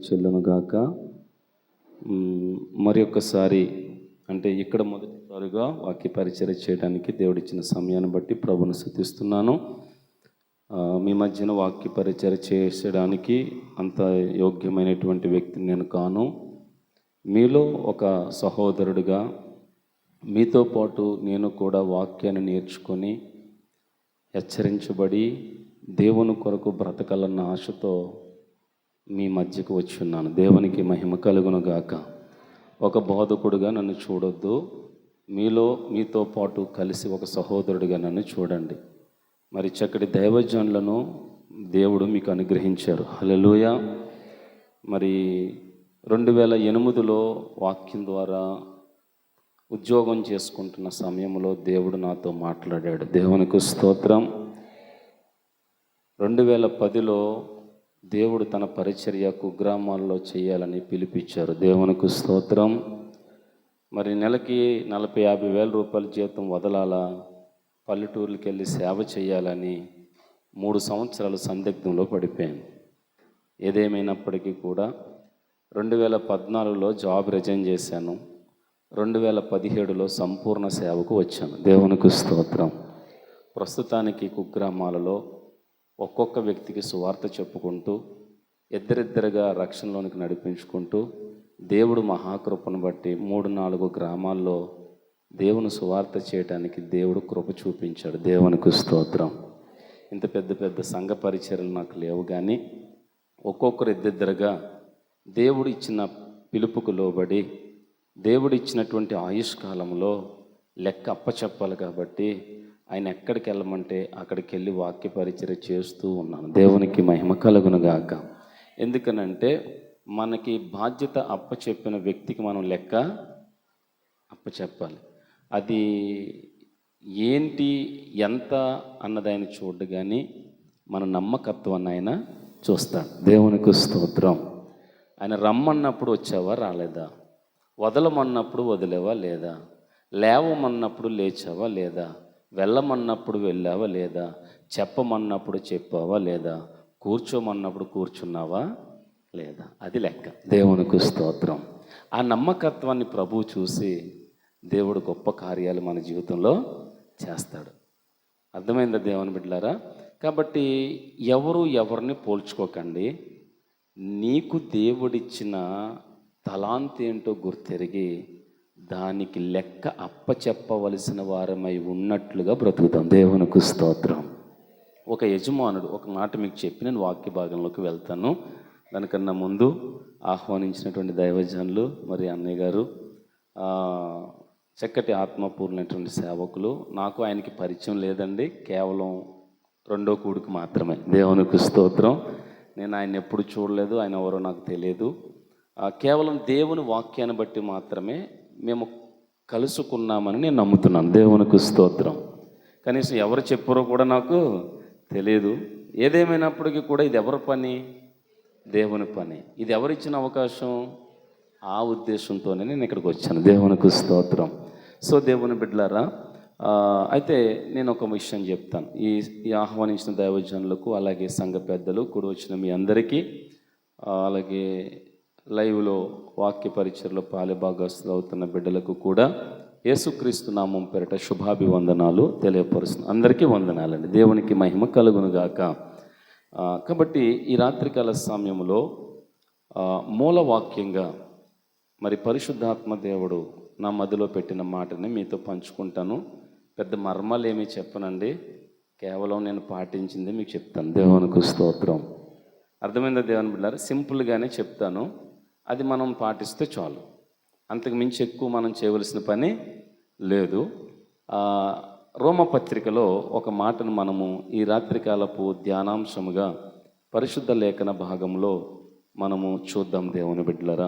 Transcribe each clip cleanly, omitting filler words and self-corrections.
చెల్లునుగాక. మరి ఒక్కసారి అంటే ఇక్కడ మొదటిసారిగా వాక్య పరిచర్య చేయడానికి దేవుడిచ్చిన సమయాన్ని బట్టి ప్రభుని స్తుతిస్తున్నాను. మీ మధ్యన వాక్య పరిచర్య చేసడానికి అంత యోగ్యమైనటువంటి వ్యక్తిని నేను కాను. మీలో ఒక సహోదరుడిగా మీతో పాటు నేను కూడా వాక్యాన్ని నేర్చుకొని హెచ్చరించబడి దేవుని కొరకు బ్రతకాలన్న ఆశతో మీ మధ్యకు వచ్చి ఉన్నాను. దేవునికి మహిమ కలుగును గాక. ఒక బోధకుడుగా నన్ను చూడొద్దు, మీతో పాటు కలిసి ఒక సహోదరుడిగా నన్ను చూడండి. మరి చక్కటి దైవజనులను దేవుడు మీకు అనుగ్రహించారు. హల్లెలూయా. మరి 2008లో వాక్యం ద్వారా ఉద్యోగం చేసుకుంటున్న సమయంలో దేవుడు నాతో మాట్లాడాడు. దేవునికి స్తోత్రం. 2010లో దేవుడు తన పరిచర్య కుగ్రామాల్లో చేయాలని పిలిపించారు. దేవునికి స్తోత్రం. మరి నెలకి 40-50 వేల రూపాయల జీతం వదలాలా, పల్లెటూర్లకు వెళ్ళి సేవ చేయాలని 3 సంవత్సరాలు సందిగ్ధంలో పడిపోయాను. ఏదేమైనప్పటికీ కూడా 2014లో జాబ్ రిజైన్ చేశాను. 2017లో సంపూర్ణ సేవకు వచ్చాను. దేవునికి స్తోత్రం. ప్రస్తుతానికి కుగ్రామాలలో ఒక్కొక్క వ్యక్తికి సువార్త చెప్పుకుంటూ ఇద్దరిద్దరుగా రక్షణలోనికి నడిపించుకుంటూ దేవుడు మహాకృపను బట్టి 3-4 గ్రామాల్లో దేవుని సువార్త చేయడానికి దేవుడు కృప చూపించాడు. దేవునికి స్తోత్రం. ఇంత పెద్ద పెద్ద సంఘ పరిచర్యలు నాకు లేవు, కానీ ఒక్కొక్కరు ఇద్దరిద్దరుగా దేవుడు ఇచ్చిన పిలుపుకు లోబడి దేవుడు ఇచ్చినటువంటి ఆయుష్కాలంలో లెక్క అప్పచెప్పాలి కాబట్టి ఆయన ఎక్కడికి వెళ్ళమంటే అక్కడికి వెళ్ళి వాక్య పరిచర్య చేస్తూ ఉన్నాను. దేవునికి మహిమ కలుగును గాక. ఎందుకనంటే మనకి బాధ్యత అప్పచెప్పిన వ్యక్తికి మనం లెక్క అప్పచెప్పాలి. అది ఏంటి ఎంత అన్నది ఆయన చూడ్డు, కానీ మన నమ్మకత్వాన్ని ఆయన చూస్తాడు. దేవునికి స్తోత్రం. ఆయన రమ్మన్నప్పుడు వచ్చావా రాలేదా, వదలమన్నప్పుడు వదిలేవా లేదా, లేవమన్నప్పుడు లేచావా లేదా, వెళ్ళమన్నప్పుడు వెళ్ళావా లేదా, చెప్పమన్నప్పుడు చెప్పావా లేదా, కూర్చోమన్నప్పుడు కూర్చున్నావా లేదా, అది లెక్క. దేవునికి స్తోత్రం. ఆ నమ్మకత్వాన్ని ప్రభువు చూసి దేవుడు గొప్ప కార్యాలు మన జీవితంలో చేస్తాడు. అర్థమైందా దేవుని బిడ్డలారా? కాబట్టి ఎవరిని పోల్చుకోకండి. నీకు దేవుడిచ్చిన తలాంతి ఏంటో గుర్తెరిగి దానికి లెక్క అప్పచెప్పవలసిన వారమై ఉన్నట్లుగా బ్రతుకుతాం. దేవునికి స్తోత్రం. ఒక యజమానుడు ఒక మాట మీకు చెప్పి నేను వాక్య భాగంలోకి వెళ్తాను. దానికన్నా ముందు ఆహ్వానించినటువంటి దైవజనులు మరి అన్నయ్య గారు, చక్కటి ఆత్మపూర్ణటువంటి సేవకులు. నాకు ఆయనకి పరిచయం లేదండి, కేవలం 2వ కూడికి మాత్రమే. దేవునికి స్తోత్రం. నేను ఆయన ఎప్పుడు చూడలేదు, ఆయన ఎవరో నాకు తెలియదు. కేవలం దేవుని వాక్యాన్ని బట్టి మాత్రమే మేము కలుసుకున్నామని నేను నమ్ముతున్నాను. దేవునికి స్తోత్రం. కనీసం ఎవరు చెప్పారో కూడా నాకు తెలియదు. ఏదేమైనప్పటికీ కూడా ఇది ఎవరి పని? దేవుని పని. ఇది ఎవరిచ్చిన అవకాశం? ఆ ఉద్దేశంతోనే నేను ఇక్కడికి వచ్చాను. దేవునికి స్తోత్రం. సో దేవుని బిడ్డలారా, అయితే నేను ఒక విషయం చెప్తాను. ఈ ఆహ్వానించిన దైవజనులకు, అలాగే సంఘ పెద్దలు, కూడి వచ్చిన మీ అందరికీ, అలాగే లైవ్లో వాక్య పరిచర్లో పాలిభాగస్తులు అవుతున్న బిడ్డలకు కూడా యేసుక్రీస్తు నామం పేరిట శుభాభివందనాలు తెలియపరుస్తున్నాను. అందరికీ వందనాలండి. దేవునికి మహిమ కలుగును గాక. కాబట్టి ఈ రాత్రికాల సమయంలో మూలవాక్యంగా మరి పరిశుద్ధాత్మ దేవుడు నా మదిలో పెట్టిన మాటని మీతో పంచుకుంటాను. పెద్ద మర్మాలు ఏమీ చెప్పనండి, కేవలం నేను పాటించింది మీకు చెప్తాను. దేవునికి స్తోత్రం. అర్థమైందా దేవుని బిడ్డలారా? సింపుల్గానే చెప్తాను, అది మనం పాటిస్తే చాలు. అంతకు మించి ఎక్కువ మనం చేయవలసిన పని లేదు. రోమపత్రికలో ఒక మాటను మనము ఈ రాత్రికాలపు ధ్యానాంశముగా పరిశుద్ధ లేఖన భాగంలో మనము చూద్దాం. దేవుని బిడ్డలారా,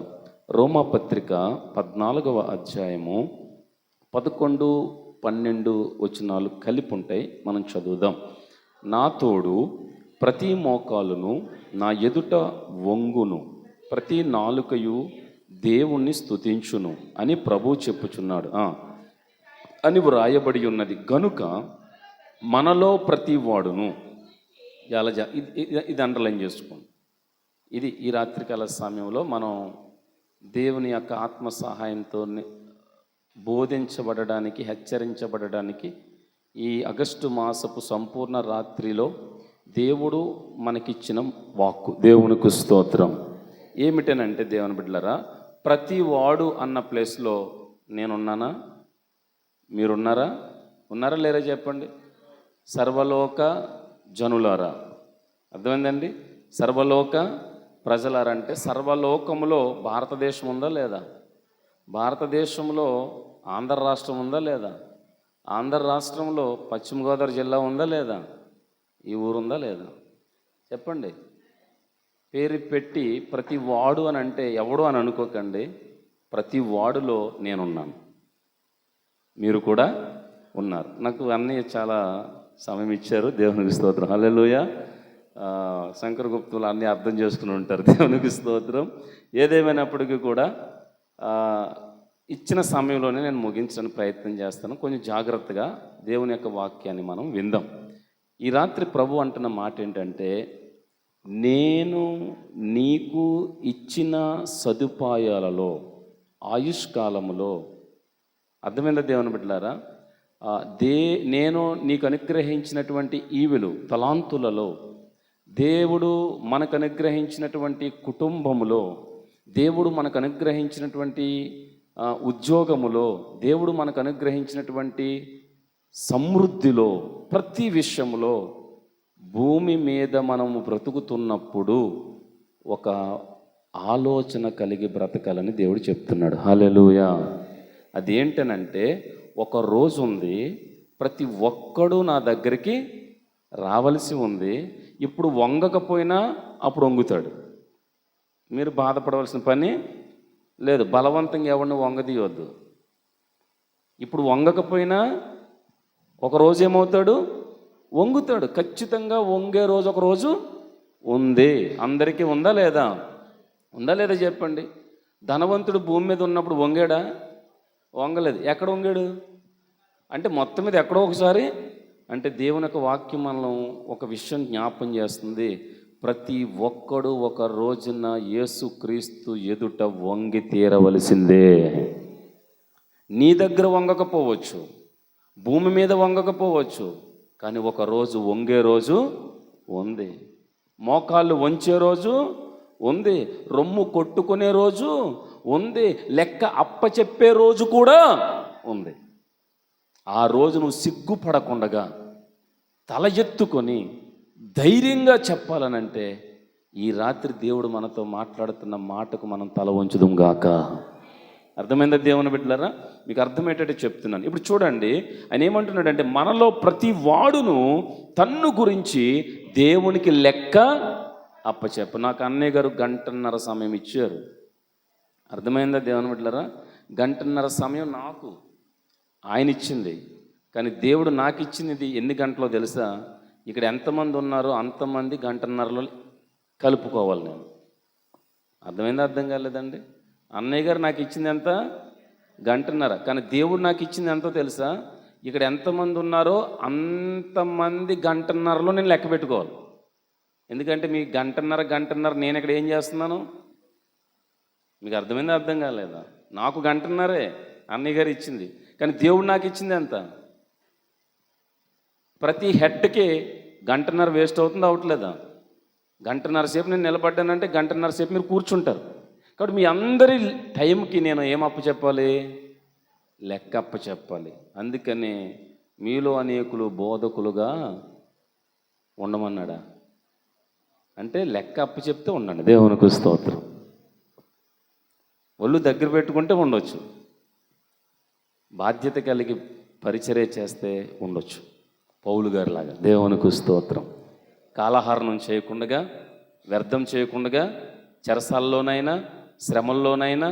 రోమపత్రిక 14వ అధ్యాయము 11-12 వచనాలు కలిపి ఉంటాయి. మనం చదువుదాం. నా తోడు ప్రతి మోకాలును నా ఎదుట వంగును, ప్రతి నాలుకయు దేవుణ్ణి స్తుతించును అని ప్రభువు చెప్పుచున్నాడు అని వ్రాయబడి ఉన్నది. గనుక మనలో ప్రతి వాడును, ఇది అండర్లైన్ చేసుకోండి. ఇది ఈ రాత్రికాల సమయంలో మనం దేవుని యొక్క ఆత్మ సహాయంతో బోధించబడడానికి, హెచ్చరించబడడానికి ఈ ఆగస్టు మాసపు సంపూర్ణ రాత్రిలో దేవుడు మనకిచ్చిన వాక్కు. దేవునికి స్తోత్రం. ఏమిటనంటే దేవుని బిడ్డలారా, ప్రతి వాడు అన్న ప్లేస్లో నేనున్నానా? మీరున్నారా? ఉన్నారా లేరా చెప్పండి. సర్వలోక జనులారా, అర్థమైందండి? సర్వలోక ప్రజలారా అంటే సర్వలోకములో భారతదేశం ఉందా లేదా? భారతదేశంలో ఆంధ్ర రాష్ట్రం ఉందా లేదా? ఆంధ్ర రాష్ట్రంలో పశ్చిమ గోదావరి జిల్లా ఉందా లేదా? ఈ ఊరు ఉందా లేదా? చెప్పండి. పేరు పెట్టి ప్రతి వాడు అని అంటే ఎవడు అని అనుకోకండి. ప్రతి వాడులో నేనున్నాను, మీరు కూడా ఉన్నారు. నాకు అన్నీ చాలా సమయం ఇచ్చారు. దేవునికి స్తోత్రం. హల్లెలూయా. శంకర గుప్తులు అన్నీ అర్థం చేసుకుని ఉంటారు. దేవునికి స్తోత్రం. ఏదేమైనప్పటికీ కూడా ఇచ్చిన సమయంలోనే నేను ముగించడానికి ప్రయత్నం చేస్తాను. కొంచెం జాగ్రత్తగా దేవుని యొక్క వాక్యాన్ని మనం విందాం. ఈ రాత్రి ప్రభు అంటున్న మాట ఏంటంటే, నేను నీకు ఇచ్చిన సదుపాయాలలో, ఆయుష్కాలములో, అర్థమైందా దేవుని బిడ్డలారా? నేను నీకు అనుగ్రహించినటువంటి ఈవులు, తలాంతులలో, దేవుడు మనకు అనుగ్రహించినటువంటి కుటుంబములో, దేవుడు మనకు అనుగ్రహించినటువంటి ఉద్యోగములో, దేవుడు మనకు అనుగ్రహించినటువంటి సమృద్ధిలో, ప్రతి విషయంలో భూమి మీద మనము బ్రతుకుతున్నప్పుడు ఒక ఆలోచన కలిగి బ్రతకాలని దేవుడు చెప్తున్నాడు. హల్లెలూయా. అదేంటనంటే, ఒక రోజు ఉంది, ప్రతి ఒక్కడు నా దగ్గరికి రావలసి ఉంది. ఇప్పుడు వంగకపోయినా అప్పుడు వంగుతాడు. మీరు బాధపడవలసిన పని లేదు. బలవంతంగా ఎవరిని వంగదీయవద్దు. ఇప్పుడు వంగకపోయినా ఒకరోజు ఏమవుతాడు? వంగుతాడు. ఖచ్చితంగా వంగే రోజు ఒక రోజు ఉంది. అందరికీ ఉందా లేదా? ఉందా లేదా చెప్పండి. ధనవంతుడు భూమి మీద ఉన్నప్పుడు వంగాడా? వంగలేదు. ఎక్కడ వంగాడు అంటే మొత్తం మీద ఎక్కడో ఒకసారి. అంటే దేవుని యొక్క వాక్యం మనలో ఒక విషయం జ్ఞాపం చేస్తుంది. ప్రతి ఒక్కడు ఒక రోజున యేసుక్రీస్తు ఎదుట వంగి తీరవలసిందే. నీ దగ్గర వంగకపోవచ్చు, భూమి మీద వంగకపోవచ్చు, కానీ ఒక రోజు వంగే రోజు ఉంది. మోకాళ్ళు వంచే రోజు ఉంది. రొమ్ము కొట్టుకునే రోజు ఉంది. లెక్క అప్పచెప్పే రోజు కూడా ఉంది. ఆ రోజు నువ్వు సిగ్గుపడకుండగా తల ఎత్తుకొని ధైర్యంగా చెప్పాలనంటే, ఈ రాత్రి దేవుడు మనతో మాట్లాడుతున్న మాటకు మనం తల వంచుదాం గాక. అర్థమైందా దేవుని బిడ్డలారా? మీకు అర్థమయ్యేటట్టు చెప్తున్నాను. ఇప్పుడు చూడండి, ఆయన ఏమంటున్నాడంటే, మనలో ప్రతి వాడును తన్ను గురించి దేవునికి లెక్క అప్పచెప్ప. నాకు అన్నయ్య గారు 1.5 సమయం ఇచ్చారు. అర్థమైందా దేవుని బిడ్డలారా? 1.5 సమయం నాకు ఆయన ఇచ్చింది. కానీ దేవుడు నాకు ఇచ్చింది ఎన్ని గంటలో తెలుసా? ఇక్కడ ఎంతమంది ఉన్నారో అంతమంది 1.5లో కలుపుకోవాలి నేను. అర్థమైందా? అర్థం కాలేదండి? అన్నయ్య గారు నాకు ఇచ్చింది ఎంత? 1.5. కానీ దేవుడు నాకు ఇచ్చింది ఎంతో తెలుసా? ఇక్కడ ఎంతమంది ఉన్నారో అంతమంది 1.5లో నేను లెక్క పెట్టుకోవాలి. ఎందుకంటే మీ 1.5 నేను ఇక్కడ ఏం చేస్తున్నాను? మీకు అర్థమైందా? అర్థం కాలేదా? నాకు 1.5 అన్నయ్య గారు ఇచ్చింది. కానీ దేవుడు నాకు ఇచ్చింది ఎంత? ప్రతి హెడ్కి 1.5 వేస్ట్ అవుతుంది, అవట్లేదా? 1.5 సేపు నేను నిలబడ్డానంటే 1.5 సేపు మీరు కూర్చుంటారు. కాబట్టి మీ అందరి టైంకి నేను ఏం అప్పచెప్పాలి? లెక్క అప్పచెప్పాలి. అందుకని మీలో అనేకులు బోధకులుగా ఉండమన్నాడా? అంటే లెక్క అప్పచెప్తే ఉండండి. దేవునికి స్తోత్రం. ఒళ్ళు దగ్గర పెట్టుకుంటే ఉండొచ్చు, బాధ్యత కలిగి పరిచర్య చేస్తే ఉండొచ్చు, పౌలు గారి లాగా. దేవునికి స్తోత్రం. కాలహరణం చేయకుండా, వ్యర్థం చేయకుండా, చెరసాల్లోనైనా, శ్రమల్లోనైనా,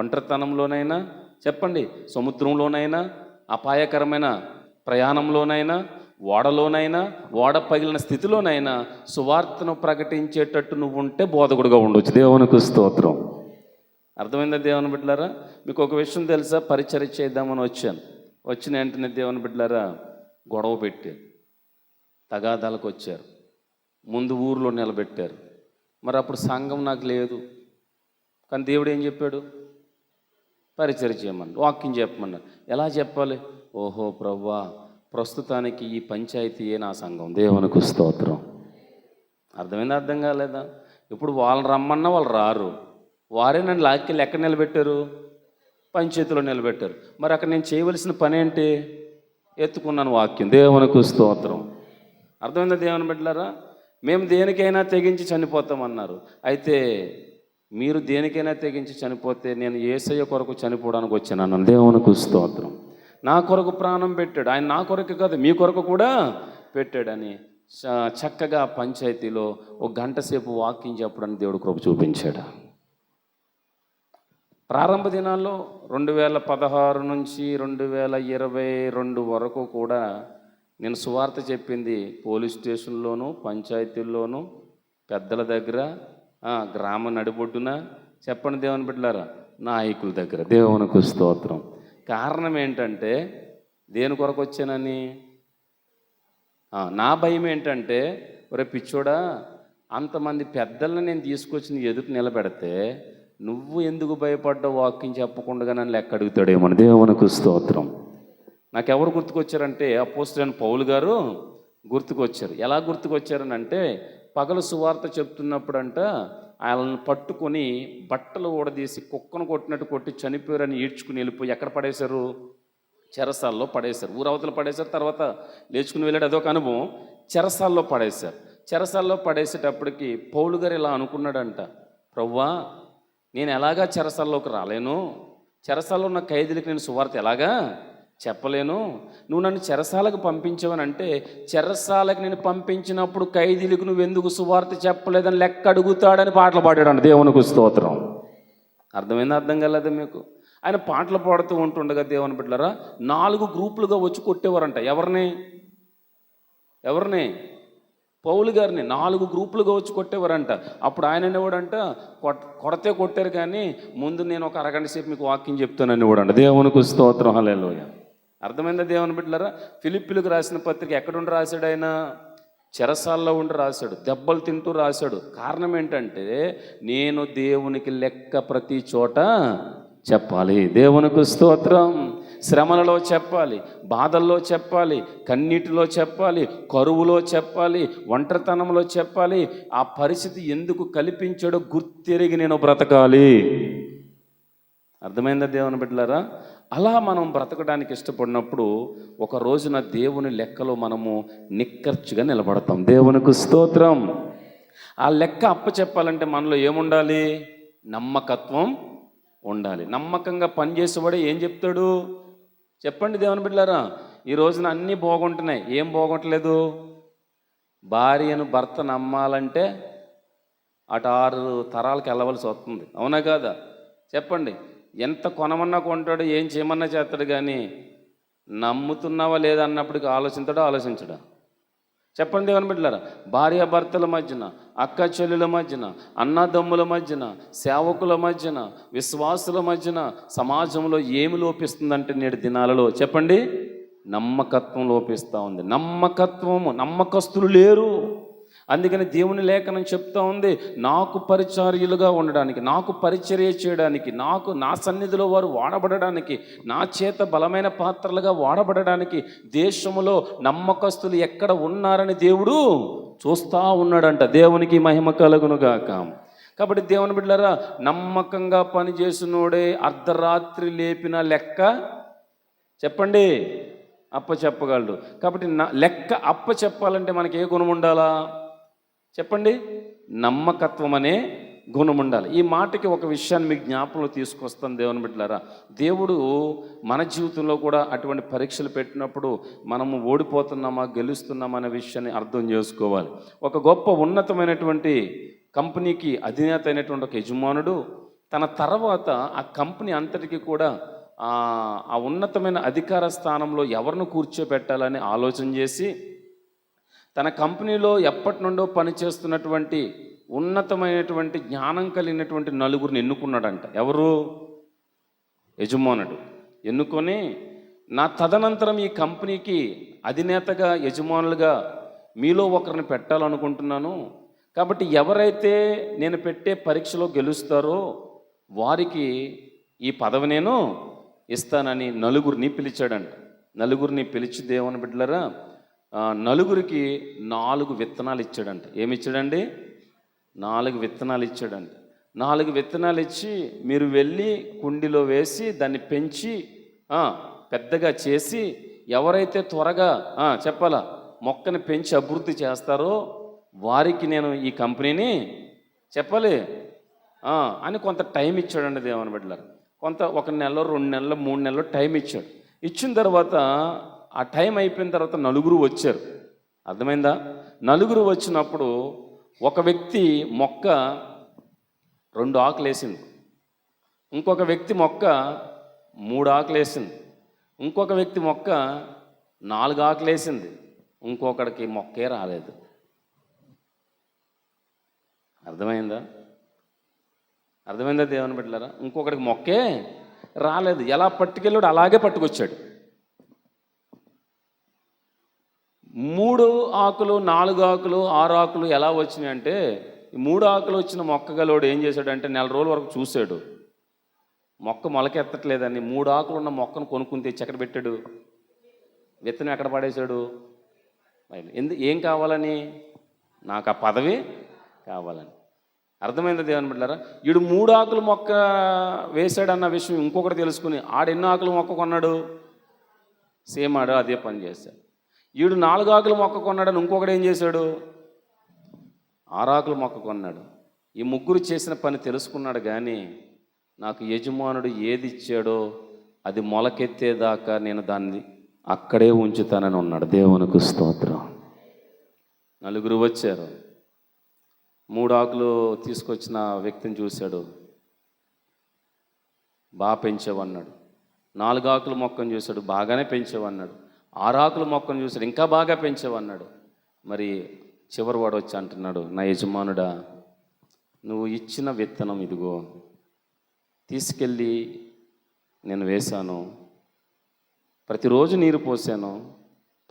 ఒంటరితనంలోనైనా, చెప్పండి, సముద్రంలోనైనా, అపాయకరమైన ప్రయాణంలోనైనా, ఓడలోనైనా, ఓడ పగిలిన స్థితిలోనైనా సువార్తను ప్రకటించేటట్టు నువ్వు ఉంటే బోధకుడుగా ఉండొచ్చు. దేవునికి స్తోత్రం. అర్థమైందా దేవుని బిడ్డలారా? మీకు ఒక విషయం తెలుసా? పరిచర్య చేద్దామని వచ్చిన వెంటనే దేవుని బిడ్డలారా గొడవ పెట్టారు, తగాదాలకు వచ్చారు, ముందు ఊరిలో నిలబెట్టారు, మరి అప్పుడు సంఘం నాకు లేదు. కానీ దేవుడు ఏం చెప్పాడు? పరిచర్య చేయమన్నాడు, వాక్యం చెప్పమన్నాడు. ఎలా చెప్పాలి? ఓహో ప్రభువా, ప్రస్తుతానికి ఈ పంచాయతీయే నా సంఘం. దేవునికి స్తోత్రం. అర్థమైందా? అర్థం కాలేదా? ఇప్పుడు వాళ్ళని రమ్మన్నా వాళ్ళు రారు. వారే నన్ను లాక్కెళ్ళి ఎక్కడ నిలబెట్టారు? పంచాయతీలో నిలబెట్టారు. మరి అక్కడ నేను చేయవలసిన పని ఏంటి? ఎత్తుకున్నాను వాక్యం. దేవునికి స్తోత్రం. అర్థమైందా దేవుని బిడ్డలారా? మేము దేనికైనా తెగించి చనిపోతామన్నారు. అయితే మీరు దేనికైనా తెగించి చనిపోతే నేను యేసయ్య కొరకు చనిపోవడానికి వచ్చాను. దేవునికి స్తోత్రం. నా కొరకు ప్రాణం పెట్టాడు ఆయన. నా కొరకు కాదు, మీ కొరకు కూడా పెట్టాడని చక్కగా పంచాయతీలో ఒక గంట సేపు వాకింగ్ చెప్పడానికి దేవుడు కృప చూపించాడు. ప్రారంభ దినాల్లో 2016 నుంచి 2022 వరకు కూడా నేను సువార్త చెప్పింది పోలీస్ స్టేషన్లోను, పంచాయతీల్లోనూ, పెద్దల దగ్గర, గ్రామ నడిబొడ్డున. చెప్పండి దేవుని బిడ్డలారా, నాయకుల దగ్గర. దేవునికి స్తోత్రం. కారణం ఏంటంటే దేని కొరకు వచ్చానని? నా భయం ఏంటంటే, ఒరే పిచ్చోడా, అంతమంది పెద్దలను నేను తీసుకొచ్చి నీ ఎదుటి నిలబెడితే నువ్వు ఎందుకు భయపడ్డావు వాక్యం చెప్పకుండా నన్ను లెక్క అడుగుతాడేమో. దేవునికి స్తోత్రం. నాకెవరు గుర్తుకొచ్చారంటే అపోస్తలుడైన పౌలు గారు గుర్తుకొచ్చారు. ఎలా గుర్తుకొచ్చారని అంటే, పగలు సువార్త చెప్తున్నప్పుడంట వాళ్ళని పట్టుకొని బట్టలు ఊడదీసి కుక్కను కొట్టినట్టు కొట్టి చనిపోయారని ఈడ్చుకుని వెళ్ళిపోయి ఎక్కడ పడేశారు? చెరసాల్లో పడేశారు. ఊరవతలు పడేశారు. తర్వాత లేచుకుని వెళ్ళాడు, అదొక అనుభవం. చెరసాల్లో పడేశారు. చెరసాల్లో పడేసేటప్పటికి పౌలు గారు ఇలా అనుకున్నాడంట, ప్రవ్వా, నేను ఎలాగా చెరసాల్లోకి రాలేను, చెరసాల్లో ఉన్న ఖైదీలకు నేను సువార్త ఎలాగా చెప్పలేను, నువ్వు నన్ను చెరసాలకు పంపించవని అంటే, చెరసాలకు నేను పంపించినప్పుడు ఖైదీలకు నువ్వెందుకు సువార్త చెప్పలేదని లెక్క అడుగుతాడని పాటలు పాడాడు. దేవునికి స్తోత్రం. అర్థమైందా? అర్థం కాలేదా మీకు? ఆయన పాటలు పాడుతూ ఉంటుండగా దేవుని బిడ్డలారా 4 గ్రూపులుగా వచ్చి కొట్టేవారంట. ఎవరిని? పౌలు గారిని 4 గ్రూపులుగా వచ్చి కొట్టేవారంట. అప్పుడు ఆయన అనేవాడంట, కొడితే కొట్టారు కానీ ముందు నేను ఒక అరగంట సేపు మీకు వాక్యం చెప్తాను అనేవాడంట. దేవునికి స్తోత్రం. హల్లెలూయా. అర్థమైందా దేవుని బిడ్డలారా? ఫిలిప్పీలకు రాసిన పత్రిక ఎక్కడుండి రాశాడు? ఆయన చెరసాల్లో ఉండి రాశాడు, దెబ్బలు తింటూ రాశాడు. కారణం ఏంటంటే, నేను దేవునికి లెక్క ప్రతి చోట చెప్పాలి. దేవునికి స్తోత్రం. శ్రమలలో చెప్పాలి, బాధల్లో చెప్పాలి, కన్నీటిలో చెప్పాలి, కరువులో చెప్పాలి, ఒంటరితనంలో చెప్పాలి. ఆ పరిస్థితి ఎందుకు కల్పించాడో గుర్తెరిగి నేను బ్రతకాలి. అర్థమైందా దేవుని బిడ్డలారా? అలా మనం బ్రతకడానికి ఇష్టపడినప్పుడు ఒక రోజున దేవుని లెక్కలో మనము నిక్కర్చుగా నిలబడతాం. దేవునికి స్తోత్రం. ఆ లెక్క అప్పచెప్పాలంటే మనలో ఏముండాలి? నమ్మకత్వం ఉండాలి. నమ్మకంగా పనిచేసేవాడే ఏం చెప్తాడు? చెప్పండి దేవుని బిడ్డలారా. ఈ రోజున అన్నీ బాగుంటున్నాయి. ఏం బాగుంటలేదు? భార్యను భర్త నమ్మాలంటే అటు 6 తరాలకు వెళ్ళవలసి వస్తుంది. అవునా కాదా? చెప్పండి. ఎంత కొనమన్నా కొంటాడు, ఏం చేయమన్నా చేస్తాడు, కానీ నమ్ముతున్నావా లేదా అన్నప్పటికీ ఆలోచించడా? చెప్పండి దేవుని బిడ్డలారా. భార్యాభర్తల మధ్యన, అక్క చెల్లుల మధ్యన, అన్నదమ్ముల మధ్యన, సేవకుల మధ్యన, విశ్వాసుల మధ్యన సమాజంలో ఏమి లోపిస్తుందంటే నేటి దినాలలో చెప్పండి, నమ్మకత్వం లోపిస్తూ ఉంది. నమ్మకస్తులు లేరు. అందుకని దేవుని లేఖనం చెప్తా ఉంది, నాకు పరిచార్యులుగా ఉండడానికి, నాకు పరిచర్య చేయడానికి, నా సన్నిధిలో వారు వాడబడడానికి, నా చేత బలమైన పాత్రలుగా వాడబడడానికి దేశంలో నమ్మకస్తులు ఎక్కడ ఉన్నారని దేవుడు చూస్తూ ఉన్నాడంట. దేవునికి మహిమ కలుగునుగాక. కాబట్టి దేవుని బిడ్డలారా, నమ్మకంగా పనిచేసినోడే అర్ధరాత్రి లేపిన లెక్క చెప్పండి అప్పచెప్పగలడు. కాబట్టి లెక్క అప్పచెప్పాలంటే మనకి ఏ గుణం ఉండాలా? చెప్పండి, నమ్మకత్వం అనే గుణం ఉండాలి. ఈ మాటకి ఒక విషయాన్ని మీకు జ్ఞాపకంలో తీసుకొస్తాను దేవుని బిడ్డలారా. దేవుడు మన జీవితంలో కూడా అటువంటి పరీక్షలు పెట్టినప్పుడు మనము ఓడిపోతున్నామా గెలుస్తున్నామా అనే విషయాన్ని అర్థం చేసుకోవాలి. ఒక గొప్ప ఉన్నతమైనటువంటి కంపెనీకి అధినేత అయినటువంటి ఒక యజమానుడు తన తర్వాత ఆ కంపెనీ అంతటికి కూడా ఆ ఉన్నతమైన అధికార స్థానంలో ఎవరిని కూర్చోబెట్టాలని ఆలోచన చేసి తన కంపెనీలో ఎప్పటి నుండో పనిచేస్తున్నటువంటి ఉన్నతమైనటువంటి జ్ఞానం కలిగినటువంటి 4గురిని ఎన్నుకున్నాడంట. ఎవరు? యజమానుడు. ఎన్నుకొని నా తదనంతరం ఈ కంపెనీకి అధినేతగా యజమానులుగా మీలో ఒకరిని పెట్టాలనుకుంటున్నాను, కాబట్టి ఎవరైతే నేను పెట్టే పరీక్షలో గెలుస్తారో వారికి ఈ పదవి నేను ఇస్తానని నలుగురిని పిలిచాడంట. నలుగురిని పిలిచి దేవుని బిడ్డలారా, నలుగురికి 4 విత్తనాలు ఇచ్చాడంట. ఏమి ఇచ్చాడండి? 4 విత్తనాలు ఇచ్చాడంట. 4 విత్తనాలు ఇచ్చి మీరు వెళ్ళి కుండీలో వేసి దాన్ని పెంచి పెద్దగా చేసి ఎవరైతే త్వరగా చెప్పాలా మొక్కని పెంచి అభివృద్ధి చేస్తారో వారికి నేను ఈ కంపెనీని చెప్పాలి అని కొంత టైం ఇచ్చాడండి దేవుని బిడ్డలారా. కొంత 1 నెల 2 నెలలు 3 నెలలు టైం ఇచ్చాడు. ఇచ్చిన తర్వాత ఆ టైం అయిపోయిన తర్వాత నలుగురు వచ్చారు. అర్థమైందా? నలుగురు వచ్చినప్పుడు ఒక వ్యక్తి మొక్క 2 ఆకులు వేసింది, ఇంకొక వ్యక్తి మొక్క 3 ఆకులు వేసింది, ఇంకొక వ్యక్తి మొక్క 4 ఆకులు వేసింది, ఇంకొకడికి మొక్కే రాలేదు. అర్థమైందా దేవుని బిడ్డలారా? ఇంకొకడికి మొక్కే రాలేదు. ఎలా పట్టుకెళ్ళాడు అలాగే పట్టుకొచ్చాడు. 3 ఆకులు 4 ఆకులు 6 ఆకులు ఎలా వచ్చినాయి అంటే, 3 ఆకులు వచ్చిన మొక్క గలోడు ఏం చేశాడంటే నెల రోజుల వరకు చూశాడు, మొక్క మొలకెత్తట్లేదని 3 ఆకులు ఉన్న మొక్కను కొనుక్కుని తెచ్చి ఎక్కడ పెట్టాడు? విత్తనం ఎక్కడ పడేశాడు? ఏం కావాలని? నాకు ఆ పదవి కావాలని. అర్థమైందా దేవుని బిడ్డలారా? వీడు 3 ఆకులు మొక్క వేశాడన్న విషయం ఇంకొకటి తెలుసుకుని ఎన్ని ఆకులు మొక్క కొన్నాడు? సేమ్ అదే పని చేశాడు. వీడు 4 ఆకులు మొక్క కొన్నాడని ఇంకొకటి ఏం చేశాడు? 6 ఆకులు మొక్క కొన్నాడు. ఈ ముగ్గురు చేసిన పని తెలుసుకున్నాడు. కానీ నాకు యజమానుడు ఏది ఇచ్చాడో అది మొలకెత్తేదాకా నేను దాన్ని అక్కడే ఉంచుతానని ఉన్నాడు. దేవునికి స్తోత్రం. నలుగురు వచ్చారు. 3 ఆకులు తీసుకొచ్చిన వ్యక్తిని చూశాడు, బాగా పెంచావన్నాడు. 4 ఆకుల మొక్కను చూశాడు, బాగానే పెంచావన్నాడు. 6 ఆకుల మొక్కను చూశాడు, ఇంకా బాగా పెంచావన్నాడు. మరి చివరి వాడు వచ్చి అంటున్నాడు, నా యజమానుడా, నువ్వు ఇచ్చిన విత్తనం ఇదిగో తీసుకెళ్ళి నేను వేశాను, ప్రతిరోజు నీరు పోసాను,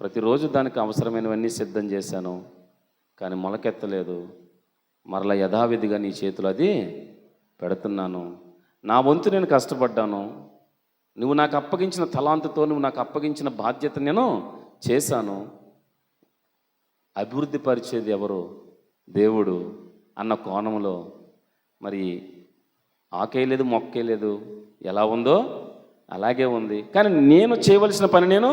ప్రతిరోజు దానికి అవసరమైనవన్నీ సిద్ధం చేశాను, కానీ మొలకెత్తలేదు. మరలా యథావిధిగా నీ చేతులు అది పెడుతున్నాను. నా వంతు నేను కష్టపడ్డాను, నువ్వు నాకు అప్పగించిన తలాంతుతో నువ్వు నాకు అప్పగించిన బాధ్యత నేను చేశాను. అభివృద్ధి పరిచేది ఎవరు? దేవుడు అన్న కోణంలో మరి ఆకేయలేదు, మొక్కేయలేదు, ఎలా ఉందో అలాగే ఉంది. కానీ నేను చేయవలసిన పని నేను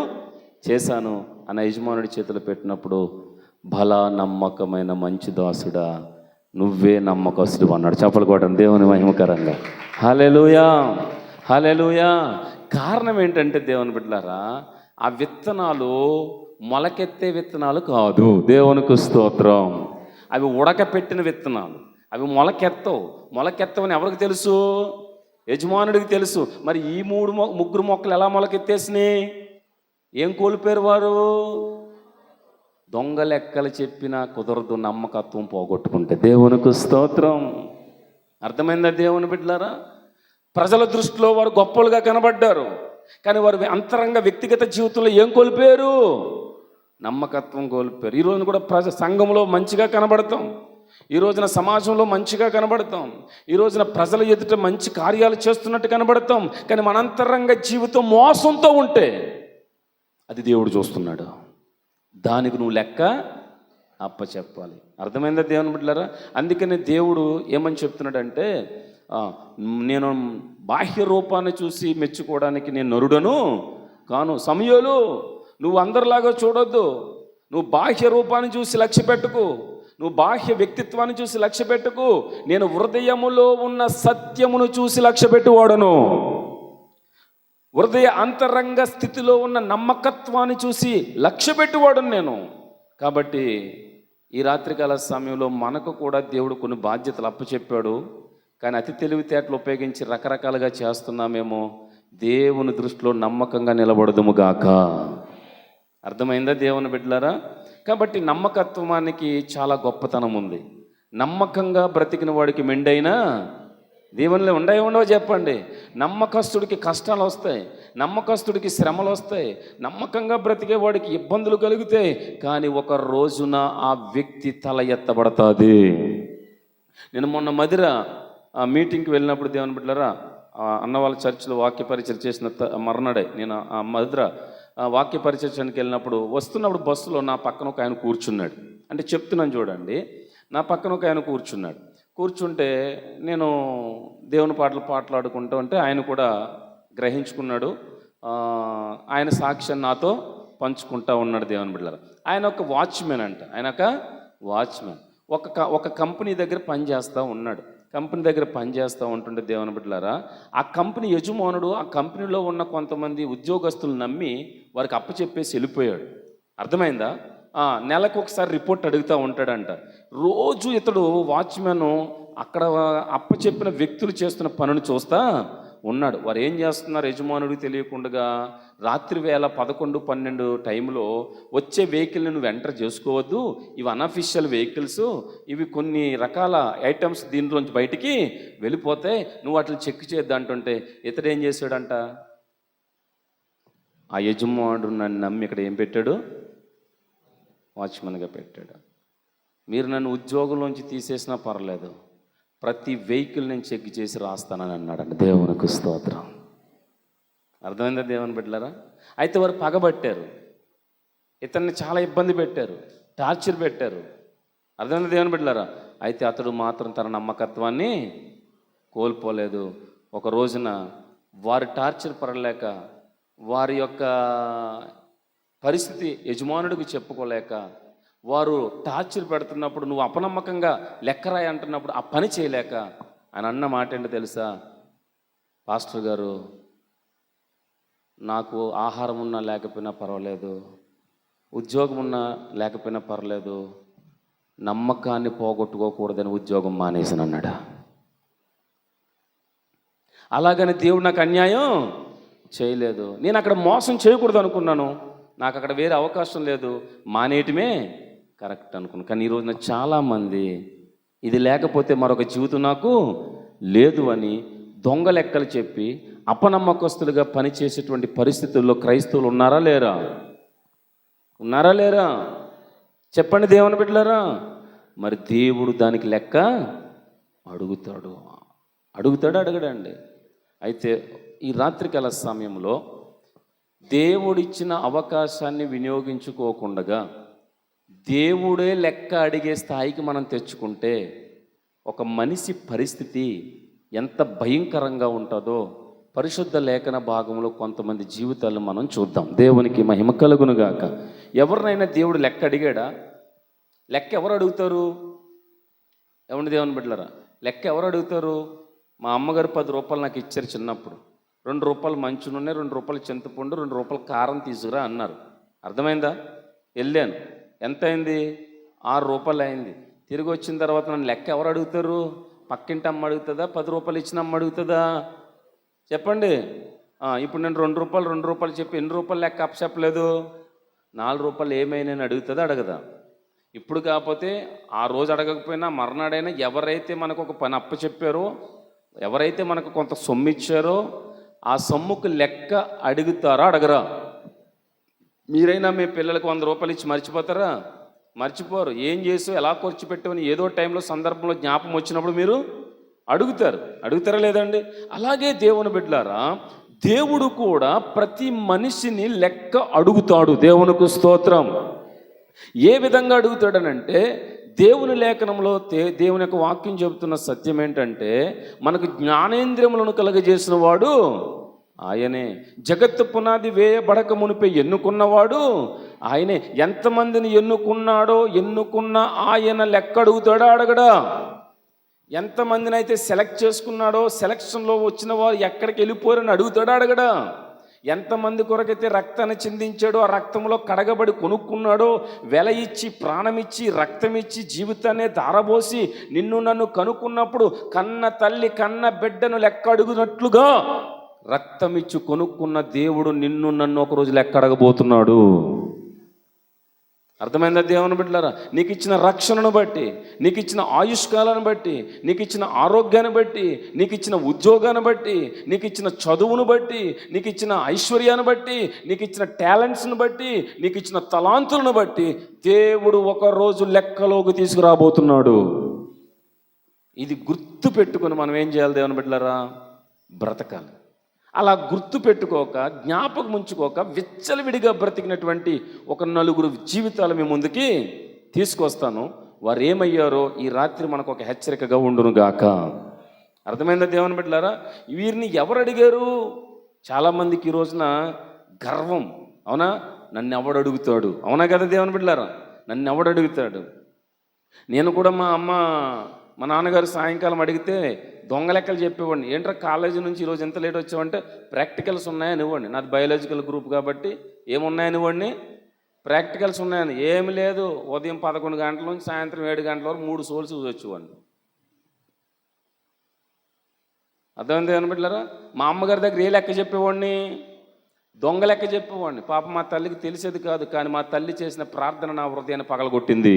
చేశాను అన్న యజమానుడి చేతులు పెట్టినప్పుడు, భలా నమ్మకమైన మంచి దాసుడా, నువ్వే నమ్మకస్తుడు అన్నాడు. చప్పలు కొట్టండి దేవుని మహిమకరంగా. హల్లెలూయా, హల్లెలూయా. కారణం ఏంటంటే దేవుని బిడ్డలారా, ఆ విత్తనాలు మొలకెత్తే విత్తనాలు కాదు. దేవునికి స్తోత్రం. అవి ఉడకపెట్టిన విత్తనాలు. అవి మొలకెత్తవని ఎవరికి తెలుసు? యజమానుడికి తెలుసు. మరి ఈ 3 మొక్కలు ఎలా మొలకెత్తేసినాయి? ఏం కోల్పోయారు వారు? దొంగ లెక్కలు చెప్పినా కుదరదు నమ్మకత్వం పోగొట్టుకుంటే. దేవునికి స్తోత్రం. అర్థమైందా దేవుని బిడ్డలారా? ప్రజల దృష్టిలో వారు గొప్పలుగా కనబడ్డారు, కానీ వారు అంతరంగ వ్యక్తిగత జీవితంలో ఏం కోల్పోయారు? నమ్మకత్వం కోల్పోయారు. ఈ రోజున కూడా సంఘంలో మంచిగా కనబడతాం, ఈ రోజున సమాజంలో మంచిగా కనబడతాం, ఈ రోజున ప్రజల ఎదుట మంచి కార్యాలు చేస్తున్నట్టు కనబడతాం, కానీ మన అంతరంగ జీవితం మోసంతో ఉంటే అది దేవుడు చూస్తున్నాడు. దానికి నువ్వు లెక్క అప్పచెప్పాలి. అర్థమైందా దేవుని బిడ్డలారా? అందుకనే దేవుడు ఏమని చెప్తున్నాడంటే, నేను బాహ్య రూపాన్ని చూసి మెచ్చుకోవడానికి నేను నరుడను కాను. సమూయేలు, నువ్వు అందరిలాగా చూడొద్దు. నువ్వు బాహ్య రూపాన్ని చూసి లక్ష్య పెట్టుకు, నువ్వు బాహ్య వ్యక్తిత్వాన్ని చూసి లక్ష్య పెట్టుకు. నేను హృదయములో ఉన్న సత్యమును చూసి లక్ష్య పెట్టువాడను. హృదయ అంతరంగ స్థితిలో ఉన్న నమ్మకత్వాన్ని చూసి లక్ష్య పెట్టువాడను నేను. కాబట్టి ఈ రాత్రికాల సమయంలో మనకు కూడా దేవుడు కొన్ని బాధ్యతలు అప్పచెప్పాడు, కానీ అతి తెలివితేటలు ఉపయోగించి రకరకాలుగా చేస్తున్నామేమో. దేవుని దృష్టిలో నమ్మకంగా నిలబడదుముగాక. అర్థమైందా దేవుని బిడ్డలారా? కాబట్టి నమ్మకత్వానికి చాలా గొప్పతనం ఉంది. నమ్మకంగా బ్రతికిన వాడికి మెండైనా దీవెనలు ఉండవో చెప్పండి. నమ్మకస్తుడికి కష్టాలు వస్తాయి, నమ్మకస్తుడికి శ్రమలు వస్తాయి, నమ్మకంగా బ్రతికే వాడికి ఇబ్బందులు కలుగుతాయి. కానీ ఒక రోజున ఆ వ్యక్తి తల ఎత్తబడుతుంది. నేను మొన్న మదిర మీటింగ్కి వెళ్ళినప్పుడు దేవుని బిడ్డలారా, అన్న వాళ్ళ చర్చిలో వాక్య పరిచయం చేసిన మర్నాడే నేను ఆ మదిర వాక్య పరిచయానికి వెళ్ళినప్పుడు వస్తున్నప్పుడు బస్సులో నా పక్కన ఒక ఆయన కూర్చున్నాడు. అంటే చెప్తున్నాను చూడండి, నా పక్కన ఒక ఆయన కూర్చుంటే నేను దేవుని పాటలు పాటలాడుకుంటూ ఉంటే ఆయన కూడా గ్రహించుకున్నాడు. ఆయన సాక్ష్యం నాతో పంచుకుంటా ఉన్నాడు. దేవుని బిడ్డలారా, ఆయన ఒక వాచ్మెన్ అంట. ఆయన ఒక వాచ్మెన్ ఒక కంపెనీ దగ్గర పనిచేస్తూ ఉన్నాడు. కంపెనీ దగ్గర పనిచేస్తూ ఉంటుండే దేవుని బిడ్డలారా, ఆ కంపెనీ యజమానుడు ఆ కంపెనీలో ఉన్న కొంతమంది ఉద్యోగస్తులు నమ్మి వారికి అప్పచెప్పేసి వెళ్ళిపోయాడు. అర్థమైందా? నెలకు ఒకసారి రిపోర్ట్ అడుగుతూ ఉంటాడంట. రోజు ఇతడు వాచ్మెన్ అక్కడ అప్పచెప్పిన వ్యక్తులు చేస్తున్న పనులు చూస్తా ఉన్నాడు. వారు ఏం చేస్తున్నారు యజమానుడికి తెలియకుండా రాత్రి వేళ 11-12 టైంలో వచ్చే వెహికల్ని నువ్వు ఎంటర్ చేసుకోవద్దు, ఇవి అన్అఫిషియల్ వెహికల్స్, ఇవి కొన్ని రకాల ఐటమ్స్ దీంట్లోంచి బయటికి వెళ్ళిపోతాయి, నువ్వు వాటిని చెక్ చేయొద్దు అంటుంటే ఇతడు ఏం చేశాడంట, ఆ యజమానుడు నన్ను నమ్మి ఇక్కడ ఏం పెట్టాడు, వాచ్మెన్గా పెట్టాడు. మీరు నన్ను ఉద్యోగంలోంచి తీసేసినా పర్లేదు, ప్రతి వెహికల్ నేను చెక్ చేసి రాస్తానని అన్నాడండి. దేవునికి స్తోత్రం. అర్థమైందా దేవుని బిడ్డలారా? అయితే వారు పగబట్టారు, ఇతన్ని చాలా ఇబ్బంది పెట్టారు, టార్చర్ పెట్టారు. అర్థమైందా దేవుని బిడ్డలారా? అయితే అతడు మాత్రం తన నమ్మకత్వాన్ని కోల్పోలేదు. ఒక రోజున వారి టార్చర్ పడలేక, వారి యొక్క పరిస్థితి యజమానుడికి చెప్పుకోలేక, వారు టార్చర్ పెడుతున్నప్పుడు నువ్వు అపనమ్మకంగా లెక్కరాయి అంటున్నప్పుడు ఆ పని చేయలేక ఆయన అన్న మాట ఏంటో తెలుసా, పాస్టర్ గారు నాకు ఆహారం ఉన్నా లేకపోయినా పర్వాలేదు, ఉద్యోగం ఉన్నా లేకపోయినా పర్లేదు, నమ్మకాన్ని పోగొట్టుకోకూడదని ఉద్యోగం మానేసాను అన్నాడు. అలాగని దేవుడు నాకు అన్యాయం చేయలేదు, నేను అక్కడ మోసం చేయకూడదు అనుకున్నాను, నాకు అక్కడ వేరే అవకాశం లేదు, మానేయటమే కరెక్ట్ అనుకున్నాను. కానీ ఈ రోజున చాలామంది ఇది లేకపోతే మరొక జీవితం నాకు లేదు అని దొంగ లెక్కలు చెప్పి అపనమ్మకస్తులుగా పనిచేసేటువంటి పరిస్థితుల్లో క్రైస్తవులు ఉన్నారా లేరా? ఉన్నారా లేరా? చెప్పండి దేవుని బిడ్డలారా. మరి దేవుడు దానికి లెక్క అడగడండి. అయితే ఈ రాత్రికాల సమయంలో దేవుడిచ్చిన అవకాశాన్ని వినియోగించుకోకుండా దేవుడే లెక్క అడిగే స్థాయికి మనం తెచ్చుకుంటే ఒక మనిషి పరిస్థితి ఎంత భయంకరంగా ఉంటుందో పరిశుద్ధ లేఖన భాగంలో కొంతమంది జీవితాలను మనం చూద్దాం. దేవునికి మహిమ కలుగునుగాక. ఎవరినైనా దేవుడు లెక్క అడిగాడా? లెక్క ఎవరు అడుగుతారు? ఏమండి దేవుని బిడ్డలారా, లెక్క ఎవరు అడుగుతారు? మా అమ్మగారు 10 రూపాయలు నాకు ఇచ్చారు చిన్నప్పుడు. 2 రూపాయలు మంచి నూనె, 2 రూపాయలు చింతపండు, 2 రూపాయలు కారం తీసుకురా అన్నారు. అర్థమైందా? వెళ్ళాను, ఎంత అయింది? 6 రూపాయలు అయింది. తిరిగి వచ్చిన తర్వాత నన్ను లెక్క ఎవరు అడుగుతారు? పక్కింటి అమ్మ అడుగుతుందా? 10 రూపాయలు ఇచ్చిన అమ్మ అడుగుతుందా? చెప్పండి. ఇప్పుడు నేను 2 రూపాయలు చెప్పి ఎన్ని రూపాయలు లెక్క అప్పచెప్పలేదు? 4 రూపాయలు ఏమైనా అడుగుతుందా అడగదా? ఇప్పుడు కాకపోతే ఆ రోజు అడగకపోయినా మర్నాడైనా ఎవరైతే మనకు ఒక పని అప్పచెప్పారో, ఎవరైతే మనకు కొంత సొమ్ము ఇచ్చారో ఆ సొమ్ముకు లెక్క అడుగుతారా అడగరా? మీరైనా మీ పిల్లలకు 100 రూపాయలు ఇచ్చి మర్చిపోతారా? మర్చిపోరు. ఏం చేసో ఎలా ఖర్చు పెట్టమని ఏదో టైంలో సందర్భంలో జ్ఞాపకం వచ్చినప్పుడు మీరు అడుగుతారా లేదండి? అలాగే దేవుని బిడ్డలారా, దేవుడు కూడా ప్రతి మనిషిని లెక్క అడుగుతాడు. దేవునికి స్తోత్రం. ఏ విధంగా అడుగుతాడనంటే, దేవుని లేఖనంలో దేవుని యొక్క వాక్యం చెబుతున్న సత్యం ఏంటంటే, మనకు జ్ఞానేంద్రియములను కలగజేసిన వాడు ఆయనే. జగత్తు పునాది వేయబడక మునిపే ఎన్నుకున్నవాడు ఆయనే. ఎంతమందిని ఎన్నుకున్న ఆయన లెక్క అడుగుతాడా అడగడా? ఎంతమందిని అయితే సెలెక్ట్ చేసుకున్నాడో, సెలక్షన్లో వచ్చిన వారు ఎక్కడికి వెళ్ళిపోయారని అడుగుతాడా అడగడా? ఎంతమంది కొరకైతే రక్తాన్ని చిందించాడో, ఆ రక్తంలో కడగబడి కొనుక్కున్నాడో, వెల ఇచ్చి ప్రాణమిచ్చి రక్తమిచ్చి జీవితాన్ని ధారబోసి నిన్ను నన్ను కనుక్కున్నప్పుడు కన్న తల్లి కన్న బిడ్డను లెక్క అడుగునట్లుగా రక్తమిచ్చి కొనుక్కున్న దేవుడు నిన్ను నన్ను ఒకరోజు లెక్క అడగబోతున్నాడు. అర్థమైందా దేవుని బిడ్డలారా? నీకు ఇచ్చిన రక్షణను బట్టి, నీకు ఇచ్చిన ఆయుష్కాలను బట్టి, నీకు ఇచ్చిన ఆరోగ్యాన్ని బట్టి, నీకు ఇచ్చిన ఉద్యోగాన్ని బట్టి, నీకు ఇచ్చిన చదువును బట్టి, నీకు ఇచ్చిన ఐశ్వర్యాన్ని బట్టి, నీకు ఇచ్చిన టాలెంట్స్ను బట్టి, నీకు ఇచ్చిన తలాంతులను బట్టి దేవుడు ఒకరోజు లెక్కలోకి తీసుకురాబోతున్నాడు. ఇది గుర్తు పెట్టుకుని మనం ఏం చేయాలి దేవుని బిడ్డలారా? బ్రతకాలి. అలా గుర్తు పెట్టుకోక, జ్ఞాపకం ఉంచుకోక విచ్చలవిడిగా బ్రతికినటువంటి ఒక నలుగురు జీవితాలు మీ ముందుకి తీసుకొస్తాను. వారు ఏమయ్యారో ఈ రాత్రి మనకు ఒక హెచ్చరికగా ఉండును గాక. అర్థమైందా దేవుని బిడ్డలారా? వీరిని ఎవరు అడిగారు? చాలామందికి ఈ రోజున గర్వం. అవునా? నన్ను ఎవడు అడుగుతాడు? అవునా కదా దేవుని బిడ్డలారా? నన్ను ఎవడు అడుగుతాడు? నేను కూడా మా నాన్నగారు సాయంకాలం అడిగితే దొంగ లెక్కలు చెప్పేవాడిని. ఏంట్రా కాలేజీ నుంచి ఈరోజు ఎంత లేట్ వచ్చావంటే ప్రాక్టికల్స్ ఉన్నాయని ఇవ్వండి. నాది బయాలజికల్ గ్రూప్ కాబట్టి ఏమున్నాయని ఇవ్వండి, ప్రాక్టికల్స్ ఉన్నాయని. ఏమి లేదు, ఉదయం 11 గంటల నుంచి సాయంత్రం 7 గంటల వరకు 3 సోల్స్ వచ్చేవాడిని. అర్థమైంది అనిపెట్టారా? మా అమ్మగారి దగ్గర ఏ లెక్క చెప్పేవాడిని? దొంగ లెక్క చెప్పేవాడిని. పాప మా తల్లికి తెలిసేది కాదు, కానీ మా తల్లి చేసిన ప్రార్థన నా హృదయాన్ని పగలగొట్టింది.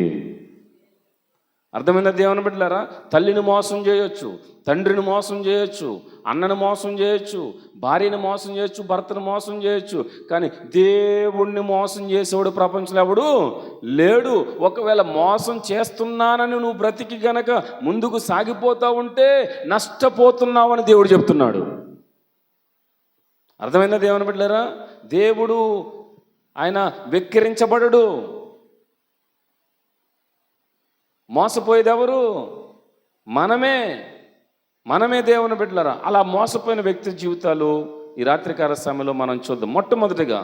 అర్థమైందా దేవుని బిడ్డలారా? తల్లిని మోసం చేయొచ్చు, తండ్రిని మోసం చేయొచ్చు, అన్నను మోసం చేయొచ్చు, భార్యని మోసం చేయొచ్చు, భర్తను మోసం చేయొచ్చు, కానీ దేవుణ్ణి మోసం చేసేవాడు ప్రపంచంలో ఎవడు లేడు. ఒకవేళ మోసం చేస్తున్నానని నువ్వు బ్రతికి గనక ముందుకు సాగిపోతా ఉంటే నష్టపోతున్నావని దేవుడు చెప్తున్నాడు. అర్థమైందా దేవుని బిడ్డలారా? దేవుడు ఆయన వెక్కిరించబడడు. మోసపోయేది ఎవరు? మనమే దేవుని బిడ్డలారా. అలా మోసపోయిన వ్యక్తి జీవితాలు ఈ రాత్రికాల సమయంలో మనం చూద్దాం. మొట్టమొదటిగా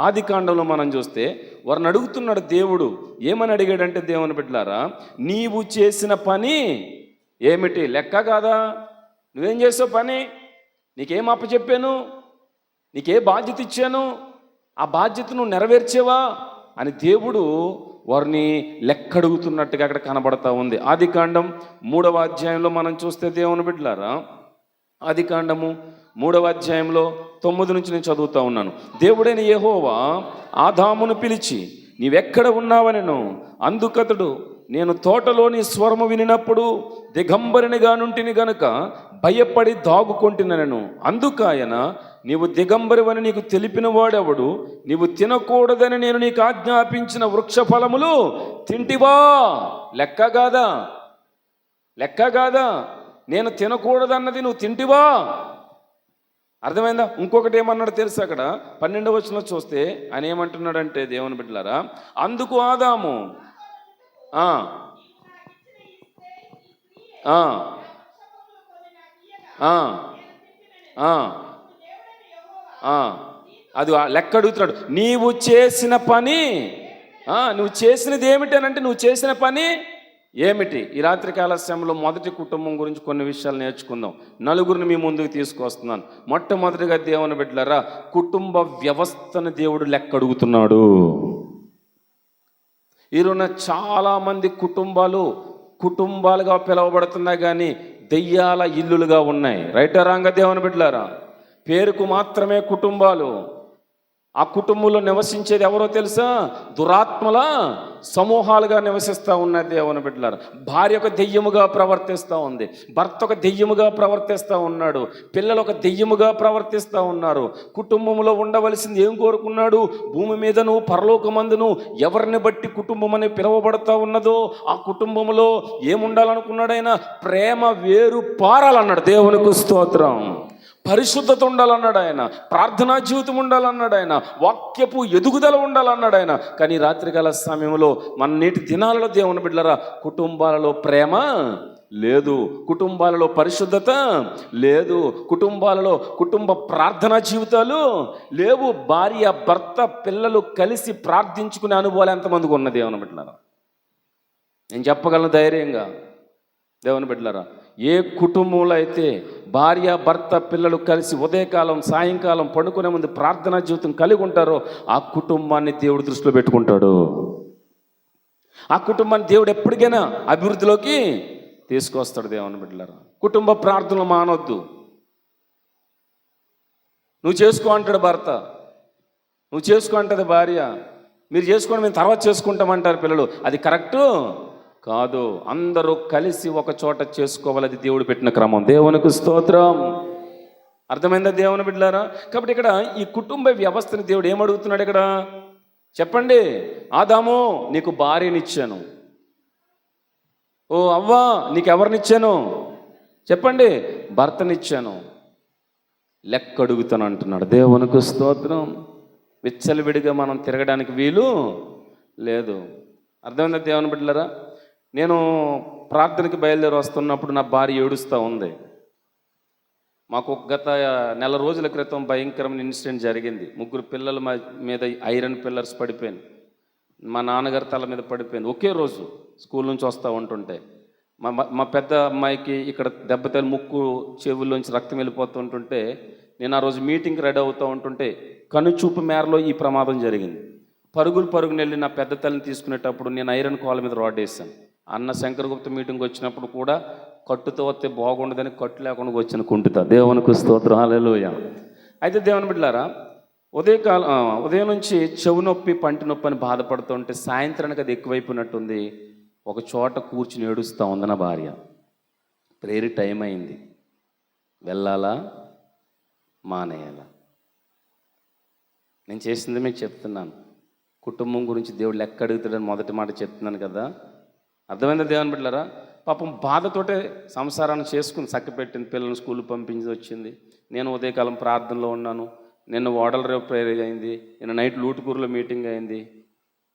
ఆదికాండంలో మనం చూస్తే వారిని అడుగుతున్నాడు దేవుడు. ఏమని అడిగాడంటే దేవుని బిడ్డలారా, నీవు చేసిన పని ఏమిటి? లెక్క కాదా? నువ్వేం చేసావు పని? నీకేం అప్పచెప్పాను? నీకే బాధ్యత ఇచ్చాను? ఆ బాధ్యత నువ్వు నెరవేర్చేవా అని దేవుడు వారిని లెక్కడుగుతున్నట్టుగా అక్కడ కనబడతా ఉంది. ఆదికాండం 3వ అధ్యాయంలో మనం చూస్తే దేవుని బిడ్డలారా, ఆదికాండము 3వ అధ్యాయంలో 9 నుంచి నేను చదువుతా ఉన్నాను. దేవుడైన యెహోవా ఆదామును పిలిచి, నీవెక్కడ ఉన్నావనెను. అందుకతడు, నేను తోటలోని స్వరము వినినప్పుడు దిగంబరినిగా నుంటిని గనుక భయపడి దాగుకొంటినెను. అందుకాయన, నీవు దిగంబరివని నీకు తెలిపిన వాడెవడు? నీవు తినకూడదని నేను నీకు ఆజ్ఞాపించిన వృక్ష ఫలములు తింటివా? లెక్క కాదా? నేను తినకూడదన్నది నువ్వు తింటివా? అర్థమైందా? ఇంకొకటి ఏమన్నాడు తెలుసు? అక్కడ 12వ వచనంలో చూస్తే ఆయన ఏమంటున్నాడంటే దేవుని బిడ్డలారా, అందుకు ఆదాము అది లెక్క అడుగుతున్నాడు. నీవు చేసిన పని, నువ్వు చేసినది ఏమిటి అని అంటే, నువ్వు చేసిన పని ఏమిటి? ఈ రాత్రికాల సమయంలో మొదటి కుటుంబం గురించి కొన్ని విషయాలు నేర్చుకుందాం. నలుగురిని మీ ముందుకు తీసుకొస్తున్నాను. మొట్టమొదటిగా దేవుని బిడ్డలారా, కుటుంబ వ్యవస్థను దేవుడు లెక్క అడుగుతున్నాడు. ఈరోజున చాలామంది కుటుంబాలుగా పిలువబడుతున్నాయి, కానీ దెయ్యాల ఇల్లులుగా ఉన్నాయి. రైట్ రాంగ దేవుని బిడ్డలారా? పేరుకు మాత్రమే కుటుంబాలు. ఆ కుటుంబంలో నివసించేది ఎవరో తెలుసా? దురాత్మల సమూహాలుగా నివసిస్తూ ఉన్నాయి దేవుని బిడ్డలారా. భార్య ఒక దెయ్యముగా ప్రవర్తిస్తూ ఉంది, భర్త ఒక దెయ్యముగా ప్రవర్తిస్తూ ఉన్నాడు, పిల్లలు ఒక దెయ్యముగా ప్రవర్తిస్తూ ఉన్నారు. కుటుంబంలో ఉండవలసింది ఏం కోరుకున్నాడు? భూమి మీదను పరలోకమందును ఎవరిని బట్టి కుటుంబం అని పిలువబడతా ఉన్నదో ఆ కుటుంబంలో ఏముండాలనుకున్నాడు ఆయన? ప్రేమ వేరు పారాలన్నాడు. దేవునికి స్తోత్రం. పరిశుద్ధత ఉండాలన్నాడు ఆయన, ప్రార్థనా జీవితం ఉండాలన్నాడు ఆయన, వాక్యపు ఎదుగుదల ఉండాలన్నాడు ఆయన. కానీ రాత్రికాల సమయంలో మన నేటి దినాలలో దేవుని బిడ్డలారా, కుటుంబాలలో ప్రేమ లేదు, కుటుంబాలలో పరిశుద్ధత లేదు, కుటుంబ ప్రార్థనా జీవితాలు లేవు. భార్య భర్త పిల్లలు కలిసి ప్రార్థించుకునే అనుభవాలు ఎంతమందికి ఉన్నది దేవుని బిడ్డలారా? నేను చెప్పగలను ధైర్యంగా దేవుని బిడ్డలారా, ఏ కుటుంబంలో అయితే భార్య భర్త పిల్లలు కలిసి ఉదయకాలం సాయంకాలం పడుకునే ముందు ప్రార్థనా జీవితం కలిగి ఉంటారో ఆ కుటుంబాన్ని దేవుడు దృష్టిలో పెట్టుకుంటాడు. ఆ కుటుంబాన్ని దేవుడు ఎప్పటికైనా అభివృద్ధిలోకి తీసుకొస్తాడు. దేవుని బిడ్డలారా, కుటుంబ ప్రార్థనలు మానొద్దు. నువ్వు చేసుకో అంటాడు భర్త, నువ్వు చేసుకో అంటది భార్య. మీరు చేసుకోండి, మేము తర్వాత చేసుకుంటామంటారు పిల్లలు. అది కరెక్టు కాదు. అందరూ కలిసి ఒక చోట చేసుకోవాలి. అది దేవుడు పెట్టిన క్రమం. దేవునికి స్తోత్రం. అర్థమైందా దేవుని బిడ్డలారా? కాబట్టి ఇక్కడ ఈ కుటుంబ వ్యవస్థని దేవుడు ఏమడుగుతున్నాడు ఇక్కడ చెప్పండి. ఆదాము, నీకు భార్యనిచ్చాను. ఓ అవ్వా, నీకెవరినిచ్చాను చెప్పండి. భర్తనిచ్చాను. లెక్క అడుగుతాను అంటున్నాడు. దేవునికి స్తోత్రం. విచ్చలవిడిగా మనం తిరగడానికి వీలు లేదు. అర్థమైందా దేవుని బిడ్డలారా? నేను ప్రార్థనకి బయలుదేరి వస్తున్నప్పుడు నా భార్య ఏడుస్తూ ఉంది. మాకు గత నెల రోజుల క్రితం భయంకరమైన ఇన్సిడెంట్ జరిగింది. 3 పిల్లల మీద ఐరన్ పిల్లర్స్ పడిపోయింది. మా నాన్నగారి తల మీద పడిపోయింది. ఒకే రోజు స్కూల్ నుంచి వస్తూ ఉంటుంటే మా పెద్ద అమ్మాయికి ఇక్కడ దెబ్బతలు ముక్కు చెవుల్లోంచి రక్తం వెళ్ళిపోతుంటుంటే నేను ఆ రోజు మీటింగ్కి రెడీ అవుతూ ఉంటుంటే కనుచూపు మేరలో ఈ ప్రమాదం జరిగింది. పరుగుని వెళ్ళి నా పెద్ద తల్లిని తీసుకునేటప్పుడు నేను ఐరన్ కాల్ మీద రాడ్ వేసాను. అన్న శంకరగుప్త మీటింగ్ వచ్చినప్పుడు కూడా కట్టుతో వస్తే బాగుండదని కట్టు లేకుండా వచ్చిన కుంటుతా. దేవునికి స్తోత్రం. హల్లెలూయా. అయితే దేవుని బిడ్డలారా, ఉదయం నుంచి చెవు నొప్పి పంటి నొప్పి అని బాధపడుతుంటే సాయంత్రానికి అది ఎక్కువైపోయినట్టుంది. ఒక చోట కూర్చుని ఏడుస్తూ ఉంది నా భార్య. ప్రేయర్ టైం అయింది. వెళ్ళాలా మానేయాలా? నేను చేసింది మీకు చెప్తున్నాను. కుటుంబం గురించి దేవుడు లెక్క అడుగుతాడని మొదటి మాట చెప్తున్నాను కదా. అర్థమైందా దేవుని బిడ్డలారా? పాపం బాధతోటే సంసారాన్ని చేసుకుని చక్కపెట్టింది. పిల్లల్ని స్కూల్ పంపించి వచ్చింది. నేను ఉదయకాలం ప్రార్థనలో ఉన్నాను. నిన్న ఓడల రేపు ప్రేయర్ అయింది. నిన్న నైట్ లూటుకూరులో మీటింగ్ అయింది.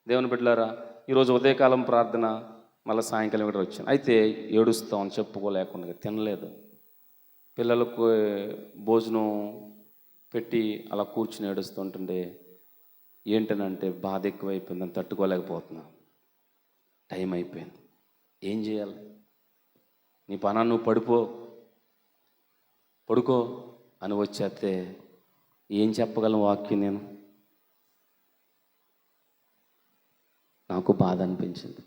దేవుని బిడ్డలారా, ఈరోజు ఉదయకాలం ప్రార్థన, మళ్ళీ సాయంకాలం ఇక్కడ వచ్చాను. అయితే ఏడుస్తామని చెప్పుకోలేకుండా తినలేదు. పిల్లలకు భోజనం పెట్టి అలా కూర్చుని ఏడుస్తుంటుండే ఏంటనంటే బాధ ఎక్కువైపోయిందని తట్టుకోలేకపోతున్నా. టైం అయిపోయింది. ఏం చేయాలి? నీ పనా నువ్వు పడుకో అని వచ్చేస్తే ఏం చెప్పగలను వాక్యం? నేను నాకు బాధ అనిపించింది.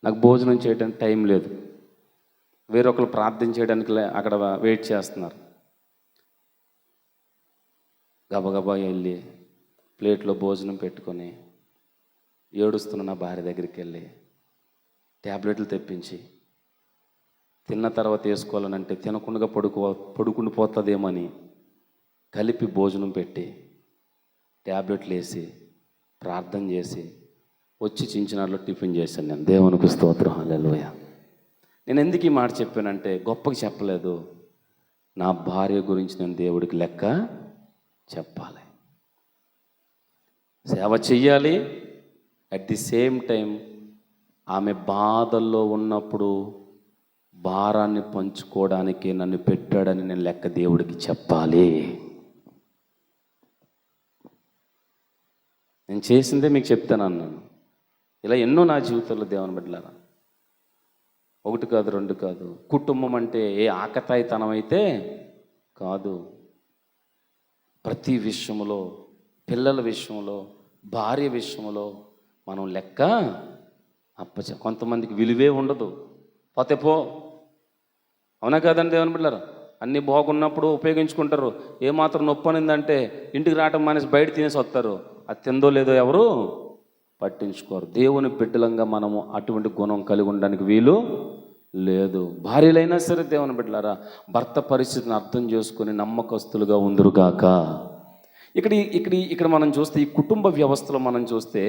నాకు భోజనం చేయడానికి టైం లేదు. వేరొకరు ప్రార్థన చేయడానికి అక్కడ వెయిట్ చేస్తున్నారు. గబగబా వెళ్ళి ప్లేట్లో భోజనం పెట్టుకొని ఏడుస్తున్న నా భార్య దగ్గరికి వెళ్ళి ట్యాబ్లెట్లు తెప్పించి తిన్న తర్వాత వేసుకోవాలనంటే తినకుండా పడుకుని పోతుందేమని కలిపి భోజనం పెట్టి ట్యాబ్లెట్లు వేసి ప్రార్థన చేసి వచ్చి చించినాట్లో టిఫిన్ చేశాను నేను. దేవునికి స్తోత్రం. హల్లెలూయా. నేను ఎందుకు ఈ మాట చెప్పానంటే గొప్పగా చెప్పలేదు. నా భార్య గురించి నేను దేవుడికి లెక్క చెప్పాలి, సేవ చెయ్యాలి. అట్ ది సేమ్ టైం ఆమె బాధల్లో ఉన్నప్పుడు భారాన్ని పంచుకోవడానికి నన్ను పెట్టాడని నేను లెక్క దేవుడికి చెప్పాలి. నేను చేసిందే మీకు చెప్తాను అన్నాను. ఇలా ఎన్నో నా జీవితంలో దేవుని బిడ్డలారా, 1 కాదు 2 కాదు. కుటుంబం అంటే ఏ ఆకతాయితనం అయితే కాదు. ప్రతి విషయంలో, పిల్లల విషయంలో, భార్య విషయంలో మనం లెక్క కొంతమందికి విలువే ఉండదు. పోతే పో, అవునా కాదండి దేవుని బిడ్డలారా? అన్నీ బాగున్నప్పుడు ఉపయోగించుకుంటారు. ఏమాత్రం నొప్పి అనిందంటే ఇంటికి రావటం మానేసి బయట తినేసి వస్తారు. అది తిందో లేదో ఎవరు పట్టించుకోరు. దేవుని బిడ్డలంగా మనము అటువంటి గుణం కలిగి ఉండడానికి వీలు లేదు. భార్యలైనా సరే దేవుని బిడ్డలారా, భర్త పరిస్థితిని అర్థం చేసుకొని నమ్మకస్తులుగా ఉందురుగాక. ఇక్కడ మనం చూస్తే, ఈ కుటుంబ వ్యవస్థలో మనం చూస్తే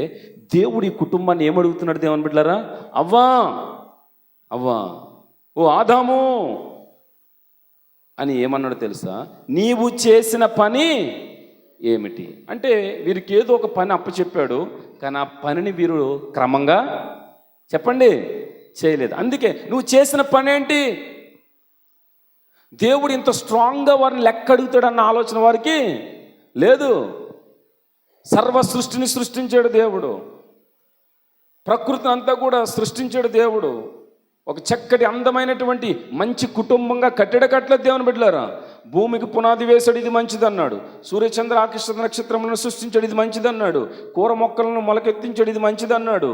దేవుడు ఈ కుటుంబాన్ని ఏమడుగుతున్నాడు దేవుని బిడ్డలారా? అవ్వా ఓ ఆదాము అని ఏమన్నాడు తెలుసా? నీవు చేసిన పని ఏమిటి అంటే, వీరికి ఏదో ఒక పని అప్పచెప్పాడు, కానీ ఆ పనిని వీరు క్రమంగా చెప్పండి చేయలేదు. అందుకే నువ్వు చేసిన పని ఏంటి? దేవుడు ఇంత స్ట్రాంగ్గా వారిని లెక్క అడుగుతాడన్న ఆలోచన వారికి లేదు. సర్వ సృష్టిని సృష్టించాడు దేవుడు. ప్రకృతిని అంతా కూడా సృష్టించాడు దేవుడు. ఒక చక్కటి అందమైనటువంటి మంచి కుటుంబంగా కట్టలేదు దేవుని బిడ్డలారా. భూమికి పునాది వేసాడు, ఇది మంచిదన్నాడు. సూర్యచంద్ర ఆకాశ నక్షత్రములను సృష్టించాడు, ఇది మంచిదన్నాడు. కూర మొక్కలను మొలకెత్తించాడు, ఇది మంచిదన్నాడు.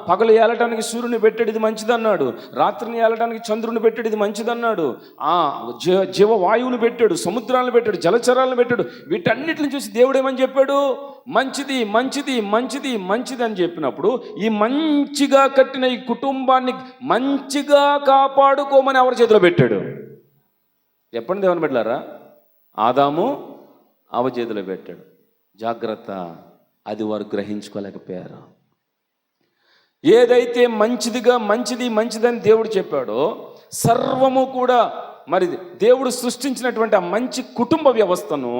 పగలు ఏలటానికి సూర్యుని పెట్టాడు, ఇది మంచిదన్నాడు. రాత్రిని ఏలటానికి చంద్రుని పెట్టాడు, ఇది మంచిదన్నాడు. జీవవాయువుని పెట్టాడు, సముద్రాలను పెట్టాడు, జలచరాలను పెట్టాడు. వీటన్నిటిని చూసి దేవుడు ఏమని చెప్పాడు? మంచిది మంచిది మంచిది మంచిది అని చెప్పినప్పుడు ఈ మంచిగా కట్టిన ఈ కుటుంబాన్ని మంచిగా కాపాడుకోమని ఎవరి చేతిలో పెట్టాడు? చెప్పండి దేవుని బిడ్డలారా. ఆదాము అవ చేతిలో పెట్టాడు. జాగ్రత్త, అది వారు గ్రహించుకోలేకపోయారు. ఏదైతే మంచిది మంచిదని దేవుడు చెప్పాడో సర్వము కూడా మరి దేవుడు సృష్టించినటువంటి ఆ మంచి కుటుంబ వ్యవస్థను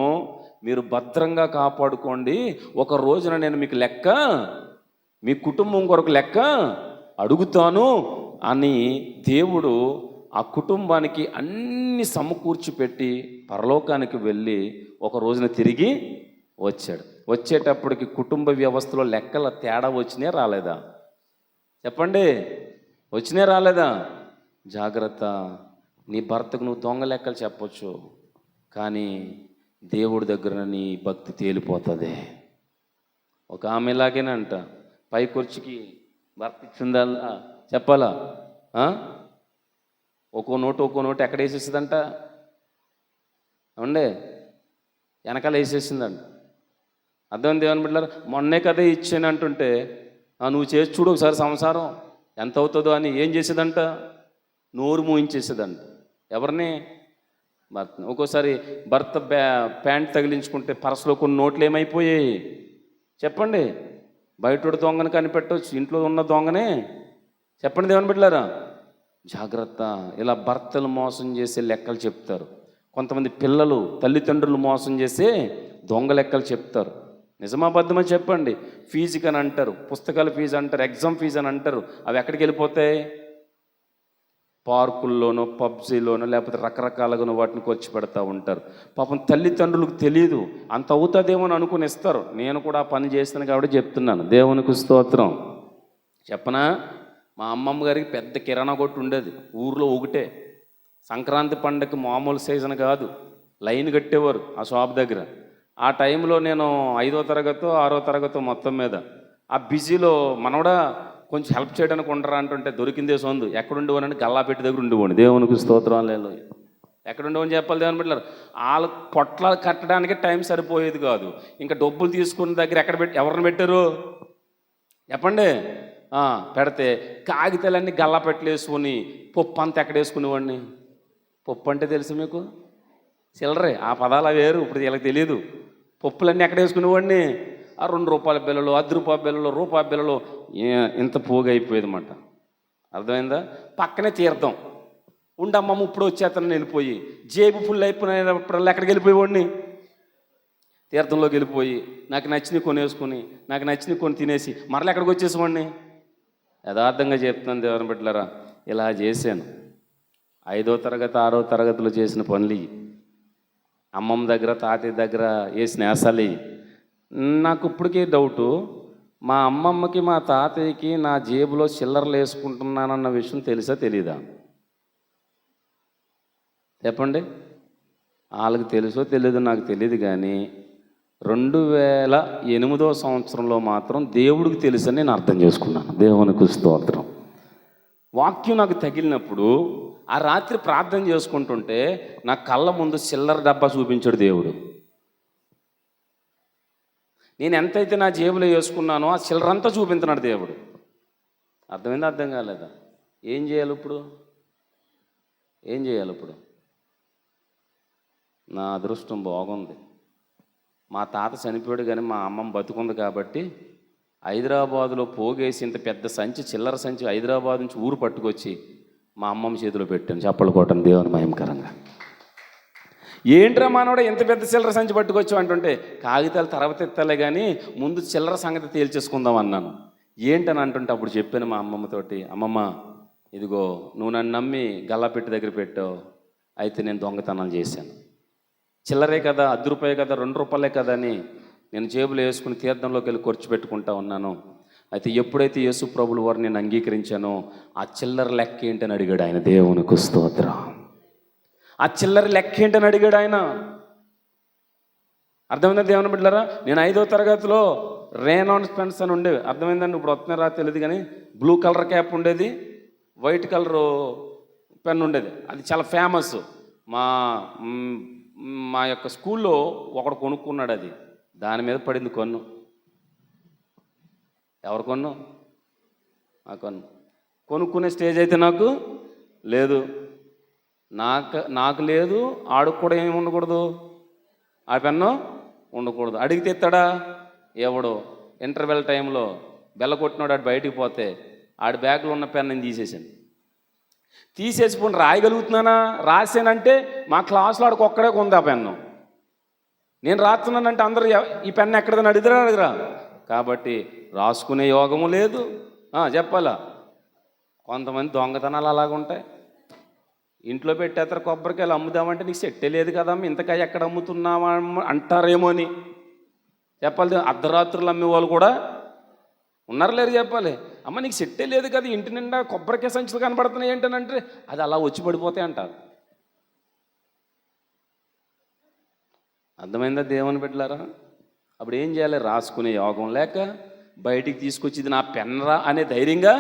మీరు భద్రంగా కాపాడుకోండి. ఒక రోజున నేను మీకు లెక్క, మీ కుటుంబం కొరకు లెక్క అడుగుతాను అని దేవుడు ఆ కుటుంబానికి అన్ని సమకూర్చి పెట్టి పరలోకానికి వెళ్ళి ఒక రోజున తిరిగి వచ్చాడు. వచ్చేటప్పటికి కుటుంబ వ్యవస్థలో లెక్కల తేడా వచ్చినాయా రాలేదా? చెప్పండి, వచ్చినాయా రాలేదా? జాగ్రత్త, నీ భర్తకు నువ్వు దొంగ లెక్కలు చెప్పొచ్చు, కానీ దేవుడి దగ్గర నీ భక్తి తేలిపోతుంది. ఒక ఆమె ఇలాగేనంట, పై కుర్చీకి భర్త ఇచ్చిందల్లా చెప్పాలా, ఒక్కో నోటు ఎక్కడ వేసేసిందంట? అవునండి, వెనకాల వేసేసిందంట. అర్థం దేవుని బిడ్డలారా, మొన్నే కదా ఇచ్చాను అంటుంటే నువ్వు చేసి చూడు ఒకసారి సంసారం ఎంత అవుతుందో అని ఏం చేసేదంట? నోరు మూయించేసేదంట. ఎవరిని? భర్త. ఒక్కోసారి భర్త ప్యాంట్ తగిలించుకుంటే పరసలో కొన్ని నోట్లు ఏమైపోయాయి చెప్పండి? బయట దొంగని కనిపెట్టవచ్చు, ఇంట్లో ఉన్న దొంగనే. చెప్పండి దేవుని బిడ్డలారా, జాగ్రత్త. ఇలా భర్తలు మోసం చేసే లెక్కలు చెప్తారు. కొంతమంది పిల్లలు తల్లిదండ్రులు మోసం చేసే దొంగ లెక్కలు చెప్తారు. నిజమాబద్ధమని చెప్పండి. ఫీజుకి అని అంటారు, పుస్తకాల ఫీజు అంటారు, ఎగ్జామ్ ఫీజు అని అంటారు. అవి ఎక్కడికి వెళ్ళిపోతాయి? పార్కుల్లోనో పబ్జీలోనో లేకపోతే రకరకాలుగానో వాటిని ఖర్చు పెడతా ఉంటారు. పాపం తల్లిదండ్రులకు తెలియదు, అంత అవుతుందేమో అని అనుకుని ఇస్తారు. నేను కూడా పని చేస్తాను కాబట్టి చెప్తున్నాను. దేవునికి స్తోత్రం. చెప్పనా? మా అమ్మమ్మ గారికి పెద్ద కిరాణా కొట్టు ఉండేది ఊర్లో ఒకటే. సంక్రాంతి పండగకి మామూలు సీజన్ కాదు, లైన్ కట్టేవారు ఆ షాప్ దగ్గర. ఆ టైంలో నేను 5వ తరగతో 6వ తరగతో మొత్తం మీద ఆ బిజీలో మనవడా కొంచెం హెల్ప్ చేయడానికి ఉండరా అంటుంటే దొరికిందే సొందు. ఎక్కడుండేవాని? గల్లాపెట్టి దగ్గర ఉండేవాడిని. దేవునికి స్తోత్రం. లేదు, ఎక్కడుండేవని చెప్పాలి దేవుని బిడ్డలారా. వాళ్ళ పొట్లాలు కట్టడానికి టైం సరిపోయేది కాదు. ఇంకా డబ్బులు తీసుకున్న దగ్గర ఎక్కడ ఎవరిని పెట్టారు చెప్పండి? పెడితే కాగితాలన్నీ గల్లాపెట్టలు వేసుకొని పప్పు అంతా ఎక్కడ వేసుకునేవాడిని? పప్పు అంటే తెలుసు మీకు? చిల్లరే, ఆ పదాలు వేరు, ఇప్పుడు వీళ్ళకి తెలియదు. పప్పులన్నీ ఎక్కడ వేసుకునేవాడిని? ఆ 2 రూపాయల బిళ్ళలు, 10 రూపాయల బిళ్ళలు, రూపాయి బిళ్ళలు, ఇంత పోగు అయిపోయేది అన్నమాట. అర్థమైందా? పక్కనే తీర్థం ఉండమ్మమ్మ ఇప్పుడు వచ్చేతను వెళ్ళిపోయి జేబు ఫుల్ అయిపోయినప్పుడల్లా ఎక్కడికి వెళ్ళిపోయేవాడిని? తీర్థంలోకి వెళ్ళిపోయి నాకు నచ్చినవి కొనేసుకుని నాకు నచ్చినవి కొని తినేసి మరలా ఎక్కడికి వచ్చేసేవాడిని? యథార్థంగా చెప్తున్నాను దేవుని బిడ్డలారా, ఇలా చేశాను. 5వ తరగతి 6వ తరగతిలో చేసిన పనులు, అమ్మమ్మ దగ్గర తాతయ్య దగ్గర వేసిన వేసాలి. నాకు ఇప్పటికీ డౌటు, మా అమ్మమ్మకి మా తాతయ్యకి నా జేబులో చిల్లరలు వేసుకుంటున్నానన్న విషయం తెలుసా తెలీదా? చెప్పండి. వాళ్ళకి తెలుసో తెలీదో నాకు తెలియదు, కానీ 2008వ సంవత్సరంలో మాత్రం దేవుడికి తెలుసని నేను అర్థం చేసుకున్నాను. దేవునికి స్తోత్రం. వాక్యం నాకు తగిలినప్పుడు ఆ రాత్రి ప్రార్థన చేసుకుంటుంటే నా కళ్ళ ముందు చిల్లర డబ్బా చూపించాడు దేవుడు. నేను ఎంతైతే నా జేబులో వేసుకున్నానో ఆ చిల్లరంతా చూపించినాడు దేవుడు. అర్థమైందా? అర్థం కాలేదా? ఏం చేయాలి ఇప్పుడు? ఏం చేయాలి ఇప్పుడు? నా అదృష్టం బాగుంది, మా తాత చనిపోయాడు కానీ మా అమ్మమ్మ బతుకుంది కాబట్టి హైదరాబాదులో పోగేసి ఇంత పెద్ద సంచి, చిల్లర సంచి హైదరాబాద్ నుంచి ఊరు పట్టుకొచ్చి మా అమ్మమ్మ చేతిలో పెట్టాను. చప్పలు కొట్టను దేవుని మహిమకరంగా. ఏంట్రా మానవుడా ఇంత పెద్ద చిల్లర సంచి పట్టుకొచ్చావు అంటుంటే, కాగితాలు తర్వాత ఎత్తాలే కానీ ముందు చిల్లర సంగతి తేల్చేసుకుందాం అన్నాను. ఏంటని అంటుంటే అప్పుడు చెప్పాను మా అమ్మమ్మతోటి, అమ్మమ్మ ఇదిగో నువ్వు నన్ను నమ్మి గల్లాపెట్టి దగ్గర పెట్టావు, అయితే నేను దొంగతనాలు చేశాను. చిల్లరే కదా, 10 రూపాయలే కదా, 2 రూపాయలే కదా అని నేను జేబులో వేసుకుని తీర్థంలోకి వెళ్ళి ఖర్చు పెట్టుకుంటా ఉన్నాను. అయితే ఎప్పుడైతే యేసు ప్రభుల వారు నేను అంగీకరించానో ఆ చిల్లర లెక్క ఏంటని అడిగాడు ఆయన. దేవునికి స్తోత్రం. ఆ చిల్లర లెక్క ఏంటని అడిగాడు ఆయన. అర్థమైందా దేవుని బిడ్డలారా? నేను 5వ తరగతిలో రేనాల్డ్స్ పెన్స్ అని ఉండేవి. అర్థమైందండి? ఇప్పుడు వస్తున్నారా తెలియదు కానీ బ్లూ కలర్ క్యాప్ ఉండేది, వైట్ కలరు పెన్ ఉండేది. అది చాలా ఫేమస్. మా మా యొక్క స్కూల్లో ఒకడు కొనుక్కున్నాడు. అది దాని మీద పడింది కొన్ను. ఎవరు కొన్ను? ఆ కొన్ను. కొనుక్కునే స్టేజ్ అయితే నాకు లేదు. నాకు లేదు. ఆడుకు కూడా ఏమి ఉండకూడదు, ఆ పెన్ను ఉండకూడదు. అడిగితే ఎత్తాడా ఎవడు? ఇంటర్వెల్ టైంలో బెల్ల కొట్టినాడు. ఆడు బయటికి పోతే ఆడి బ్యాగ్లో ఉన్న పెన్ నేను తీసేసిపోయి రాయగలుగుతున్నానా? రాసానంటే మా క్లాస్లో ఆడికి ఒక్కడే కొంది ఆ పెన్ను. నేను రాస్తున్నానంటే అందరూ ఈ పెన్ను ఎక్కడదని అడిగిరా. కాబట్టి రాసుకునే యోగము లేదు. చెప్పాలా? కొంతమంది దొంగతనాలు అలాగుంటాయి. ఇంట్లో పెట్టేస్తారు కొబ్బరికాయలు అమ్ముదామంటే నీకు సెట్టే లేదు కదమ్మ, ఇంతకాయ ఎక్కడ అమ్ముతున్నావా అంటారేమో అని చెప్పాలి. అర్ధరాత్రులు అమ్మే వాళ్ళు కూడా ఉన్నారు లేరు చెప్పాలి. అమ్మ నీకు సెట్టే లేదు కదా, ఇంటి నిండా కొబ్బరికాయ సంచులు కనబడుతున్నాయి ఏంటనంటే అది అలా వచ్చి పడిపోతాయి అంటారు. అర్థమైందా దేవుని బిడ్డలారా? అప్పుడు ఏం చేయాలి? రాసుకునే యోగం లేక, బయటికి తీసుకొచ్చి ఇది నా పెన్రా అనే ధైర్యంగా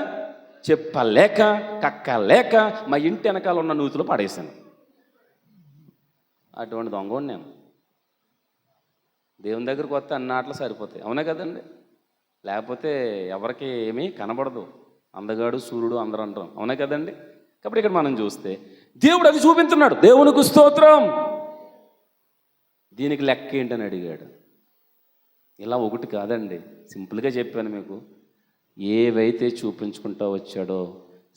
చెప్పలేక, కక్కలేక మా ఇంటి వెనకాల ఉన్న నూతులు పడేశాను. అటువంటి దొంగ నేను. దేవుని దగ్గరకు వస్తే అన్ని ఆటలు సరిపోతాయి. అవునా కదండి? లేకపోతే ఎవరికి ఏమీ కనబడదు. అందగాడు సూర్యుడు అందరూ అంటాం. అవునా కదండి? కాబట్టి ఇక్కడ మనం చూస్తే దేవుడు అది చూపించున్నాడు. దేవునికి స్తోత్రం. దీనికి లెక్క ఏంటని అడిగాడు. ఇలా ఒకటి కాదండి, సింపుల్గా చెప్పాను మీకు. ఏవైతే చూపించుకుంటూ వచ్చాడో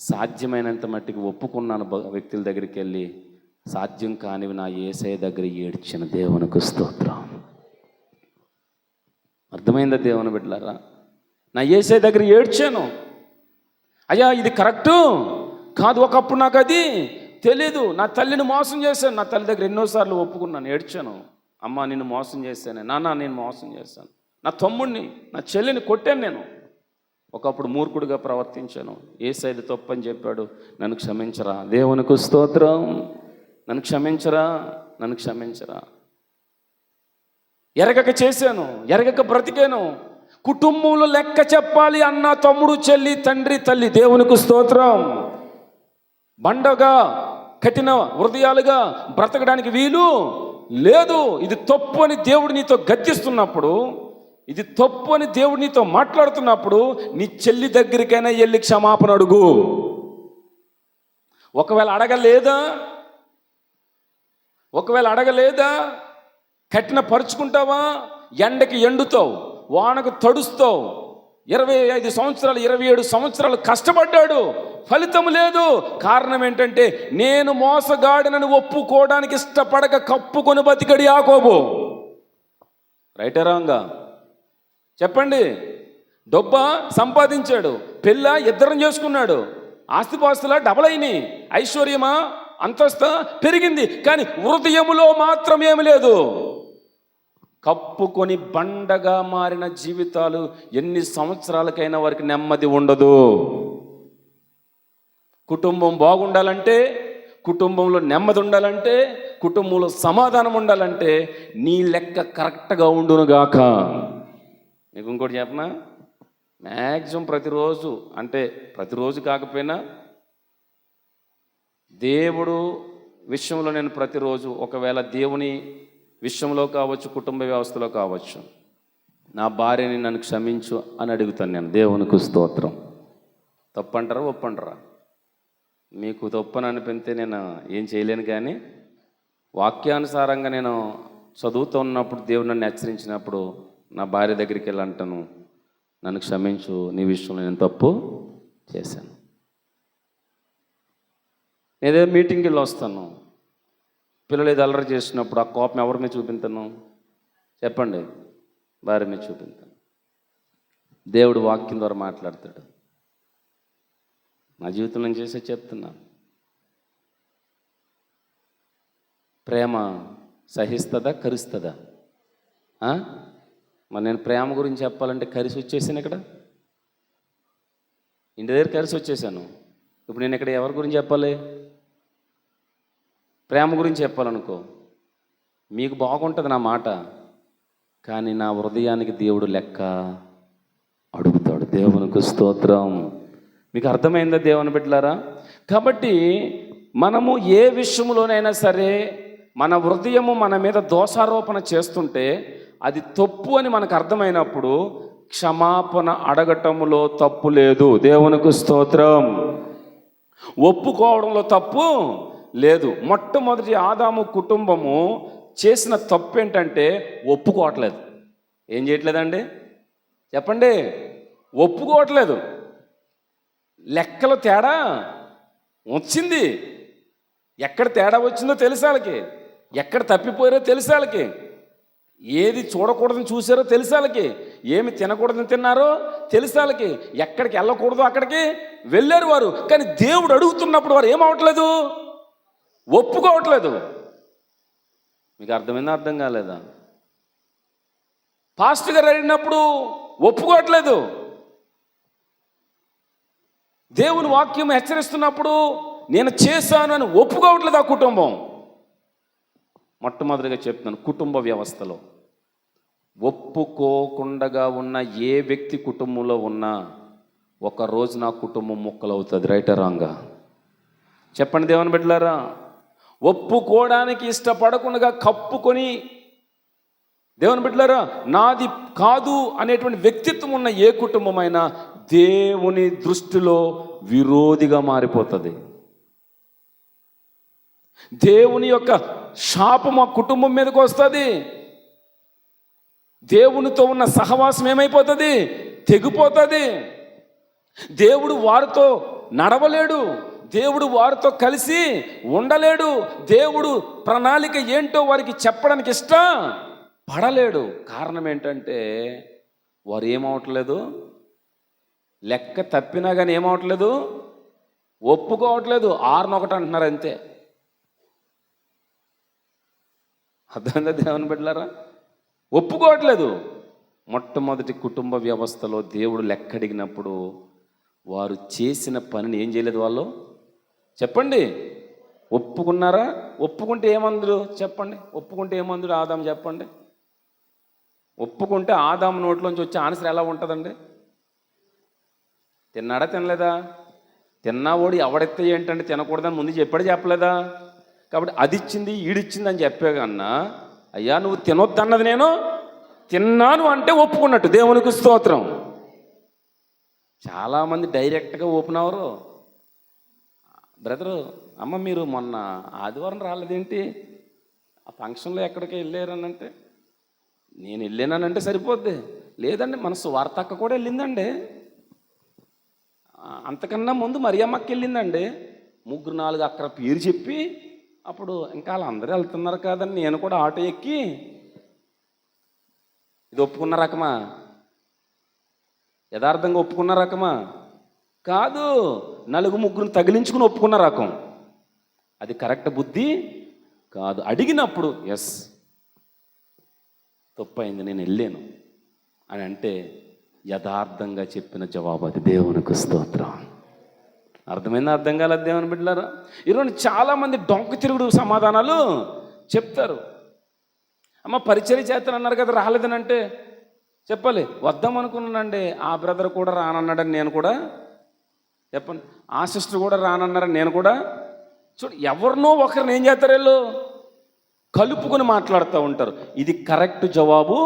సాధ్యమైనంత మట్టికి ఒప్పుకున్నాను. వ్యక్తుల దగ్గరికి వెళ్ళి సాధ్యం కానివి నా యేసయ్య దగ్గర ఏడ్చిన దేవునికి స్తోత్రం. అర్థమైందా దేవుని బిడ్డలారా? నా యేసయ్య దగ్గర ఏడ్చాను. అయ్యా ఇది కరెక్టు కాదు, ఒకప్పుడు నాకు అది తెలీదు. నా తల్లిని మోసం చేశాను. నా తల్లి దగ్గర ఎన్నోసార్లు ఒప్పుకున్నాను, ఏడ్చాను. అమ్మ నిన్ను మోసం చేశాను, నాన్న నేను మోసం చేశాను, నా తమ్ముడిని నా చెల్లిని కొట్టాను, నేను ఒకప్పుడు మూర్ఖుడిగా ప్రవర్తించాను, యేసయ్య తప్పని చెప్పాడు, నన్ను క్షమించరా. దేవునికి స్తోత్రం. నన్ను క్షమించరా, నన్ను క్షమించరా. ఎరగక చేశాను, ఎరగక బ్రతికాను. కుటుంబంలో లెక్క చెప్పాలి అన్న తమ్ముడు చెల్లి తండ్రి తల్లి, దేవునికి స్తోత్రం. బండగా కఠిన హృదయాలుగా బ్రతకడానికి వీలు లేదు. ఇది తప్పు అని దేవుడు నీతో గద్దిస్తున్నప్పుడు, ఇది తప్పు అని దేవుడు నీతో మాట్లాడుతున్నప్పుడు నీ చెల్లి దగ్గరికైనా వెళ్ళి క్షమాపణ అడుగు. ఒకవేళ అడగలేదా కఠిన పరుచుకుంటావా? ఎండకి ఎండుతావు, వానకు తడుస్తావు. 25 సంవత్సరాలు 27 సంవత్సరాలు కష్టపడ్డాడు, ఫలితం లేదు. కారణం ఏంటంటే నేను మోసగాడినని ఒప్పుకోవడానికి ఇష్టపడక కప్పుకొని బతికడి యాకోబు. రైటా రాంగా చెప్పండి? డబ్బా సంపాదించాడు, పెళ్ళ ఇద్దరం చేసుకున్నాడు, ఆస్తిపాస్తులా డబల్ అయినాయి, ఐశ్వర్యమా అంతస్తు పెరిగింది, కానీ హృదయములో మాత్రం ఏమి లేదు. కప్పుకొని బండగా మారిన జీవితాలు ఎన్ని సంవత్సరాలకైనా వారికి నెమ్మది ఉండదు. కుటుంబం బాగుండాలంటే, కుటుంబంలో నెమ్మది ఉండాలంటే, కుటుంబంలో సమాధానం ఉండాలంటే నీ లెక్క కరెక్ట్గా ఉండునుగాక. మీకు ఇంకోటి చెప్పనా? మ్యాక్సిమం ప్రతిరోజు, అంటే ప్రతిరోజు కాకపోయినా దేవుడు విషయంలో నేను ప్రతిరోజు, ఒకవేళ దేవుని విషయంలో కావచ్చు, కుటుంబ వ్యవస్థలో కావచ్చు, నా భార్యని నన్ను క్షమించు అని అడుగుతాను నేను. దేవునికి స్తోత్రం. తప్పంటారా ఒప్పంటారా? మీకు తప్పని అనిపిస్తే నేను ఏం చేయలేను, కానీ వాక్యానుసారంగా నేను చదువుతూ ఉన్నప్పుడు దేవుడు నన్ను హెచ్చరించినప్పుడు నా భార్య దగ్గరికి వెళ్ళి అంటాను, నన్ను క్షమించు, నీ విషయంలో నేను తప్పు చేశాను. ఏదో మీటింగ్కి వెళ్ళి వస్తాను, పిల్లలు ఏదో అల్లరి చేసినప్పుడు ఆ కోపం ఎవరి మీద చూపించాను చెప్పండి? భార్య మీద చూపించాను. దేవుడు వాక్యం ద్వారా మాట్లాడతాడు. నా జీవితంలో నేను చేసే చెప్తున్నా. ప్రేమ సహిస్తుందా, కరుస్తుందా? మరి నేను ప్రేమ గురించి చెప్పాలంటే కరిసి వచ్చేసాను. ఇక్కడ ఇంటి దగ్గర కరిసి వచ్చేసాను. ఇప్పుడు నేను ఇక్కడ ఎవరి గురించి చెప్పాలి? ప్రేమ గురించి చెప్పాలనుకో, మీకు బాగుంటుంది నా మాట, కానీ నా హృదయానికి దేవుడు లెక్క అడుగుతాడు. దేవునికి స్తోత్రం. మీకు అర్థమైందా దేవుని బిడ్డలారా? కాబట్టి మనము ఏ విషయంలోనైనా సరే మన హృదయము మన మీద దోషారోపణ చేస్తుంటే అది తప్పు అని మనకు అర్థమైనప్పుడు క్షమాపణ అడగటములో తప్పు లేదు. దేవునికి స్తోత్రం. ఒప్పుకోవడంలో తప్పు లేదు. మొట్టమొదటి ఆదాము కుటుంబము చేసిన తప్పు ఏంటంటే ఒప్పుకోవట్లేదు. ఏం చేయట్లేదండి చెప్పండి? ఒప్పుకోవట్లేదు. లెక్కలో తేడా వచ్చింది. ఎక్కడ తేడా వచ్చిందో తెలుసు వాళ్ళకి, ఎక్కడ తప్పిపోయారో తెలుసు వాళ్ళకి, ఏది చూడకూడదని చూసారో తెలుసు వాళ్ళకి, ఏమి తినకూడదని తిన్నారో తెలుసు వాళ్ళకి, ఎక్కడికి వెళ్ళకూడదో అక్కడికి వెళ్ళారు వారు. కానీ దేవుడు అడుగుతున్నప్పుడు వారు ఏమవట్లేదు, ఒప్పుకోవట్లేదు. మీకు అర్థమైందా అర్థం కాలేదా? పాస్టర్ గారు అడిగినప్పుడు ఒప్పుకోవట్లేదు. దేవుని వాక్యం హెచ్చరిస్తున్నప్పుడు నేను చేశాను అని ఒప్పుకోవట్లేదు ఆ కుటుంబం. మొట్టమొదటిగా చెప్తున్నాను, కుటుంబ వ్యవస్థలో ఒప్పుకోకుండా ఉన్న ఏ వ్యక్తి కుటుంబంలో ఉన్నా ఒక రోజు నా కుటుంబం ముక్కలవుతుంది. రైటా రాంగా చెప్పండి దేవుని బిడ్డలారా? ఒప్పుకోవడానికి ఇష్టపడకుండా కప్పుకొని, దేవుని బిడ్డలారా, నాది కాదు అనేటువంటి వ్యక్తిత్వం ఉన్న ఏ కుటుంబమైనా దేవుని దృష్టిలో విరోధిగా మారిపోతుంది. దేవుని యొక్క శాపం ఆ కుటుంబం మీదకి వస్తుంది. దేవునితో ఉన్న సహవాసం ఏమైపోతుంది, తెగిపోతుంది. దేవుడు వారితో నడవలేడు, దేవుడు వారితో కలిసి ఉండలేడు, దేవుడు ప్రణాళిక ఏంటో వారికి చెప్పడానికి ఇష్టపడలేడు. కారణం ఏంటంటే వారు ఏమవట్లేదు, లెక్క తప్పినా కానీ ఏమవట్లేదు, ఒప్పుకోవట్లేదు. 6-1 అంటున్నారు అంతే. అర్థమైందా దేవుని బిడ్డలారా? ఒప్పుకోవట్లేదు. మొట్టమొదటి కుటుంబ వ్యవస్థలో దేవుడు లెక్క అడిగినప్పుడు వారు చేసిన పనిని ఏం చేయలేదు. వాళ్ళు చెప్పండి, ఒప్పుకున్నారా? ఒప్పుకుంటే ఏమందుడు చెప్పండి? ఒప్పుకుంటే ఏమందుడు ఆదాము చెప్పండి? ఒప్పుకుంటే ఆదాము నోట్లోంచి వచ్చే ఆన్సర్ ఎలా ఉంటుందండి? తిన్నాడా తినలేదా? తిన్నావాడు ఎవడెత్తే ఏంటంటే తినకూడదని ముందు చెప్పాడు చెప్పలేదా? కాబట్టి అది ఇచ్చింది ఈడిచ్చింది అని చెప్పే కన్నా, అయ్యా నువ్వు తినొద్దన్నది నేను తిన్నాను అంటే ఒప్పుకున్నట్టు. దేవునికి స్తోత్రం. చాలామంది డైరెక్ట్గా ఓపెన్ అవరు. బ్రదరు, అమ్మ మీరు మొన్న ఆదివారం రాలేదేంటి, ఆ ఫంక్షన్లో ఎక్కడికి వెళ్ళారనంటే, నేను వెళ్ళానంటే సరిపోద్ది. లేదండి మన సువార్తక్క కూడా వెళ్ళిందండి, అంతకన్నా ముందు మరియమ్మకి వెళ్ళిందండి. 3-4 అక్కడ పేరు చెప్పి అప్పుడు ఇంకా వాళ్ళందరూ వెళ్తున్నారు కాదని నేను కూడా ఆటో ఎక్కి, ఇది ఒప్పుకున్న రకమా? యథార్థంగా ఒప్పుకున్న రకమా? కాదు. 4-3 తగిలించుకుని ఒప్పుకున్న రకం. అది కరెక్ట్ బుద్ధి కాదు. అడిగినప్పుడు ఎస్ తప్పైంది నేను వెళ్ళాను అని అంటే యథార్థంగా చెప్పిన జవాబు అది. దేవునికి స్తోత్రం. అర్థమైందా అర్థం కాలేదు దేవుని బిడ్డలారా? ఈరోజు చాలామంది డొంక తిరుగుడు సమాధానాలు చెప్తారు. అమ్మ పరిచర్య చేస్తానన్నారు కదా రాలేదనంటే చెప్పాలి, వద్దాం అనుకున్నానండి, ఆ బ్రదర్ కూడా రానన్నాడని నేను కూడా చెప్పండి, ఆ సిస్టర్ కూడా రానన్నారని నేను కూడా. చూడు, ఎవరినో ఒకరిని ఏం చేస్తారు వీళ్ళు, కలుపుకొని మాట్లాడుతూ ఉంటారు. ఇది కరెక్ట్ జవాబు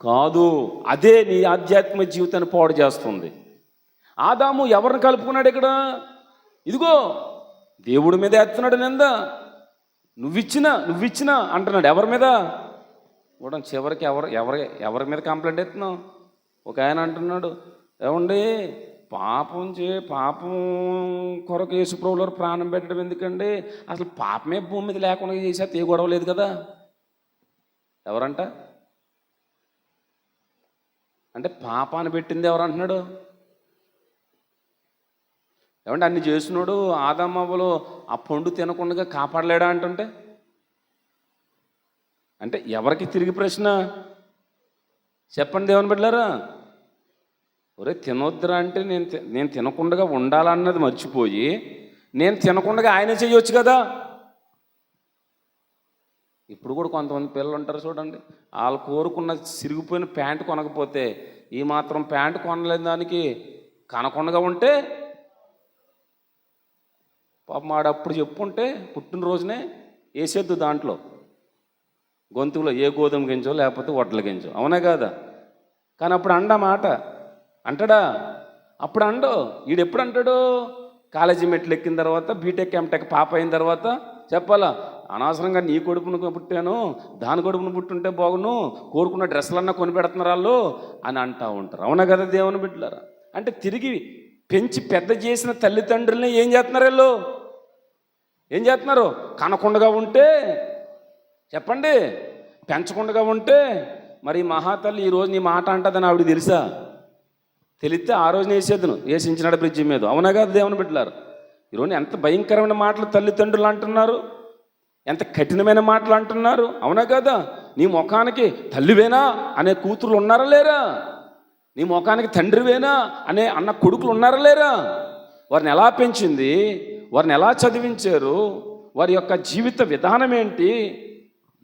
కాదు. అదే నీ ఆధ్యాత్మిక జీవితాన్ని పాడు చేస్తుంది. ఆదాము ఎవరిని కలుపుకున్నాడు ఇక్కడ? ఇదిగో దేవుడి మీద ఎత్తున్నాడు నింద. నువ్విచ్చినా అంటున్నాడు. ఎవరి మీద కూడా? చివరికి ఎవరి మీద కంప్లైంట్ ఎత్తున్నావు? ఒక ఆయన అంటున్నాడు, ఏమండి పాపం కొరకు యేసుప్రభుల వారు ప్రాణం పెట్టడం ఎందుకండి, అసలు పాపమే భూమి మీద లేకుండా చేసేది ఏ గొడవ లేదు కదా. ఎవరంట అంటే పాపాన్ని పెట్టింది ఎవరు అంటున్నాడు? ఏమంటే అన్ని చేసినాడు ఆదామవ్వలు ఆ పండు తినకుండా కాపాడలేడా అంటుంటే, అంటే ఎవరికి తిరిగి ప్రశ్న చెప్పండి దేవుని బిడ్డలారా? ఒరే తినొద్దురా అంటే నేను తినకుండా ఉండాలన్నది మర్చిపోయి నేను తినకుండా ఆయనే చేయొచ్చు కదా. ఇప్పుడు కూడా కొంతమంది పిల్లలు ఉంటారు చూడండి, వాళ్ళు కోరుకున్న సిరిగిపోయిన ప్యాంటు కొనకపోతే ఈ మాత్రం ప్యాంటు కొనలేని దానికి కనకొండగా ఉంటే పాపం ఆడప్పుడు చెప్పుంటే పుట్టినరోజునే వేసేద్దు దాంట్లో గొంతులో ఏ గోధుమ గింజో లేకపోతే వడ్ల గింజో, అవునా కాదా? కానీ అప్పుడు మాట అంటాడా? అప్పుడు అండో. ఎప్పుడు అంటాడు? కాలేజీ మెట్లు ఎక్కిన తర్వాత, బీటెక్ ఎంటెక్ పాప అయిన తర్వాత చెప్పాలా, అనవసరంగా నీ కొడుకును పుట్టాను, దాని కొడుకును పుట్టుంటే బాగును, కోరుకున్న డ్రెస్సులన్నా కొని పెడుతున్నారు వాళ్ళు అని అంటూ ఉంటారు, అవునా కదా దేవుని బిడ్డలారా? అంటే తిరిగి పెంచి పెద్ద చేసిన తల్లిదండ్రులని ఏం చేస్తున్నారు వీళ్ళు? ఏం చేస్తున్నారు? కనకుండగా ఉంటే చెప్పండి, పెంచకుండగా ఉంటే మరి మహాతల్లి ఈరోజు నీ మాట అంటుందని ఆవిడ తెలుసా? తెలిస్తే ఆ రోజున వేసేద్దును, వేసించినాడు బ్రిడ్జి మీద, అవునా కాదు దేవుని బిడ్డలారు? ఈరోజు ఎంత భయంకరమైన మాటలు తల్లిదండ్రులు అంటున్నారు, ఎంత కఠినమైన మాటలు అంటున్నారు, అవునా కదా? నీ ముఖానికి తల్లివేనా అనే కూతురు ఉన్నారా లేరా? నీ ముఖానికి తండ్రివేనా అనే అన్న కొడుకులు ఉన్నారా లేరా? వారిని ఎలా పెంచింది, వారిని ఎలా చదివించారు, వారి యొక్క జీవిత విధానం ఏంటి,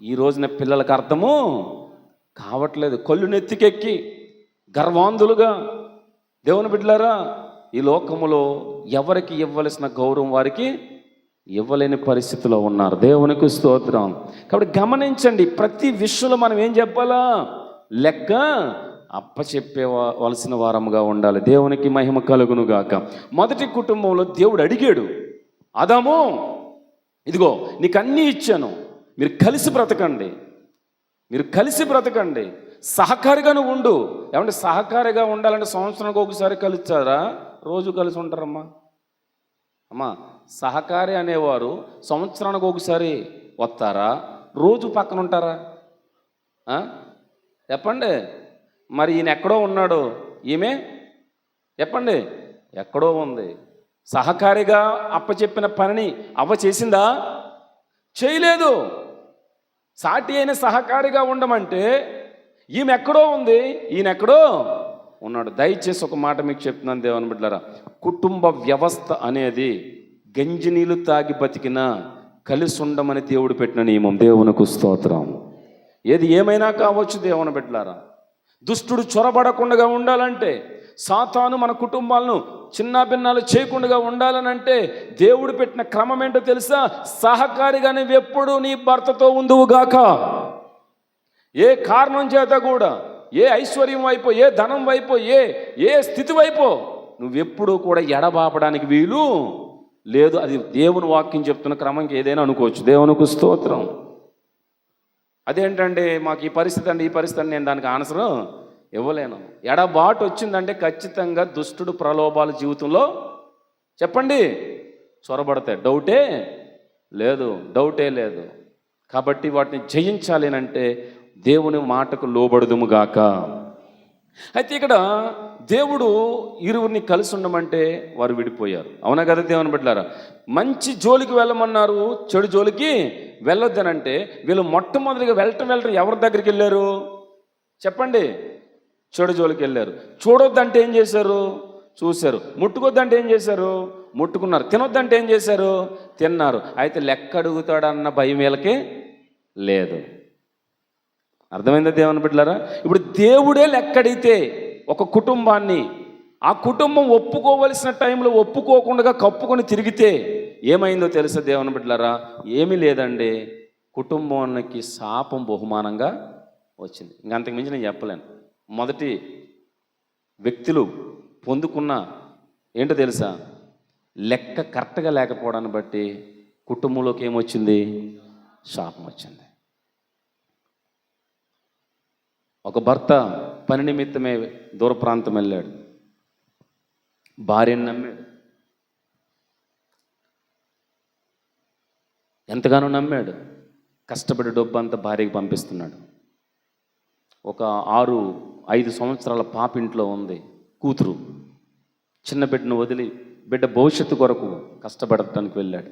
ఈ రోజున పిల్లలకు అర్థము కావట్లేదు. కళ్ళు నెత్తికెక్కి గర్వాంధులుగా దేవుని బిడ్డలారా ఈ లోకములో ఎవరికి ఇవ్వవలసిన గౌరవం వారికి ఇవ్వలేని పరిస్థితిలో ఉన్నారు. దేవునికి స్తోత్రం. కాబట్టి గమనించండి, ప్రతి విషయంలో మనం ఏం చెప్పాలా? లెక్క అప్పచెప్పవలసిన వారముగా ఉండాలి. దేవునికి మహిమ కలుగును గాక. మొదటి కుటుంబంలో దేవుడు అడిగాడు, ఆదాము ఇదిగో నీకు అన్నీ ఇచ్చాను, మీరు కలిసి బ్రతకండి, మీరు కలిసి బ్రతకండి, సహకారిగాను ఉండు. ఏమంటే సహకారిగా ఉండాలంటే సంవత్సరానికి ఒకసారి కలుస్తారా? రోజు కలిసి ఉంటారమ్మా? అమ్మా, సహకారి అనేవారు సంవత్సరానికి ఒకసారి వస్తారా? రోజు పక్కన ఉంటారా? చెప్పండి. మరి ఈయన ఎక్కడో ఉన్నాడు, ఈమె చెప్పండి ఎక్కడో ఉంది. సహకారిగా అప్పచెప్పిన పనిని అవ్వ చేసిందా? చేయలేదు. సాటి అయిన సహకారిగా ఉండమంటే ఈమె ఎక్కడో ఉంది, ఈయన ఎక్కడో ఉన్నాడు. దయచేసి ఒక మాట మీకు చెప్తున్నాను దేవుని బిడ్డలారా, కుటుంబ వ్యవస్థ అనేది గంజి నీళ్ళు తాగి బతికినా కలిసి ఉండమని దేవుడు పెట్టిన నియమం. దేవునికి స్తోత్రం. ఏది ఏమైనా కావచ్చు దేవుని బిడ్డలారా, దుష్టుడు చొరబడకుండా ఉండాలంటే, సాతాను మన కుటుంబాలను చిన్నాభిన్నాలు చేయకుండా ఉండాలనంటే దేవుడు పెట్టిన క్రమం ఏంటో తెలుసా? సహకారిగా నువ్వెప్పుడు నీ భర్తతో ఉందువుగాక. ఏ కారణం చేత కూడా, ఏ ఐశ్వర్యం వైపు, ఏ ధనం వైపు, ఏ స్థితి వైపు నువ్వెప్పుడు కూడా ఎడబాపడానికి వీలు లేదు. అది దేవుని వాక్యం చెప్తున్న క్రమంకి ఏదైనా అనుకోవచ్చు. దేవునికి స్తోత్రం. అదేంటంటే మాకు ఈ పరిస్థితి అండి, ఈ పరిస్థితి అండి, నేను దానికి ఆన్సర్ ఇవ్వలేను. ఎడబాటు వచ్చిందంటే ఖచ్చితంగా దుష్టుడు ప్రలోభాల జీవితంలో చెప్పండి చొరబడతాయి. డౌటే లేదు. కాబట్టి వాటిని జయించాలి అంటే దేవుని మాటకు లోబడుదుముగాక. అయితే ఇక్కడ దేవుడు ఇరువురిని కలిసి ఉండమంటే వారు విడిపోయారు, అవునా కదా దేవుని బిడ్డలారా? మంచి జోలికి వెళ్ళమన్నారు, చెడు జోలికి వెళ్ళొద్దనంటే వీళ్ళు మొట్టమొదటిగా వెళ్ళటం ఎవరి దగ్గరికి వెళ్ళారు చెప్పండి? చెడు జోలికి వెళ్ళారు. చూడొద్దంటే ఏం చేశారు? చూశారు. ముట్టుకొద్దంటే ఏం చేశారు? ముట్టుకున్నారు. తినొద్దంటే ఏం చేశారు? తిన్నారు. అయితే లెక్క అడుగుతాడన్న భయం వీళ్ళకి లేదు. అర్థమైందా దేవుని బిడ్డలారా? ఇప్పుడు దేవుడే లెక్కడితే ఒక కుటుంబాన్ని, ఆ కుటుంబం ఒప్పుకోవలసిన టైంలో ఒప్పుకోకుండా కప్పుకొని తిరిగితే ఏమైందో తెలుసా దేవుని బిడ్డలారా? ఏమీ లేదండి, కుటుంబానికి శాపం బహుమానంగా వచ్చింది. ఇంకంతకు మించి నేను చెప్పలేను. మొదటి వ్యక్తులు పొందుకున్న ఏంటో తెలుసా? లెక్క కరెక్ట్గా లేకపోవడాన్ని బట్టి కుటుంబంలోకి ఏమొచ్చింది? శాపం వచ్చింది. ఒక భర్త పని నిమిత్తమే దూర ప్రాంతం వెళ్ళాడు, భార్యను నమ్మాడు, ఎంతగానో నమ్మాడు. కష్టపడి డబ్బు అంతా భార్యకి పంపిస్తున్నాడు. ఒక 5 సంవత్సరాల పాప ఇంట్లో ఉంది, కూతురు. చిన్న బిడ్డను వదిలి బిడ్డ భవిష్యత్తు కొరకు కష్టపడటానికి వెళ్ళాడు.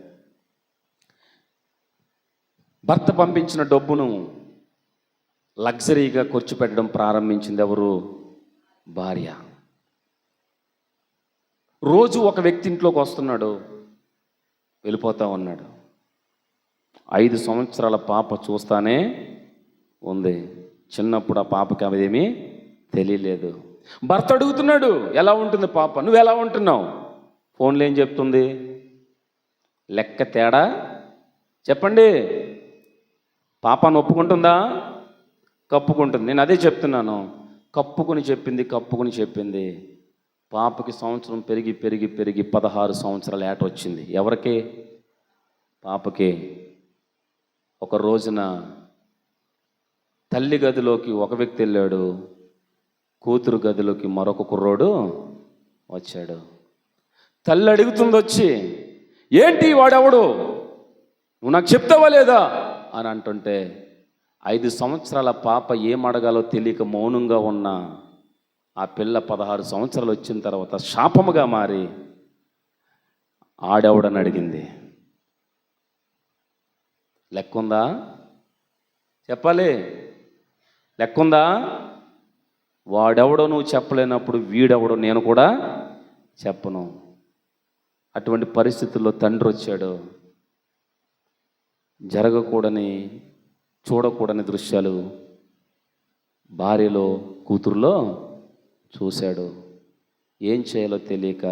భర్త పంపించిన డబ్బును లగ్జరీగా ఖర్చు పెట్టడం ప్రారంభించింది ఎవరు? భార్య. రోజు ఒక వ్యక్తి ఇంట్లోకి వస్తున్నాడు, వెళ్ళిపోతా ఉన్నాడు. 5 సంవత్సరాల పాప చూస్తానే ఉంది. చిన్నప్పుడు ఆ పాపకి అదేమీ తెలియలేదు. భర్త అడుగుతున్నాడు, ఎలా ఉంటుంది పాప, నువ్వు ఎలా ఉంటున్నావు? ఫోన్లో ఏం చెప్తుంది? లెక్క తేడా చెప్పండి. పాపను ఒప్పుకుంటుందా? కప్పుకుంటుంది. నేను అదే చెప్తున్నాను. కప్పుకుని చెప్పింది. పాపకి సంవత్సరం పెరిగి 16 సంవత్సరాల ఏట వచ్చింది. ఎవరికి? పాపకి. ఒక రోజున తల్లి గదిలోకి ఒక వ్యక్తి వెళ్ళాడు, కూతురు గదిలోకి మరొక కుర్రోడు వచ్చాడు. తల్లి అడుగుతుంది వచ్చి, ఏంటి వాడెవడు, నువ్వు నాకు చెప్తావా లేదా అని అంటుంటే 5 సంవత్సరాల పాప ఏం అడగాలో తెలియక మౌనంగా ఉన్న ఆ పిల్ల 16 సంవత్సరాలు వచ్చిన తర్వాత శాపముగా మారి ఆడెవడని అడిగింది. లెక్కుందా? చెప్పాలి. లెక్కుందా? వాడెవడో నువ్వు చెప్పలేనప్పుడు వీడెవడో నేను కూడా చెప్పను. అటువంటి పరిస్థితుల్లో తండ్రి వచ్చాడు. జరగకూడని చూడకూడని దృశ్యాలు భార్యలో కూతురులో చూశాడు. ఏం చేయాలో తెలియక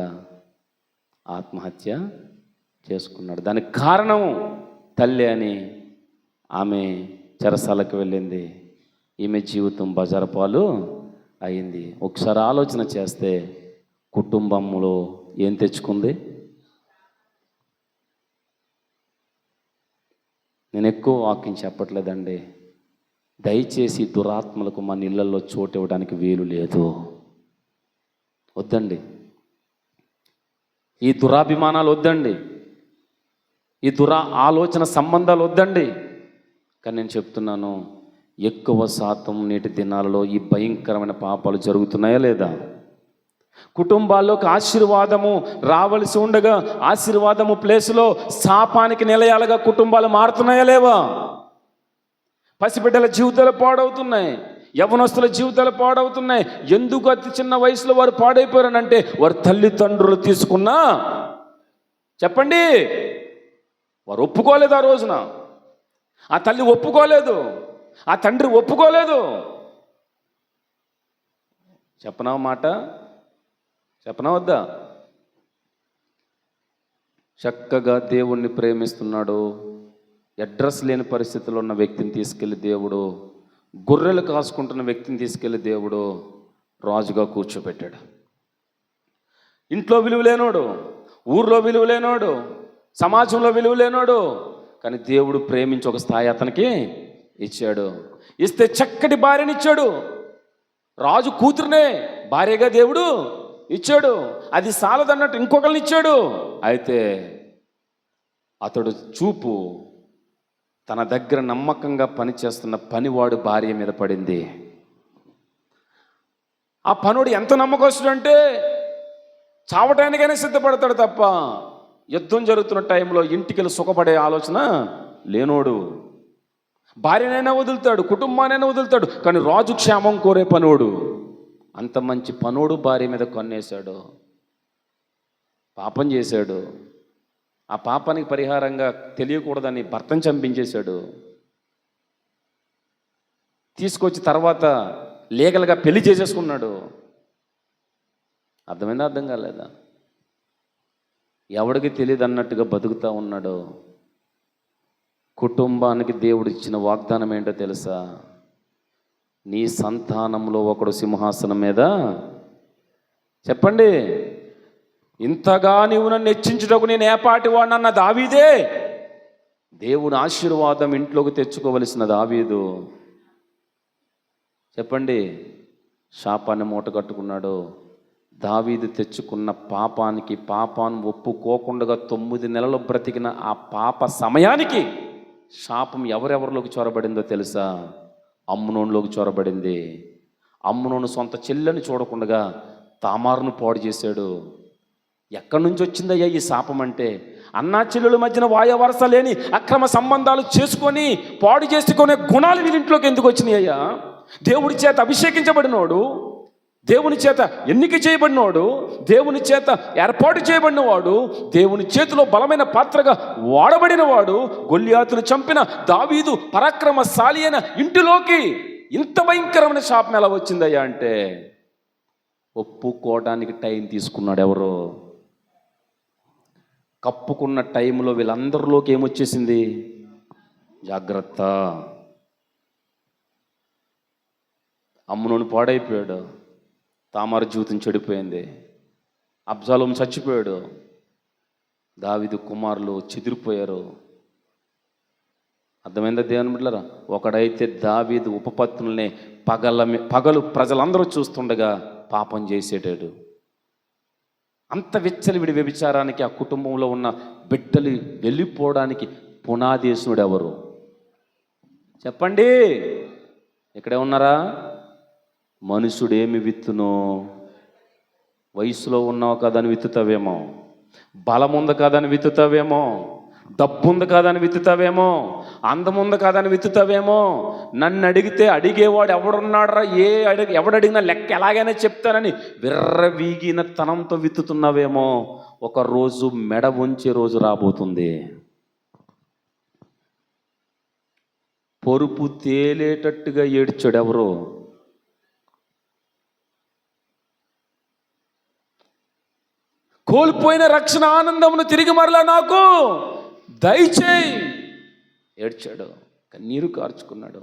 ఆత్మహత్య చేసుకున్నాడు. దానికి కారణం తల్లి అని ఆమె చెరసాలకు వెళ్ళింది. ఈమె జీవితం బజారు పాలు అయింది. ఒకసారి ఆలోచన చేస్తే కుటుంబంలో ఏం తెచ్చుకుంది? నేను ఎక్కువ వాక్యం చెప్పట్లేదండి. దయచేసి దురాత్మలకు మన ఇళ్లలో చోటు ఇవ్వడానికి వీలు లేదు. వద్దండి. ఈ దురాభిమానాలు వద్దండి. ఈ ఆలోచన సంబంధాలు వద్దండి. కానీ నేను చెప్తున్నాను, ఎక్కువ శాతం నేటి దినాలలో ఈ భయంకరమైన పాపాలు జరుగుతున్నాయా లేదా? కుటుంబాల్లోకి ఆశీర్వాదము రావలసి ఉండగా ఆశీర్వాదము ప్లేసులో శాపానికి నిలయాలుగా కుటుంబాలు మారుతున్నాయా లేవా? పసిబిడ్డల జీవితాలు పాడవుతున్నాయి, యవనస్తుల జీవితాలు పాడవుతున్నాయి. ఎందుకు అతి చిన్న వయసులో వారు పాడైపోయారనంటే వారు తల్లిదండ్రులు తీసుకున్నా చెప్పండి, వారు ఒప్పుకోలేదు. ఆ రోజున ఆ తల్లి ఒప్పుకోలేదు, ఆ తండ్రి ఒప్పుకోలేదు. చెప్పనా మాట? చెప్పనా వద్దా? చక్కగా దేవుణ్ణి ప్రేమిస్తున్నాడు. అడ్రస్ లేని పరిస్థితుల్లో ఉన్న వ్యక్తిని తీసుకెళ్ళి దేవుడు, గొర్రెలు కాసుకుంటున్న వ్యక్తిని తీసుకెళ్ళి దేవుడు రాజుగా కూర్చోబెట్టాడు. ఇంట్లో విలువ లేనోడు, ఊర్లో విలువ లేనోడు, సమాజంలో విలువ లేనోడు, కానీ దేవుడు ప్రేమించి ఒక స్థాయి అతనికి ఇచ్చాడు. ఇస్తే చక్కటి భార్యనిచ్చాడు. రాజు కూతురునే భార్యగా దేవుడు ఇచ్చాడు. అది సాలదన్నట్టు ఇంకొకరిని ఇచ్చాడు. అయితే అతడు చూపు తన దగ్గర నమ్మకంగా పనిచేస్తున్న పనివాడు భార్య మీద పడింది. ఆ పనుడు ఎంత నమ్మకస్తుడంటే చావటానికైనా సిద్ధపడతాడు తప్ప యుద్ధం జరుగుతున్న టైంలో ఇంటికి సుఖపడే ఆలోచన లేనోడు. భార్యనైనా వదులుతాడు, కుటుంబానైనా వదులుతాడు, కానీ రాజు క్షేమం కోరే పనోడు. అంత మంచి పనోడు భార్య మీద కొన్నేశాడు, పాపం చేశాడు. ఆ పాపానికి పరిహారంగా తెలియకూడదని భర్తను చంపించేశాడు. తీసుకొచ్చి తర్వాత లీగల్గా పెళ్లి చేసేసుకున్నాడు. అర్థమైందా? అర్థం కాలేదా? ఎవడికి తెలియదు అన్నట్టుగా బతుకుతూ ఉన్నాడు. కుటుంబానికి దేవుడు ఇచ్చిన వాగ్దానం ఏంటో తెలుసా? నీ సంతానంలో ఒకడు సింహాసనం మీద, చెప్పండి, ఇంతగా నీవు నన్ను హెచ్చించుటకు నేను ఏపాటి వాడినన్న దావీదే. దేవుని ఆశీర్వాదం ఇంట్లోకి తెచ్చుకోవలసిన దావీదు, చెప్పండి, శాపాన్ని మూట కట్టుకున్నాడు. దావీదు తెచ్చుకున్న పాపాన్ని ఒప్పుకోకుండా 9 నెలలు బ్రతికిన ఆ పాప సమయానికి శాపం ఎవరెవరిలోకి చొరబడిందో తెలుసా? అమ్నోనులోకి చొరబడింది. అమ్నోను సొంత చెల్లెని చూడకుండా తామారును పాడు చేశాడు. ఎక్కడి నుంచి వచ్చిందయ్యా ఈ శాపం అంటే, అన్నా చెల్లెల మధ్యన వాయ వరస లేని అక్రమ సంబంధాలు చేసుకొని పాడు చేసుకునే గుణాలు వీరింట్లోకి ఎందుకు వచ్చినాయ్యా? దేవుడి చేత అభిషేకించబడినోడు, దేవుని చేత ఎన్నిక చేయబడినవాడు, దేవుని చేత ఏర్పాటు చేయబడినవాడు, దేవుని చేతిలో బలమైన పాత్రగా వాడబడినవాడు, గొల్లియాతును చంపిన దావీదు పరాక్రమశాలి అయిన ఇంటిలోకి ఇంత భయంకరమైన శాపం ఎలా వచ్చిందయ్యా అంటే ఒప్పుకోవడానికి టైం తీసుకున్నాడు. ఎవరో కప్పుకున్న టైంలో వీళ్ళందరిలోకి ఏమొచ్చేసింది? జాగ్రత్త. అమ్నోను పాడైపోయాడు, తామారు జీవితం చెడిపోయింది, అబ్జాలోము చచ్చిపోయాడు, దావీదు కుమారులు చెదిరిపోయారు. అర్థమైందా దేవుని బిడ్డలారా? ఒకడైతే దావీదు ఉపపత్నుల్ని పగలు ప్రజలందరూ చూస్తుండగా పాపం చేసేటాడు. అంత విచ్చలవిడి వ్యభిచారానికి ఆ కుటుంబంలో ఉన్న బిడ్డలు వెళ్ళిపోవడానికి పునాదేశుడు ఎవరు చెప్పండి? ఇక్కడే ఉన్నారా? మనుషుడు ఏమి విత్తునో, వయసులో ఉన్నావు కదని విత్తుతావేమో, బలం ఉంది కదని విత్తుతావేమో, డబ్బు ఉంది కాదని విత్తుతావేమో, అందం ఉంది కాదని విత్తుతావేమో. నన్ను అడిగితే అడిగేవాడు ఎవడున్నాడరా, ఎవడడిగినా లెక్క ఎలాగైనా చెప్తానని విర్రవీగిన తనంతో విత్తుతున్నావేమో. ఒక రోజు మెడ వంచే రోజు రాబోతుంది. పొరుపు తేలేటట్టుగా ఏడ్చాడు ఎవరు? కోల్పోయిన రక్షణ ఆనందమును తిరిగి మరలా నాకు దయచేయి ఏడ్చాడు, కన్నీరు కార్చుకున్నాడు.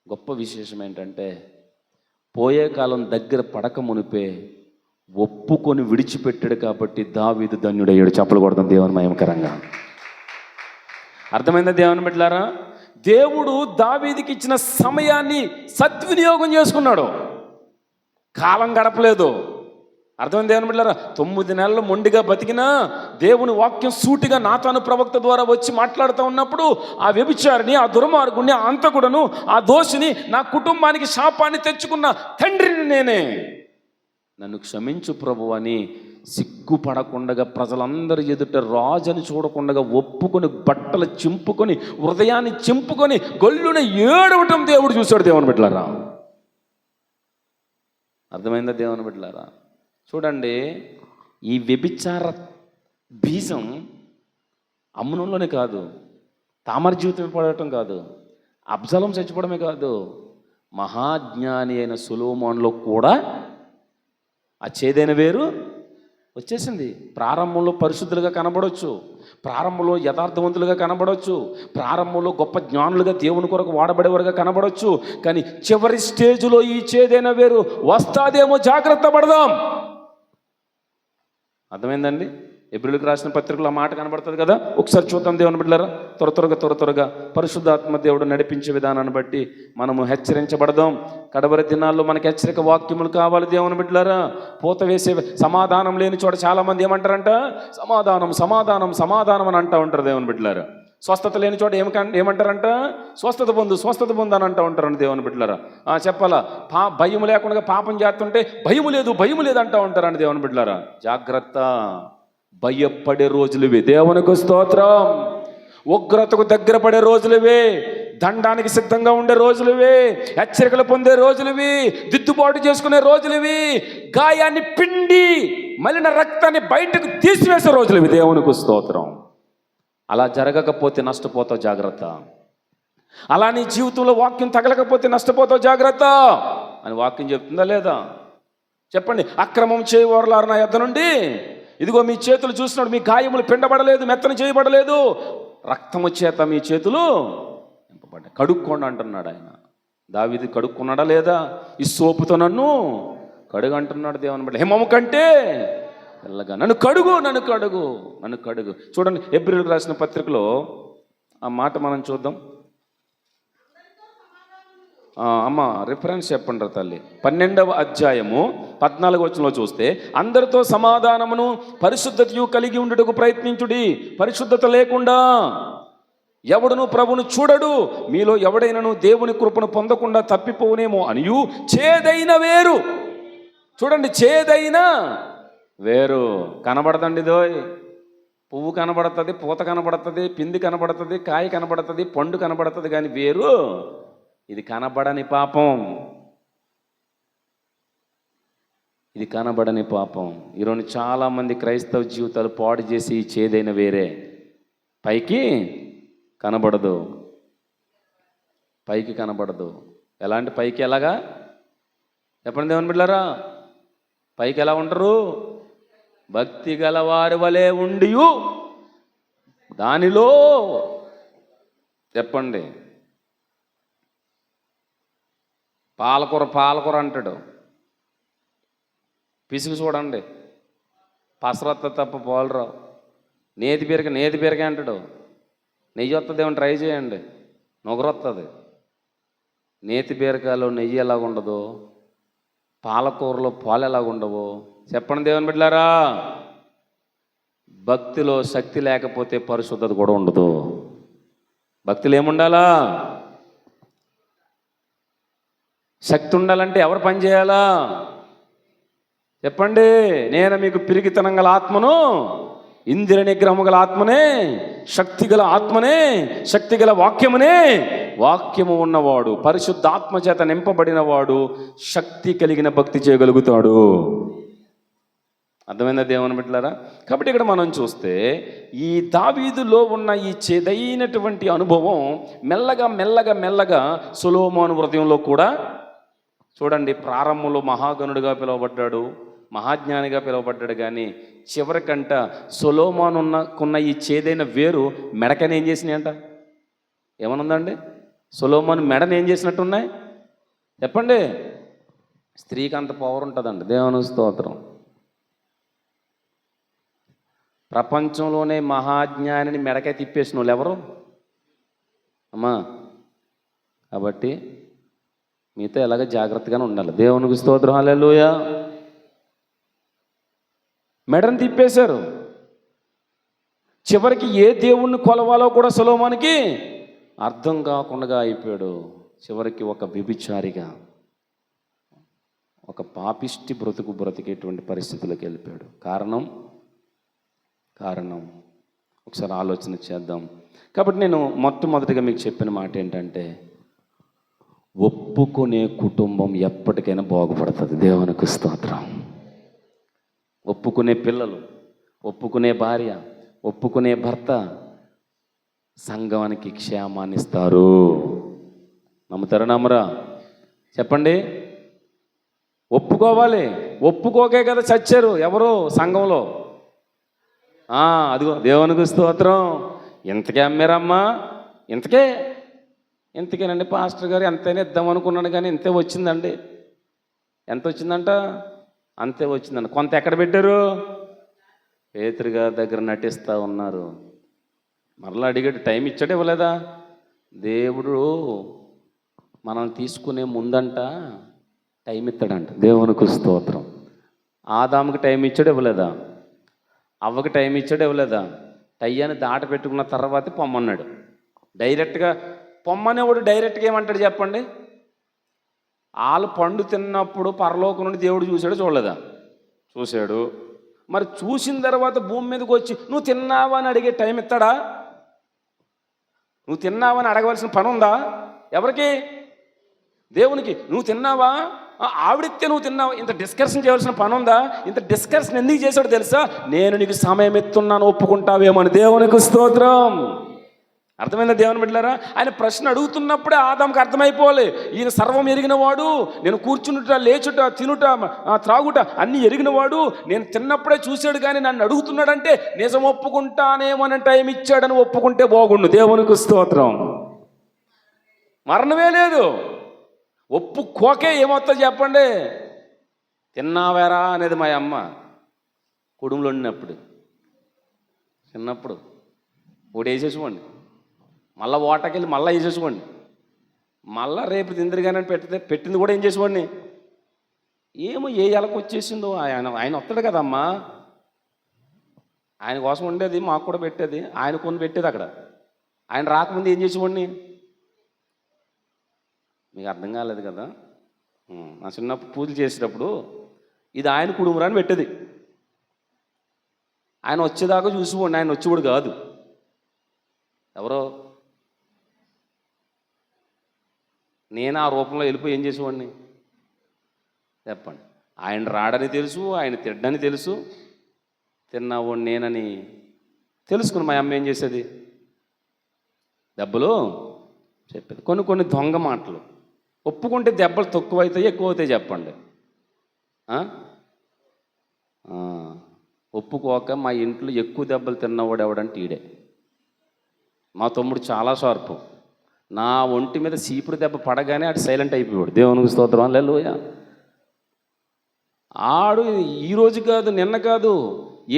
గొప్ప విశేషం ఏంటంటే పోయే కాలం దగ్గర పడక మునిపే ఒప్పుకొని విడిచిపెట్టాడు కాబట్టి దావీదు ధన్యుడయ్యాడు. చప్పలు కొడతాం దేవుని మహిమకరంగా. అర్థమైందా దేవుని బిడ్డలారా? దేవుడు దావీదుకి ఇచ్చిన సమయాన్ని సద్వినియోగం చేసుకున్నాడు, కాలం గడపలేదు. అర్థమైంది దేవుని బిడ్డలారా? 9 నెలలు మొండిగా బతికినా దేవుని వాక్యం సూటిగా నాతాను ప్రవక్త ద్వారా వచ్చి మాట్లాడుతూ ఉన్నప్పుడు ఆ వ్యభిచారిని, ఆ దుర్మార్గుని, ఆ అంతకుడను, ఆ దోషిని, నా కుటుంబానికి శాపాన్ని తెచ్చుకున్న తండ్రిని నేనే, నన్ను క్షమించు ప్రభు అని సిగ్గుపడకుండా ప్రజలందరి ఎదుట రాజని చూడకుండా ఒప్పుకొని బట్టలు చింపుకొని హృదయాన్ని చింపుకొని గొల్లున ఏడవటం దేవుడు చూశాడు. దేవుని బిడ్డలారా, అర్థమైందా దేవుని బిడ్డలారా? చూడండి, ఈ వ్యభిచార బీజం అమ్నోనులోనే కాదు, తామర జీవితం పడటం కాదు, అబ్జాలోము చచ్చిపోవడమే కాదు, మహాజ్ఞాని అయిన సొలొమోనులో కూడా ఆ చేదైన వేరు వచ్చేసింది. ప్రారంభంలో పరిశుద్ధులుగా కనబడవచ్చు, ప్రారంభంలో యథార్థవంతులుగా కనబడవచ్చు, ప్రారంభంలో గొప్ప జ్ఞానులుగా దేవుని కొరకు వాడబడేవారుగా కనబడవచ్చు. కానీ చివరి స్టేజ్లో ఈ చేదైన వేరు వస్తాదేమో, జాగ్రత్త పడదాం. అర్థమైందండి? ఎబ్రిలకు రాసిన పత్రికలో ఆ మాట కనబడుతుంది కదా, ఒకసారి చూద్దాం దేవుని బిడ్డలారా. త్వరగా పరిశుద్ధాత్మ దేవుడు నడిపించే విధానాన్ని బట్టి మనము హెచ్చరించబడదాం. కడవరి దినాల్లో మనకి హెచ్చరిక వాక్యములు కావాలి దేవుని బిడ్డలారా. పూత వేసే సమాధానం లేని చోట చాలామంది ఏమంటారంట? సమాధానం సమాధానం సమాధానం అని అంటూ ఉంటారు దేవుని బిడ్డలారా. స్వస్థత లేని చోట ఏమంటారంట? స్వస్థత పొందు అని అంటూ ఉంటారండి దేవుని బిడ్డలారా. చెప్పాలా? భయం లేకుండా పాపం చేస్తుంటే భయము లేదు అంటూ ఉంటారండి దేవుని బిడ్డలారా. జాగ్రత్త, భయపడే రోజులువి. దేవునికి స్తోత్రం. ఉగ్రతకు దగ్గర పడే రోజులువే, దండానికి సిద్ధంగా ఉండే రోజులువి, హెచ్చరికలు పొందే రోజులువి, దిద్దుబాటు చేసుకునే రోజులువి, గాయాన్ని పిండి మలిన రక్తాన్ని బయటకు తీసివేసే రోజులువి. దేవునికి స్తోత్రం. అలా జరగకపోతే నష్టపోతావు, జాగ్రత్త. అలా నీ జీవితంలో వాక్యం తగలకపోతే నష్టపోతావు, జాగ్రత్త అని వాక్యం చెప్తుందా లేదా? చెప్పండి. అక్రమం చేయవారులారు నా యొద్ద నుండి, ఇదిగో మీ చేతులు చూసినాడు, మీ గాయములు పిండబడలేదు, మెత్తన చేయబడలేదు, రక్తము చేత మీ చేతులు నింపబడ్డాయి. కడుక్కోండి అంటున్నాడు ఆయన. దావీదు కడుక్కున్నాడా లేదా? ఈ సోపుతో నన్ను కడుగు అంటున్నాడు దేవుని బిడ్డ. హిమము కంటే తెల్లగా నన్ను కడుగు. చూడండి, ఎబ్రిలకు రాసిన పత్రికలో ఆ మాట మనం చూద్దాం. అమ్మ రిఫరెన్స్ చెప్పండి తల్లి. 12వ అధ్యాయము 14వ వచనంలో చూస్తే, అందరితో సమాధానమును పరిశుద్ధతయు కలిగి ఉండుటకు ప్రయత్నించుడి, పరిశుద్ధత లేకుండా ఎవడును ప్రభును చూడడు, మీలో ఎవడైనను దేవుని కృపను పొందకుండా తప్పిపోనేమో అనియు చేదైన వేరు. చూడండి, చేదైన వేరు కనబడదండి. దోయ్ పువ్వు కనబడుతుంది, పూత కనబడుతుంది, పిండి కనబడుతుంది, కాయ కనబడుతుంది, పండు కనబడుతుంది, కానీ వేరు ఇది కనబడని పాపం. ఇది కనబడని పాపం. ఈరోజు చాలామంది క్రైస్తవ జీవితాలు పాడు చేసి చేదైన వేరే పైకి కనబడదు, పైకి కనబడదు. ఎలాంటి పైకి ఎలాగా చెప్పండి దేవుని బిడ్డలారా? పైకి ఎలా ఉంటారు? భక్తి గల వారి వలె ఉండి దానిలో చెప్పండి. పాలకూర అంటాడు, పిసుగు చూడండి, పసరొత్త తప్ప పోలరావు. నేతి బీరక అంటాడు, నెయ్యి వస్తుంది ఏమో ట్రై చేయండి, నొగరొస్తుంది. నేతి బీరకాయలో నెయ్యి ఎలాగుండదు, పాలకూరలో పాలు ఎలాగుండవు. చెప్పండి దేవుని బిడ్డలారా? భక్తిలో శక్తి లేకపోతే పరిశుద్ధత కూడా ఉండదు. భక్తిలో ఏముండాలా? శక్తి ఉండాలంటే ఎవరు పని చేయాలా? చెప్పండి. నేను మీకు పిరిగితనం గల ఆత్మను, ఇంద్రియ నిగ్రహము గల ఆత్మనే, శక్తి గల ఆత్మనే, శక్తి గల వాక్యము ఉన్నవాడు, పరిశుద్ధ ఆత్మ చేత నింపబడినవాడు శక్తి కలిగిన భక్తి చేయగలుగుతాడు. అర్థమైందా దేవుని బిడ్డలారా? కాబట్టి ఇక్కడ మనం చూస్తే ఈ దావీదులో ఉన్న ఈ చేదైనటువంటి అనుభవం మెల్లగా సొలొమోను హృదయంలో కూడా చూడండి. ప్రారంభంలో మహాగణుడిగా పిలువబడ్డాడు, మహాజ్ఞానిగా పిలువబడ్డాడు. కానీ చివరికంట సొలొమోనుకున్న ఈ చేదైన వేరు మెడకని ఏం చేసినాయంట? ఏమనుందండి? సొలొమోను మెడని ఏం చేసినట్టున్నాయి చెప్పండి. స్త్రీకి అంత పవర్ ఉంటుందండి. దేవుని స్తోత్రం. ప్రపంచంలోనే మహాజ్ఞానిని మెడకే తిప్పేసిన వాళ్ళు ఎవరు అమ్మా? కాబట్టి మీతో ఎలాగ జాగ్రత్తగానే ఉండాలి. దేవునికి స్తోత్రం. హల్లెలూయా. మెడను తిప్పేశారు. చివరికి ఏ దేవుణ్ణి కొలవాలో కూడా సొలొమోనుకి అర్థం కాకుండా అయిపోయాడు. చివరికి ఒక వ్యభిచారిగా, ఒక పాపిష్టి బ్రతికేటువంటి పరిస్థితులకు వెళ్ళిపోయాడు. కారణం ఒకసారి ఆలోచన చేద్దాం. కాబట్టి నేను మొట్టమొదటిగా మీకు చెప్పిన మాట ఏంటంటే, ఒప్పుకునే కుటుంబం ఎప్పటికైనా బాగుపడుతుంది. దేవునికి స్తోత్రం. ఒప్పుకునే పిల్లలు, ఒప్పుకునే భార్య, ఒప్పుకునే భర్త సంఘానికి క్షేమాన్ని ఇస్తారు. నమ్ముతారా నమ్మరా? చెప్పండి. ఒప్పుకోవాలి. ఒప్పుకోకే కదా చచ్చారు ఎవరు సంఘంలో. అదిగో దేవునికి స్తోత్రం. ఇంతకే అమ్మారమ్మా, ఇంతకేనండి పాస్టర్ గారు, ఎంతైనా ఇద్దాం అనుకున్నాను కానీ ఇంతే వచ్చిందండి. ఎంత వచ్చిందంట? అంతే వచ్చిందండి. కొంత ఎక్కడ పెట్టారు? పేతురు గారి దగ్గర నటిస్తూ ఉన్నారు. మరలా అడిగాడు, టైం ఇచ్చాడు ఇవ్వలేదా? దేవుడు మనం తీసుకునే ముందంట టైం ఇస్తాడంట. దేవునికి స్తోత్రం. ఆదాముకి టైం ఇచ్చాడు ఇవ్వలేదా? అవ్వకి టైం ఇచ్చాడు ఇవ్వలేదా? టయ్యాన్ని దాట పెట్టుకున్న తర్వాత పొమ్మన్నాడు. డైరెక్ట్గా పొమ్మనేవాడు డైరెక్ట్గా ఏమంటాడు చెప్పండి? వాళ్ళు పండు తిన్నప్పుడు పరలోకం నుండి దేవుడు చూశాడు చూడలేదా? చూశాడు. మరి చూసిన తర్వాత భూమి మీదకి వచ్చి నువ్వు తిన్నావా అని అడిగే టైం ఇస్తాడా? నువ్వు తిన్నావా అని అడగవలసిన పని ఉందా ఎవరికి? దేవునికి. నువ్వు తిన్నావా, ఆవిడితే నువ్వు తిన్నావా, ఇంత డిస్కషన్ చేయాల్సిన పని ఉందా? ఇంత డిస్కషన్ ఎందుకు చేశాడు తెలుసా? నేను నీకు సమయం ఇస్తున్నాను, ఒప్పుకుంటావేమో అని. దేవునికి స్తోత్రం. అర్థమైందా దేవుని బిడ్డలారా? ఆయన ప్రశ్న అడుగుతున్నప్పుడే ఆదాముకి అర్థమైపోవాలి, ఈయన సర్వం ఎరిగినవాడు, నేను కూర్చునుట, లేచుట, తినుట, త్రాగుట అన్నీ ఎరిగినవాడు, నేను తిన్నప్పుడే చూశాడు కానీ నన్ను అడుగుతున్నాడంటే నిజం ఒప్పుకుంటానేమని టైం ఇచ్చాడని ఒప్పుకుంటే బాగుండు. దేవునికి స్తోత్రం. మరణమే లేదు. ఒప్పుకోకే ఏమవుతుందో చెప్పండి? తిన్నావేరా అనేది మా అమ్మ కుటుంబంలో ఉన్నప్పుడు, చిన్నప్పుడు ఒకటి వేసేసుకోండి, మళ్ళీ ఓటకెళ్ళి మళ్ళీ వేసేసుకోండి, మళ్ళీ రేపు తిందిరిగానే పెట్టింది కూడా ఏం చేసేవాడిని. ఏమో ఏ ఎలకు వచ్చేసిందో ఆయన వస్తాడు కదమ్మా, ఆయన కోసం ఉండేది, మాకు కూడా పెట్టేది, ఆయన కొన్ని పెట్టేది అక్కడ. ఆయన రాకముందు ఏం చేసేవాడిని? మీకు అర్థం కాలేదు కదా. నా చిన్నప్పుడు పూజలు చేసేటప్పుడు ఇది ఆయన కుడుమురా అని పెట్టేది. ఆయన వచ్చేదాకా చూసిపోండి, ఆయన వచ్చేవాడు కాదు. ఎవరో నేను ఆ రూపంలో వెళ్ళిపోయి ఏం చేసేవాడిని చెప్పండి? ఆయన రాడని తెలుసు, ఆయన తిడ్డని తెలుసు, తిన్నావు నేనని తెలుసుకుని మా అమ్మ ఏం చేసేది? దెబ్బలు చెప్పేది. కొన్ని దొంగ మాటలు. ఒప్పుకుంటే దెబ్బలు తక్కువ అవుతాయి ఎక్కువ అవుతాయి చెప్పండి? ఒప్పుకోక మా ఇంట్లో ఎక్కువ దెబ్బలు తిన్నవాడు ఎవడంటే ఈడే. మా తమ్ముడు చాలా షార్పు. నా ఒంటి మీద సీపుడు దెబ్బ పడగానే ఆడు సైలెంట్ అయిపోయాడు. దేవునికి స్తోత్రం, హల్లెలూయా. ఆడు ఈరోజు కాదు, నిన్న కాదు,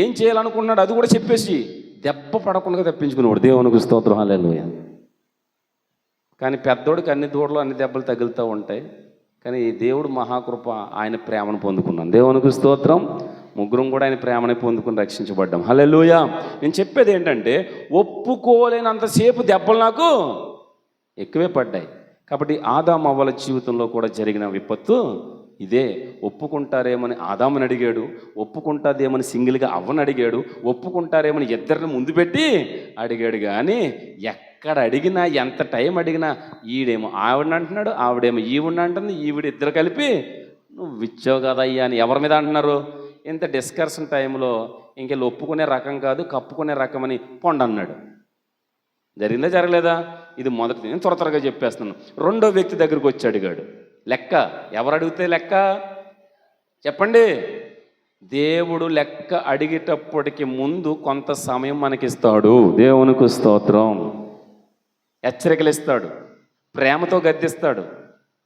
ఏం చేయాలనుకున్నాడు అది కూడా చెప్పేసి దెబ్బ పడకుండా తప్పించుకునేవాడు. దేవునికి స్తోత్రం, హల్లెలూయా. కానీ పెద్దోడికి అన్ని దూడలు అన్ని దెబ్బలు తగులుతూ ఉంటాయి. కానీ దేవుడు మహాకృప, ఆయన ప్రేమను పొందుకున్నాను. దేవునికి స్తోత్రం. ముగ్గురం కూడా ఆయన ప్రేమని పొందుకుని రక్షించబడ్డాం. హల్లెలూయా. నేను చెప్పేది ఏంటంటే, ఒప్పుకోలేనంతసేపు దెబ్బలు నాకు ఎక్కువే పడ్డాయి. కాబట్టి ఆదాము అవ్వల జీవితంలో కూడా జరిగిన విపత్తు ఇదే. ఒప్పుకుంటారేమని ఆదాముని అడిగాడు, ఒప్పుకుంటాదేమని సింగిల్గా అవ్వని అడిగాడు, ఒప్పుకుంటారేమని ఇద్దరిని ముందు పెట్టి అడిగాడు. కానీ ఎక్కడ అడిగినా, ఎంత టైం అడిగినా ఈడేమో ఆవిడని అంటున్నాడు, ఆవిడేమో ఈవిడిని అంటుంది, ఈవిడ ఇద్దరు కలిపి నువ్వు ఇచ్చావు కదయ్యా అని ఎవరి మీద అంటున్నారు? ఇంత డిస్కషన్ టైంలో ఇంకెళ్ళి ఒప్పుకునే రకం కాదు, కప్పుకునే రకం అని పొండన్నాడు. జరిగిందా జరగలేదా? ఇది మొదటి. నేను త్వరగా చెప్పేస్తున్నాను. రెండో వ్యక్తి దగ్గరికి వచ్చి అడిగాడు లెక్క. ఎవరు అడిగితే లెక్క చెప్పండి? దేవుడు లెక్క అడిగేటప్పటికి ముందు కొంత సమయం మనకిస్తాడు. దేవునికి స్తోత్రం. హెచ్చరికలు ఇస్తాడు, ప్రేమతో గద్దిస్తాడు,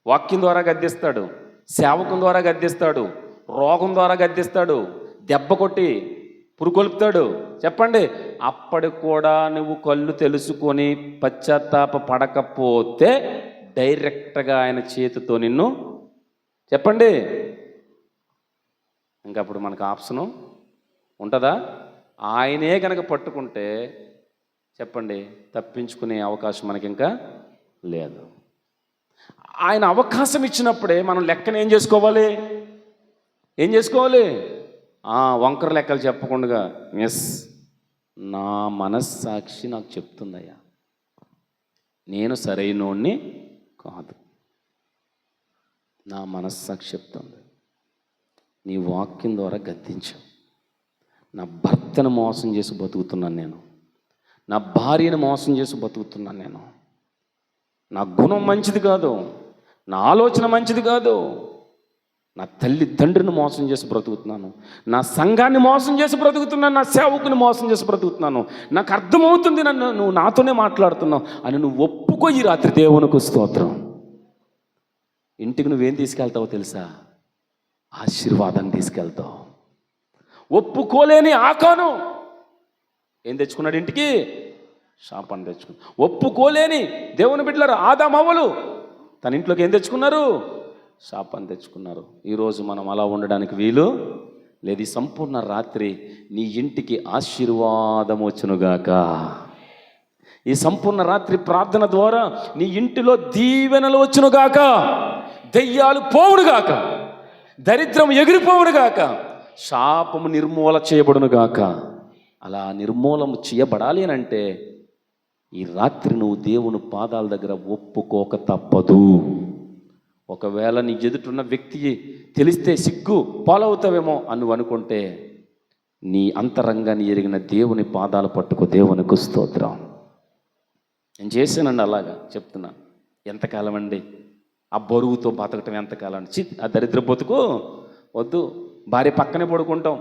వాక్యం ద్వారా గద్దిస్తాడు, సేవకం ద్వారా గద్దిస్తాడు, రోగం ద్వారా గద్దిస్తాడు, దెబ్బ కొట్టి పురుకొల్పుతాడు. చెప్పండి. అప్పటికి కూడా నువ్వు కళ్ళు తెలుసుకొని పశ్చాత్తాప పడకపోతే డైరెక్ట్గా ఆయన చేతితో నిన్ను చెప్పండి. ఇంకప్పుడు మనకు ఆప్షను ఉంటుందా? ఆయనే కనుక పట్టుకుంటే చెప్పండి తప్పించుకునే అవకాశం మనకి ఇంకా లేదు. ఆయన అవకాశం ఇచ్చినప్పుడే మనం లెక్కను ఏం చేసుకోవాలి? వంకర లెక్కలు చెప్పకుండా, ఎస్ నా మనస్సాక్షి నాకు చెప్తుందయ్యా నేను సరైనోడిని కాదు, నా మనస్సాక్షి చెప్తుంది. నీ వాక్యం ద్వారా గద్దించావు. నా భర్తను మోసం చేసి బతుకుతున్నాను నేను, నా భార్యను మోసం చేసి బతుకుతున్నాను నేను, నా గుణం మంచిది కాదు, నా ఆలోచన మంచిది కాదు, నా తల్లి తండ్రిని మోసం చేసి బ్రతుకుతున్నాను, నా సంఘాన్ని మోసం చేసి బ్రతుకుతున్నాను, నా సేవకుని మోసం చేసి బ్రతుకుతున్నాను, నాకు అర్థమవుతుంది నువ్వు నాతోనే మాట్లాడుతున్నావు అని నువ్వు ఒప్పుకో. ఈ రాత్రి దేవునికి స్తోత్రం. ఇంటికి నువ్వేం తీసుకెళ్తావో తెలుసా? ఆశీర్వాదాన్ని తీసుకెళ్తావు. ఒప్పుకోలేని ఆకాను ఏం తెచ్చుకున్నాడు ఇంటికి? శాపాన్ని తెచ్చుకున్నాడు. ఒప్పుకోలేని దేవుని బిడ్డలారా ఆదాము అవ్వలు తన ఇంట్లోకి ఏం తెచ్చుకున్నారు? శాపాన్ని తెచ్చుకున్నారు. ఈరోజు మనం అలా ఉండడానికి వీలు లేదు. ఈ సంపూర్ణ రాత్రి నీ ఇంటికి ఆశీర్వాదం వచ్చునుగాక. ఈ సంపూర్ణ రాత్రి ప్రార్థన ద్వారా నీ ఇంటిలో దీవెనలు వచ్చునుగాక, దెయ్యాలు పోవునుగాక, దరిద్రం ఎగిరిపోవునుగాక, శాపము నిర్మూల చేయబడునుగాక. అలా నిర్మూలము చేయబడాలి అని అంటే ఈ రాత్రి నువ్వు దేవుని పాదాల దగ్గర ఒప్పుకోక తప్పదు. ఒకవేళ నీ ఎదుటిన్న వ్యక్తి తెలిస్తే సిగ్గు పాలవుతావేమో అని నువ్వు అనుకుంటే నీ అంతరంగాన్ని ఎరిగిన దేవుని పాదాలు పట్టుకో. దేవునికి స్తోత్రం. నేను చేశానండి, అలాగా చెప్తున్నా. ఎంతకాలం అండి ఆ బరువుతో బతకటం? ఎంతకాలం అండి? ఆ దరిద్ర బతుకు వద్దు. భార్య పక్కనే పడుకుంటాం,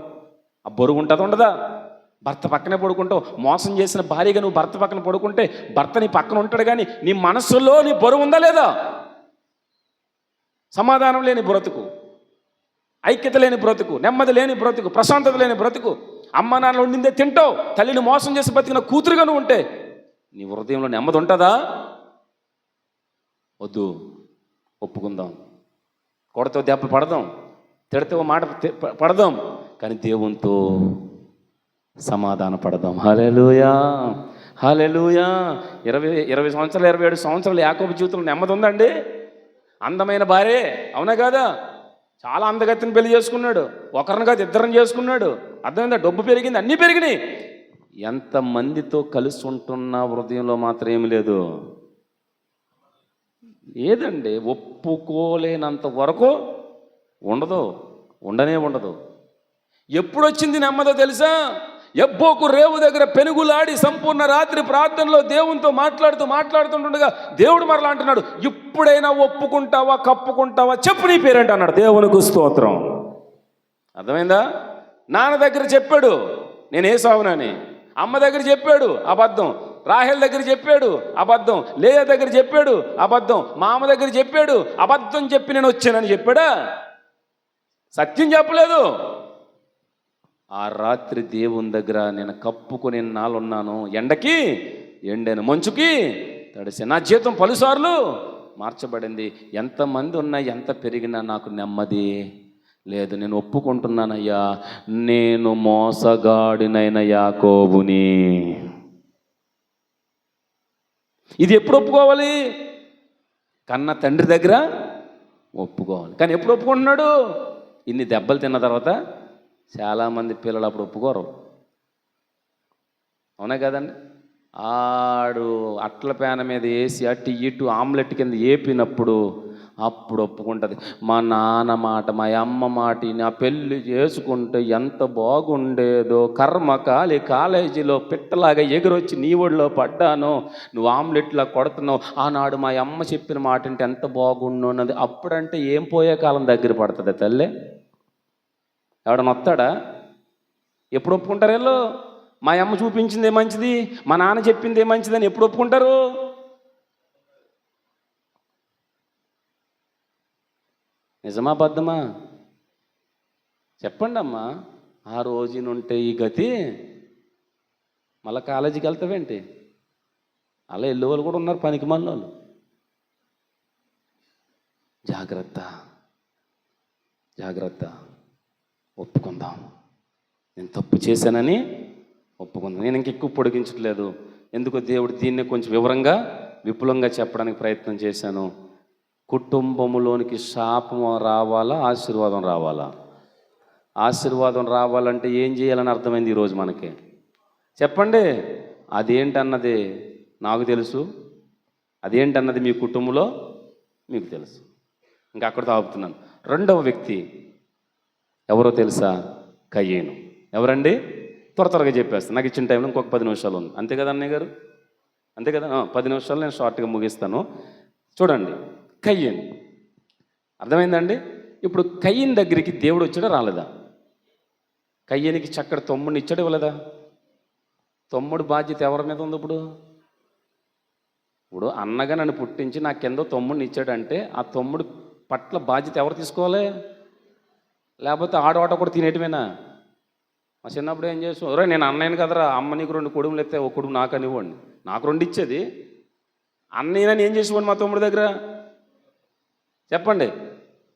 ఆ బరువు ఉంటుందా ఉండదా? భర్త పక్కనే పడుకుంటావు. మోసం చేసిన భార్యగా నువ్వు భర్త పక్కన పడుకుంటే భర్త నీ పక్కన ఉంటాడు, కానీ నీ మనసులో నీ బరువు ఉందా లేదా? సమాధానం లేని బ్రతుకు, ఐక్యత లేని బ్రతుకు, నెమ్మది లేని బ్రతుకు, ప్రశాంతత లేని బ్రతుకు, అమ్మ నాన్నలు ఉండిందే తింటావు, తల్లిని మోసం చేసి బతికిన కూతురుగా నువ్వు ఉంటే నీ హృదయంలో నెమ్మది ఉంటుందా? వద్దు. ఒప్పుకుందాం. కొడతో దెబ్బ పడదాం, తిడతో మాట పడదాం, కానీ దేవునితో సమాధాన పడదాం. హల్లెలూయా, హల్లెలూయా. 20 సంవత్సరాలు 27 సంవత్సరాలు యాకోబు జీవితంలో నెమ్మది ఉందండి. అందమైన భార్య, అవునా కాదా? చాలా అందగత్తిని పెళ్లి చేసుకున్నాడు. ఒకరిని కాదు ఇద్దరిని చేసుకున్నాడు. అర్థమైందా? డబ్బు పెరిగింది, అన్నీ పెరిగినాయి. ఎంతమందితో కలిసి ఉంటున్న హృదయంలో మాత్రం ఏమి లేదు. ఏదండి ఒప్పుకోలేనంత వరకు ఉండదు. ఉండనే ఉండదు. ఎప్పుడొచ్చింది నెమ్మదో తెలుసా? ఎబ్బోకు రేవు దగ్గర పెనుగులాడి సంపూర్ణ రాత్రి ప్రార్థనలో దేవునితో మాట్లాడుతుండగా దేవుడు మరలా అంటున్నాడు, ఇప్పుడైనా ఒప్పుకుంటావా, కప్పుకుంటావా, చెప్పు నీ పేరేంటి అన్నాడు. దేవునికి స్తోత్రం. అర్థమైందా? నాన్న దగ్గర చెప్పాడు నేను ఏసావునని, అమ్మ దగ్గర చెప్పాడు అబద్ధం, రాహేల్ దగ్గర చెప్పాడు అబద్ధం, లేయా దగ్గర చెప్పాడు అబద్ధం, మామ దగ్గర చెప్పాడు అబద్ధం చెప్పి నేను వచ్చానని చెప్పాడా? సత్యం చెప్పలేదు. ఆ రాత్రి దేవుని దగ్గర నేను కప్పుకొని నాలున్నాను, ఎండకి ఎండాను, మంచుకి తడిసి, నా జీతం పలుసార్లు మార్చబడింది. ఎంతమంది ఉన్నా ఎంత పెరిగినా నాకు నెమ్మది లేదు. నేను ఒప్పుకుంటున్నానయ్యా, నేను మోసగాడినైన యాకోబుని. ఇది ఎప్పుడు ఒప్పుకోవాలి? కన్న తండ్రి దగ్గర ఒప్పుకోవాలి. కానీ ఎప్పుడు ఒప్పుకుంటున్నాడు? ఇన్ని దెబ్బలు తిన్న తర్వాత. చాలామంది పిల్లలు అప్పుడు ఒప్పుకోరు. అవునా కదండి? ఆడు అట్ల పేన మీద వేసి అటు ఇటు ఆమ్లెట్ కింద వేపినప్పుడు అప్పుడు ఒప్పుకుంటుంది. మా నాన్న మాట, మా అమ్మ మాట నా పెళ్ళి చేసుకుంటే ఎంత బాగుండేదో, కర్మకాలి కాలేజీలో పిట్టలాగా ఎగురొచ్చి నీ ఒడిలో పడ్డాను, నువ్వు ఆమ్లెట్లా కొడుతున్నావు, ఆనాడు మా అమ్మ చెప్పిన మాట అంటే ఎంత బాగుండు అన్నది. అప్పుడంటే ఏం పోయే కాలం దగ్గర పడుతుంది తల్లే? ఎవడన్నా వస్తాడా? ఎప్పుడు ఒప్పుకుంటారు వీళ్ళు? మా అమ్మ చూపించిందే మంచిది, మా నాన్న చెప్పిందే మంచిదని ఎప్పుడు ఒప్పుకుంటారు? నిజమా అబద్ధమా? చెప్పండి అమ్మా. ఆ రోజునుంటే ఈ గతి, మళ్ళీ కాలేజీకి వెళ్తావేంటి? అలా వెళ్ళే వాళ్ళు కూడా ఉన్నారు, పనికి మనోళ్ళు. జాగ్రత్త, జాగ్రత్త. ఒప్పుకుందాం. నేను తప్పు చేశానని ఒప్పుకుందాం. నేను ఇంకెక్కువ పొడిగించట్లేదు. ఎందుకో దేవుడు దీన్ని కొంచెం వివరంగా విపులంగా చెప్పడానికి ప్రయత్నం చేశాను. కుటుంబంలోనికి శాపం రావాలా, ఆశీర్వాదం రావాలా? ఆశీర్వాదం రావాలంటే ఏం చేయాలని అర్థమైంది ఈరోజు మనకి. చెప్పండి. అదేంటన్నది నాకు తెలుసు, అదేంటన్నది మీ కుటుంబంలో మీకు తెలుసు. ఇంకా అక్కడితో ఆపుతున్నాను. రెండవ వ్యక్తి ఎవరో తెలుసా? కయ్యేను. ఎవరండి? త్వరగా చెప్పేస్తాను, నాకు ఇచ్చిన టైంలో ఇంకొక 10 నిమిషాలు ఉంది. అంతే కదా అన్నయ్య గారు? అంతే కదా? 10 నిమిషాలు నేను షార్ట్గా ముగిస్తాను. చూడండి, కయ్యేను. అర్థమైందండి? ఇప్పుడు కయ్యన్ దగ్గరికి దేవుడు వచ్చాడా రాలేదా? కయ్యనికి చక్కటి తమ్ముడిని ఇచ్చాడు ఇవ్వలేదా? తమ్ముడు బాధ్యత ఎవరి మీద ఉంది? ఇప్పుడు అన్నగా నన్ను పుట్టించి నా కింద తమ్ముడిని ఇచ్చాడంటే ఆ తమ్ముడు పట్ల బాధ్యత ఎవరు తీసుకోవాలి? లేకపోతే ఆడవాట కూడా తినేయటమేనా? మా చిన్నప్పుడు ఏం చేసాం, ఒరే నేను అన్నయ్యను కదరా, అమ్మ నీకు 2 కుడుములు ఎత్తే ఒక కుడుము నాకు అనివ్వండి, నాకు 2 ఇచ్చేది. అన్నయ్యనని ఏం చేసేవాడు మా తమ్ముడి దగ్గర? చెప్పండి.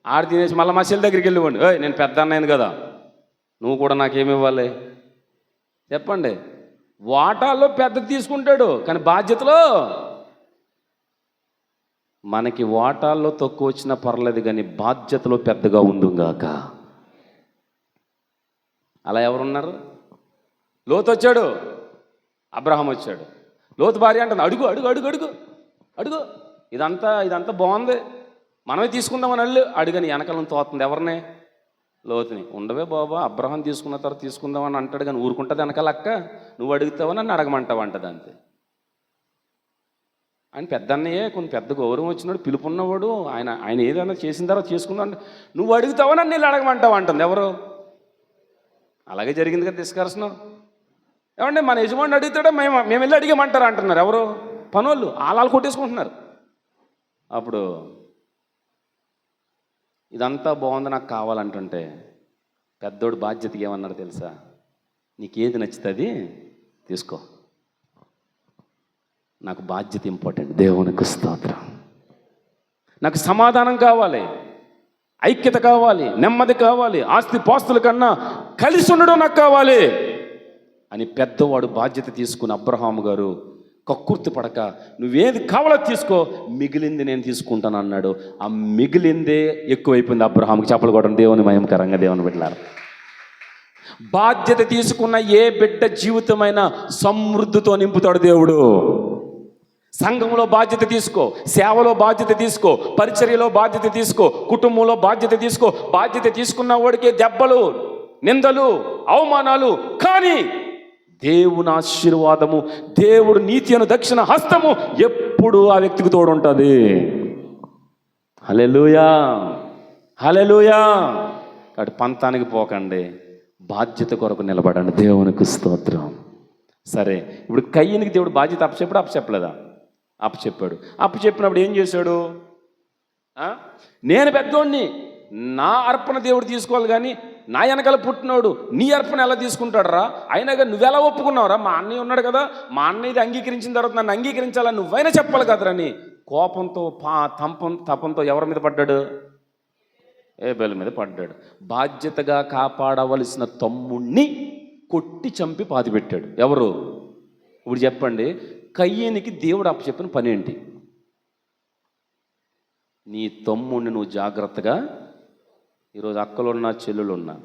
ఆడు తినేసి మళ్ళీ మా చెల్లి దగ్గరికి వెళ్ళివ్వండి, నేను పెద్ద అన్నయ్యను కదా, నువ్వు కూడా నాకేమి ఇవ్వాలి? చెప్పండి. వాటాల్లో పెద్ద తీసుకుంటాడు, కానీ బాధ్యతలో మనకి వాటాల్లో తక్కువ వచ్చినా పర్లేదు, కానీ బాధ్యతలో పెద్దగా ఉండుగాక. అలా ఎవరున్నారు? లోతు వచ్చాడు, అబ్రహాం వచ్చాడు. లోతు భార్య అంటుంది, అడుగు అడుగు అడుగు అడుగు అడుగు, ఇదంతా బాగుంది, మనమే తీసుకుందామని అడుగని వెనకాలను తోస్తుంది. ఎవరిని? లోతుని. ఉండవే బాబా, అబ్రహాం తీసుకున్న తర్వాత తీసుకుందామని అంటాడు, కానీ ఊరుకుంటుంది వెనకాల అక్క, నువ్వు అడుగుతావా నన్ను అడగమంటావు అంటది. అంతే. ఆయన పెద్ద అన్నయ్యే, కొంచెం పెద్ద గౌరవం వచ్చినాడు, పిలుపున్నవాడు, ఆయన ఏదైనా చేసిన తర్వాత చేసుకుందాం అంటే నువ్వు అడుగుతావా నన్ను వీళ్ళు అడగమంటావు అంటుంది. ఎవరు? అలాగే జరిగింది కదా డిస్కషన్. ఏమంటే మన యజమాని అడుగుతాడా, మేము వెళ్ళి అడిగమంటారా అంటున్నారు. ఎవరు? పనోళ్ళు. ఆలాలు కొట్టేసుకుంటున్నారు. అప్పుడు ఇదంతా బాగుంది నాకు కావాలంటుంటే పెద్దోడు బాధ్యతకి ఏమన్నాడు తెలుసా? నీకేది నచ్చుతుంది తీసుకో, నాకు బాధ్యత ఇంపార్టెంట్. దేవునికి స్తోత్రం. నాకు సమాధానం కావాలి, ఐక్యత కావాలి, నెమ్మది కావాలి, ఆస్తి పాస్తుల కన్నా కలిసి ఉండడం నాకు కావాలి అని పెద్దవాడు బాధ్యత తీసుకుని అబ్రహాము గారు కక్కుర్తి పడక నువ్వేది కావాలో తీసుకో, మిగిలింది నేను తీసుకుంటాను అన్నాడు. ఆ మిగిలిందే ఎక్కువైపోయింది అబ్రహాముకి. చెప్పలు కొట్టండి దేవుని మహిమకరంగా. దేవుని బిడ్డలారా, బాధ్యత తీసుకున్న ఏ బిడ్డ జీవితమైనా సమృద్ధితో నింపుతాడు దేవుడు. సంఘంలో బాధ్యత తీసుకో, సేవలో బాధ్యత తీసుకో, పరిచర్యలో బాధ్యత తీసుకో, కుటుంబంలో బాధ్యత తీసుకో. బాధ్యత తీసుకున్న వాడికి దెబ్బలు, నిందలు, అవమానాలు, కానీ దేవుని ఆశీర్వాదము, దేవుడు నీతి అను దక్షిణ హస్తము ఎప్పుడు ఆ వ్యక్తికి తోడుంటుంది. హల్లెలూయా, హల్లెలూయా. కాబట్టి పంతానికి పోకండి, బాధ్యత కొరకు నిలబడండి. దేవునికి స్తోత్రం. సరే, ఇప్పుడు కయ్యనికి దేవుడు బాధ్యత అప్పచెప్పలేదా? అప్పచెప్పాడు. అప్పచెప్పినప్పుడు ఏం చేశాడు? నేను పెద్దోడిని, నా అర్పణ దేవుడు తీసుకోవాలి, కానీ నా వెనకాల పుట్టినోడు నీ అర్పణ ఎలా తీసుకుంటాడు రా? అయినా కానీ నువ్వెలా ఒప్పుకున్నావురా? మా అన్నయ్య ఉన్నాడు కదా, మా అన్నయ్యది అంగీకరించిన తర్వాత నన్ను అంగీకరించాలని నువ్వైనా చెప్పాలి కదరని కోపంతో తపంతో ఎవరి మీద పడ్డాడు? ఏబేలు మీద పడ్డాడు. బాధ్యతగా కాపాడవలసిన తమ్ముణ్ణి కొట్టి చంపి పాతిపెట్టాడు. ఎవరు? ఇప్పుడు చెప్పండి, కయ్యేనికి దేవుడు అప్పచెప్పిన పని ఏంటి? నీ తమ్ముడిని నువ్వు జాగ్రత్తగా, ఈరోజు అక్కలున్నా, చెల్లులున్నా,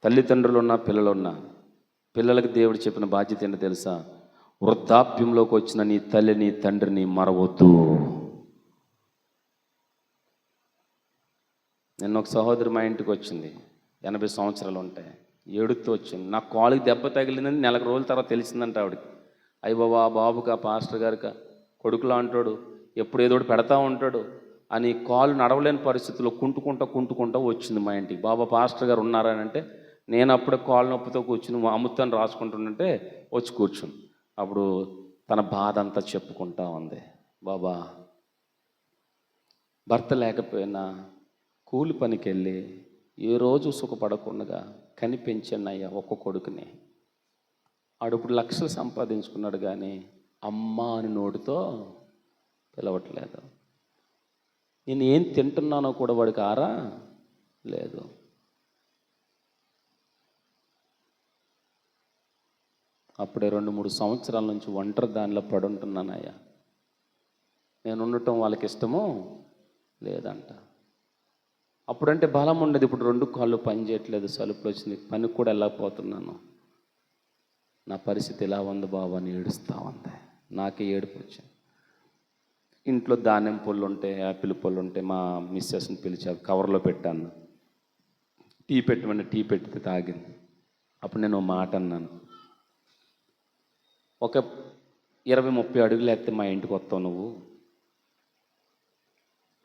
తల్లిదండ్రులున్నా, పిల్లలున్నా, పిల్లలకి దేవుడు చెప్పిన బాధ్యత ఏంటో తెలుసా? వృద్ధాప్యంలోకి వచ్చిన నీ తల్లిని, తండ్రిని మరవద్దు. నిన్న ఒక సహోదరి మా ఇంటికి వచ్చింది, 80 సంవత్సరాలు ఉంటాయి, ఏడుతూ వచ్చింది. నా కాలుకి దెబ్బ తగిలిందని నెలకు రోజుల తర్వాత తెలిసిందంట ఆవిడకి. అయ్య బాబా, బాబుకి ఆ పాస్టర్ గారికి కొడుకులా అంటాడు, ఎప్పుడు ఏదో పెడతా ఉంటాడు అని కాలు నడవలేని పరిస్థితుల్లో కుంటుకుంటా వచ్చింది మా ఇంటికి. బాబా పాస్టర్ గారు ఉన్నారని అంటే, నేను అప్పుడే కాలు నొప్పితో కూర్చుని అమృతాన్ని రాసుకుంటుంటే వచ్చి కూర్చుని, అప్పుడు తన బాధ అంతా చెప్పుకుంటా ఉంది. బాబా, భర్త లేకపోయినా కూలి పనికి వెళ్ళి ఏ రోజు సుఖపడకుండా కనిపించాను అయ్యా ఒక్క కొడుకుని. ఆడుప్పుడు లక్షలు సంపాదించుకున్నాడు, కానీ అమ్మ అని నోటితో పిలవట్లేదు. నేను ఏం తింటున్నానో కూడా వాడికి ఆరా లేదు. అప్పుడే 2-3 సంవత్సరాల నుంచి ఒంటరి దానిలో పడుంటున్నానయ్యా. నేను ఉండటం వాళ్ళకి ఇష్టమో లేదంట. అప్పుడంటే బలం ఉండదు, ఇప్పుడు 2 కాళ్ళు పని చేయట్లేదు, సలుపులు వచ్చింది, పనికి కూడా వెళ్ళకపోతున్నాను. నా పరిస్థితి ఇలా ఉంది బాబా అని ఏడుస్తూ ఉంది. నాకే ఏడుపు వచ్చింది. ఇంట్లో ధాన్యం పళ్ళు ఉంటే, యాపిల్ పళ్ళు ఉంటే మా మిస్సెస్ని పిలిచి కవర్లో పెట్టాను. టీ పెట్టమని టీ పెట్టి తాగింది. అప్పుడు నేను మాట అన్నాను, ఒక 20-30 అడుగులు ఎత్తే మా ఇంటికి వస్తావు నువ్వు,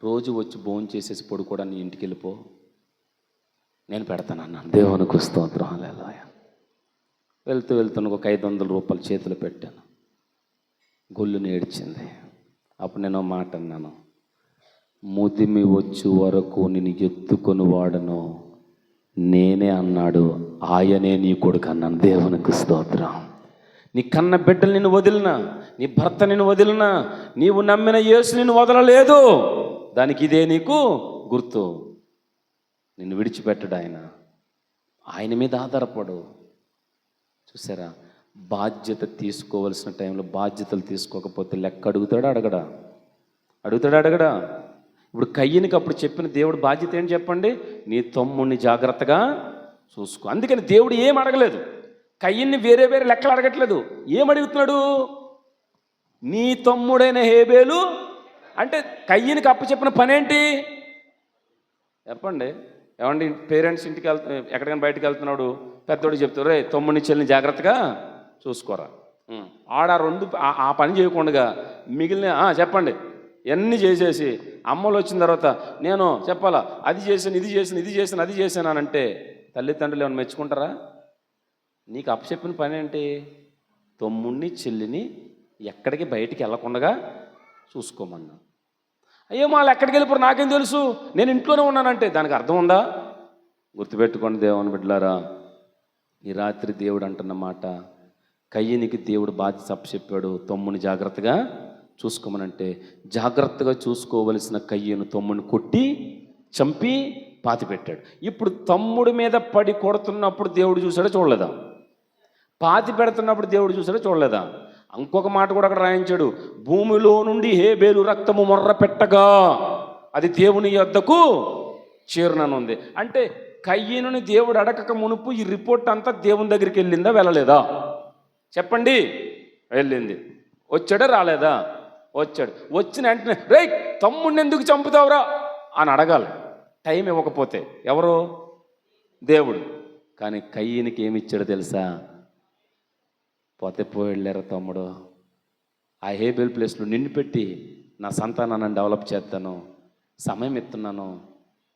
రోజు వచ్చి భోజనం చేసేసి పడుకోవడా, నీ ఇంటికి వెళ్ళిపో, నేను పెడతాను అన్నాను. దేవునికి స్తోత్రం. హల్లెలూయా. వెళ్తూ ఒక 500 రూపాయలు చేతిలో పెట్టాను. గొల్లుని ఏడ్చింది. అప్పుడు నేను మాట అన్నాను, ముదిమి వచ్చే వరకు నేను ఎత్తుకొని వాడను నేనే అన్నాడు, ఆయనే నీ కొడుకు అన్నాను. దేవునికి స్తోత్రం. నీ కన్న బిడ్డలు నిన్ను వదిలినా, నీ భర్త నిన్ను వదిలినా, నీవు నమ్మిన యేసు నిన్ను వదలలేదు. దానికి ఇదే నీకు గుర్తు. నిన్ను విడిచిపెట్టడు ఆయన మీద ఆధారపడు. చూసారా, బాధ్యత తీసుకోవలసిన టైంలో బాధ్యతలు తీసుకోకపోతే లెక్క అడుగుతాడా? ఇప్పుడు కయ్యనికి అప్పుడు చెప్పిన దేవుడు బాధ్యత ఏంటి చెప్పండి? నీ తమ్ముడిని జాగ్రత్తగా చూసుకో. అందుకని దేవుడు ఏం అడగలేదు, కయ్యన్ని వేరే లెక్కలు అడగట్లేదు. ఏం అడుగుతున్నాడు? నీ తమ్ముడైన హేబేలు అంటే కయ్యనికి అప్పు చెప్పిన పని ఏంటి చెప్పండి? ఏమండి, పేరెంట్స్ ఇంటికి ఎక్కడికైనా బయటకు వెళ్తున్నాడు, పెద్దోడు చెప్తారు, రే తమ్ముడిని చెల్లిని జాగ్రత్తగా చూసుకోరా. ఆ పని చేయకుండా మిగిలిన చెప్పండి ఎన్ని చేసేసి అమ్మలు వచ్చిన తర్వాత నేను చెప్పాలా, అది చేశాను అని అంటే తల్లిదండ్రులు ఏమైనా మెచ్చుకుంటారా? నీకు అప్పచెప్పిన పని ఏంటి? తమ్ముడిని చెల్లిని ఎక్కడికి బయటికి వెళ్ళకుండా చూసుకోమన్నా. అయ్యో వాళ్ళు ఎక్కడికి వెళ్ళిపోరు నాకేం తెలుసు, నేను ఇంట్లోనే ఉన్నానంటే దానికి అర్థం ఉందా? గుర్తుపెట్టుకోండి దేవుని బిడ్డలారా, ఈ రాత్రి దేవుడు అంటున్న మాట, కయ్యనికి దేవుడు బాధ్యత అప్పచెప్పాడు, తమ్ముని జాగ్రత్తగా చూసుకోమనంటే జాగ్రత్తగా చూసుకోవలసిన కయ్యను తమ్ముని కొట్టి చంపి పాతిపెట్టాడు. ఇప్పుడు తమ్ముడి మీద పడి కొడుతున్నప్పుడు దేవుడు చూసాడో చూడలేదా? పాతి పెడుతున్నప్పుడు దేవుడు చూసాడో చూడలేదా? ఇంకొక మాట కూడా అక్కడ రాయించాడు, భూమిలో నుండి హేబేలు రక్తము మొర్ర పెట్టగా అది దేవుని యొద్దకు చేరుననుంది. అంటే కయ్యనుని దేవుడు అడగక మునుపు ఈ రిపోర్ట్ అంతా దేవుని దగ్గరికి వెళ్ళిందా వెళ్ళలేదా చెప్పండి? వెళ్ళింది. వచ్చాడా రాలేదా? వచ్చాడు. వచ్చిన వెంటనే రేయ్ తమ్ముడిని ఎందుకు చంపుతావురా అని అడగాలి, టైం ఇవ్వకపోతే. ఎవరు? దేవుడు. కానీ కయ్యనికి ఏమి ఇచ్చాడో తెలుసా? పోతే పోయిళ్ళారా తమ్ముడు, ఆ హేబెల్ ప్లేస్లో నిన్ను పెట్టి నా సంతానాన్ని డెవలప్ చేస్తాను, సమయం ఇస్తున్నాను,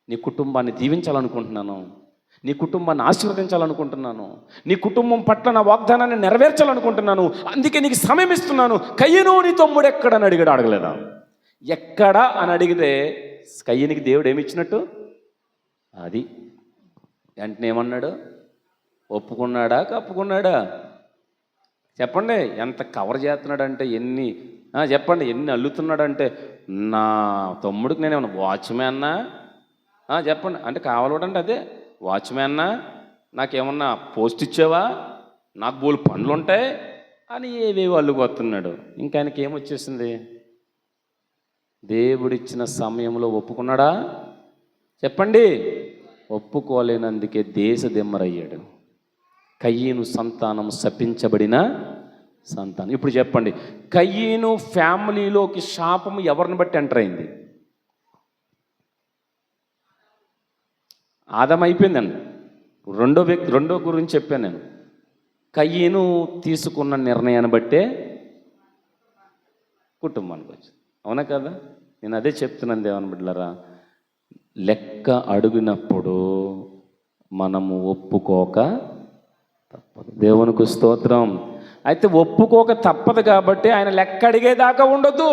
నీ కుటుంబాన్ని దీవించాలనుకుంటున్నాను, నీ కుటుంబాన్ని ఆశీర్వదించాలనుకుంటున్నాను, నీ కుటుంబం పట్ల నా వాగ్దానాన్ని నెరవేర్చాలనుకుంటున్నాను, అందుకే నీకు సమయం ఇస్తున్నాను. కయ్యను నీ తమ్ముడు ఎక్కడని అడిగాడు. అడగలేదా? ఎక్కడా అని అడిగితే కయ్యనికి దేవుడు ఏమి ఇచ్చినట్టు? అది వెంటనే ఏమన్నాడు? ఒప్పుకున్నాడా కప్పుకున్నాడా? చెప్పండి. ఎంత కవర్ చేస్తున్నాడంటే, చెప్పండి ఎన్ని అల్లుతున్నాడంటే, నా తమ్ముడికి నేను ఏమన్నా వాచ్మ్యాన్నా? చెప్పండి. అంటే కావాలంటే అదే వాచ్మ్యాన్నా, నాకేమన్నా పోస్ట్ ఇచ్చావా, నాకు బోలు పనులు ఉంటాయి అని ఏవేవి అల్లుకొస్తున్నాడు. ఇంకా ఆయనకి ఏమొచ్చేసింది? దేవుడిచ్చిన సమయంలో ఒప్పుకున్నాడా? చెప్పండి. ఒప్పుకోలేనందుకే దేశదిమ్మరయ్యాడు. కయ్యను సంతానం శపించబడిన సంతానం. ఇప్పుడు చెప్పండి, కయ్యను ఫ్యామిలీలోకి శాపం ఎవరిని బట్టి ఎంటర్ అయింది? ఆదాము అయిపోయిందండి. రెండో గురించి చెప్పాను నేను. కయ్యను తీసుకున్న నిర్ణయాన్ని బట్టే కుటుంబానికి వచ్చింది. అవునా కదా? నేను అదే చెప్తున్నాను దేవుని బిడ్డలారా, లెక్క అడిగినప్పుడు మనము ఒప్పుకోక తప్పదు. దేవునికి స్తోత్రం. అయితే ఒప్పుకోక తప్పదు కాబట్టి ఆయన లెక్క అడిగేదాకా ఉండొద్దు.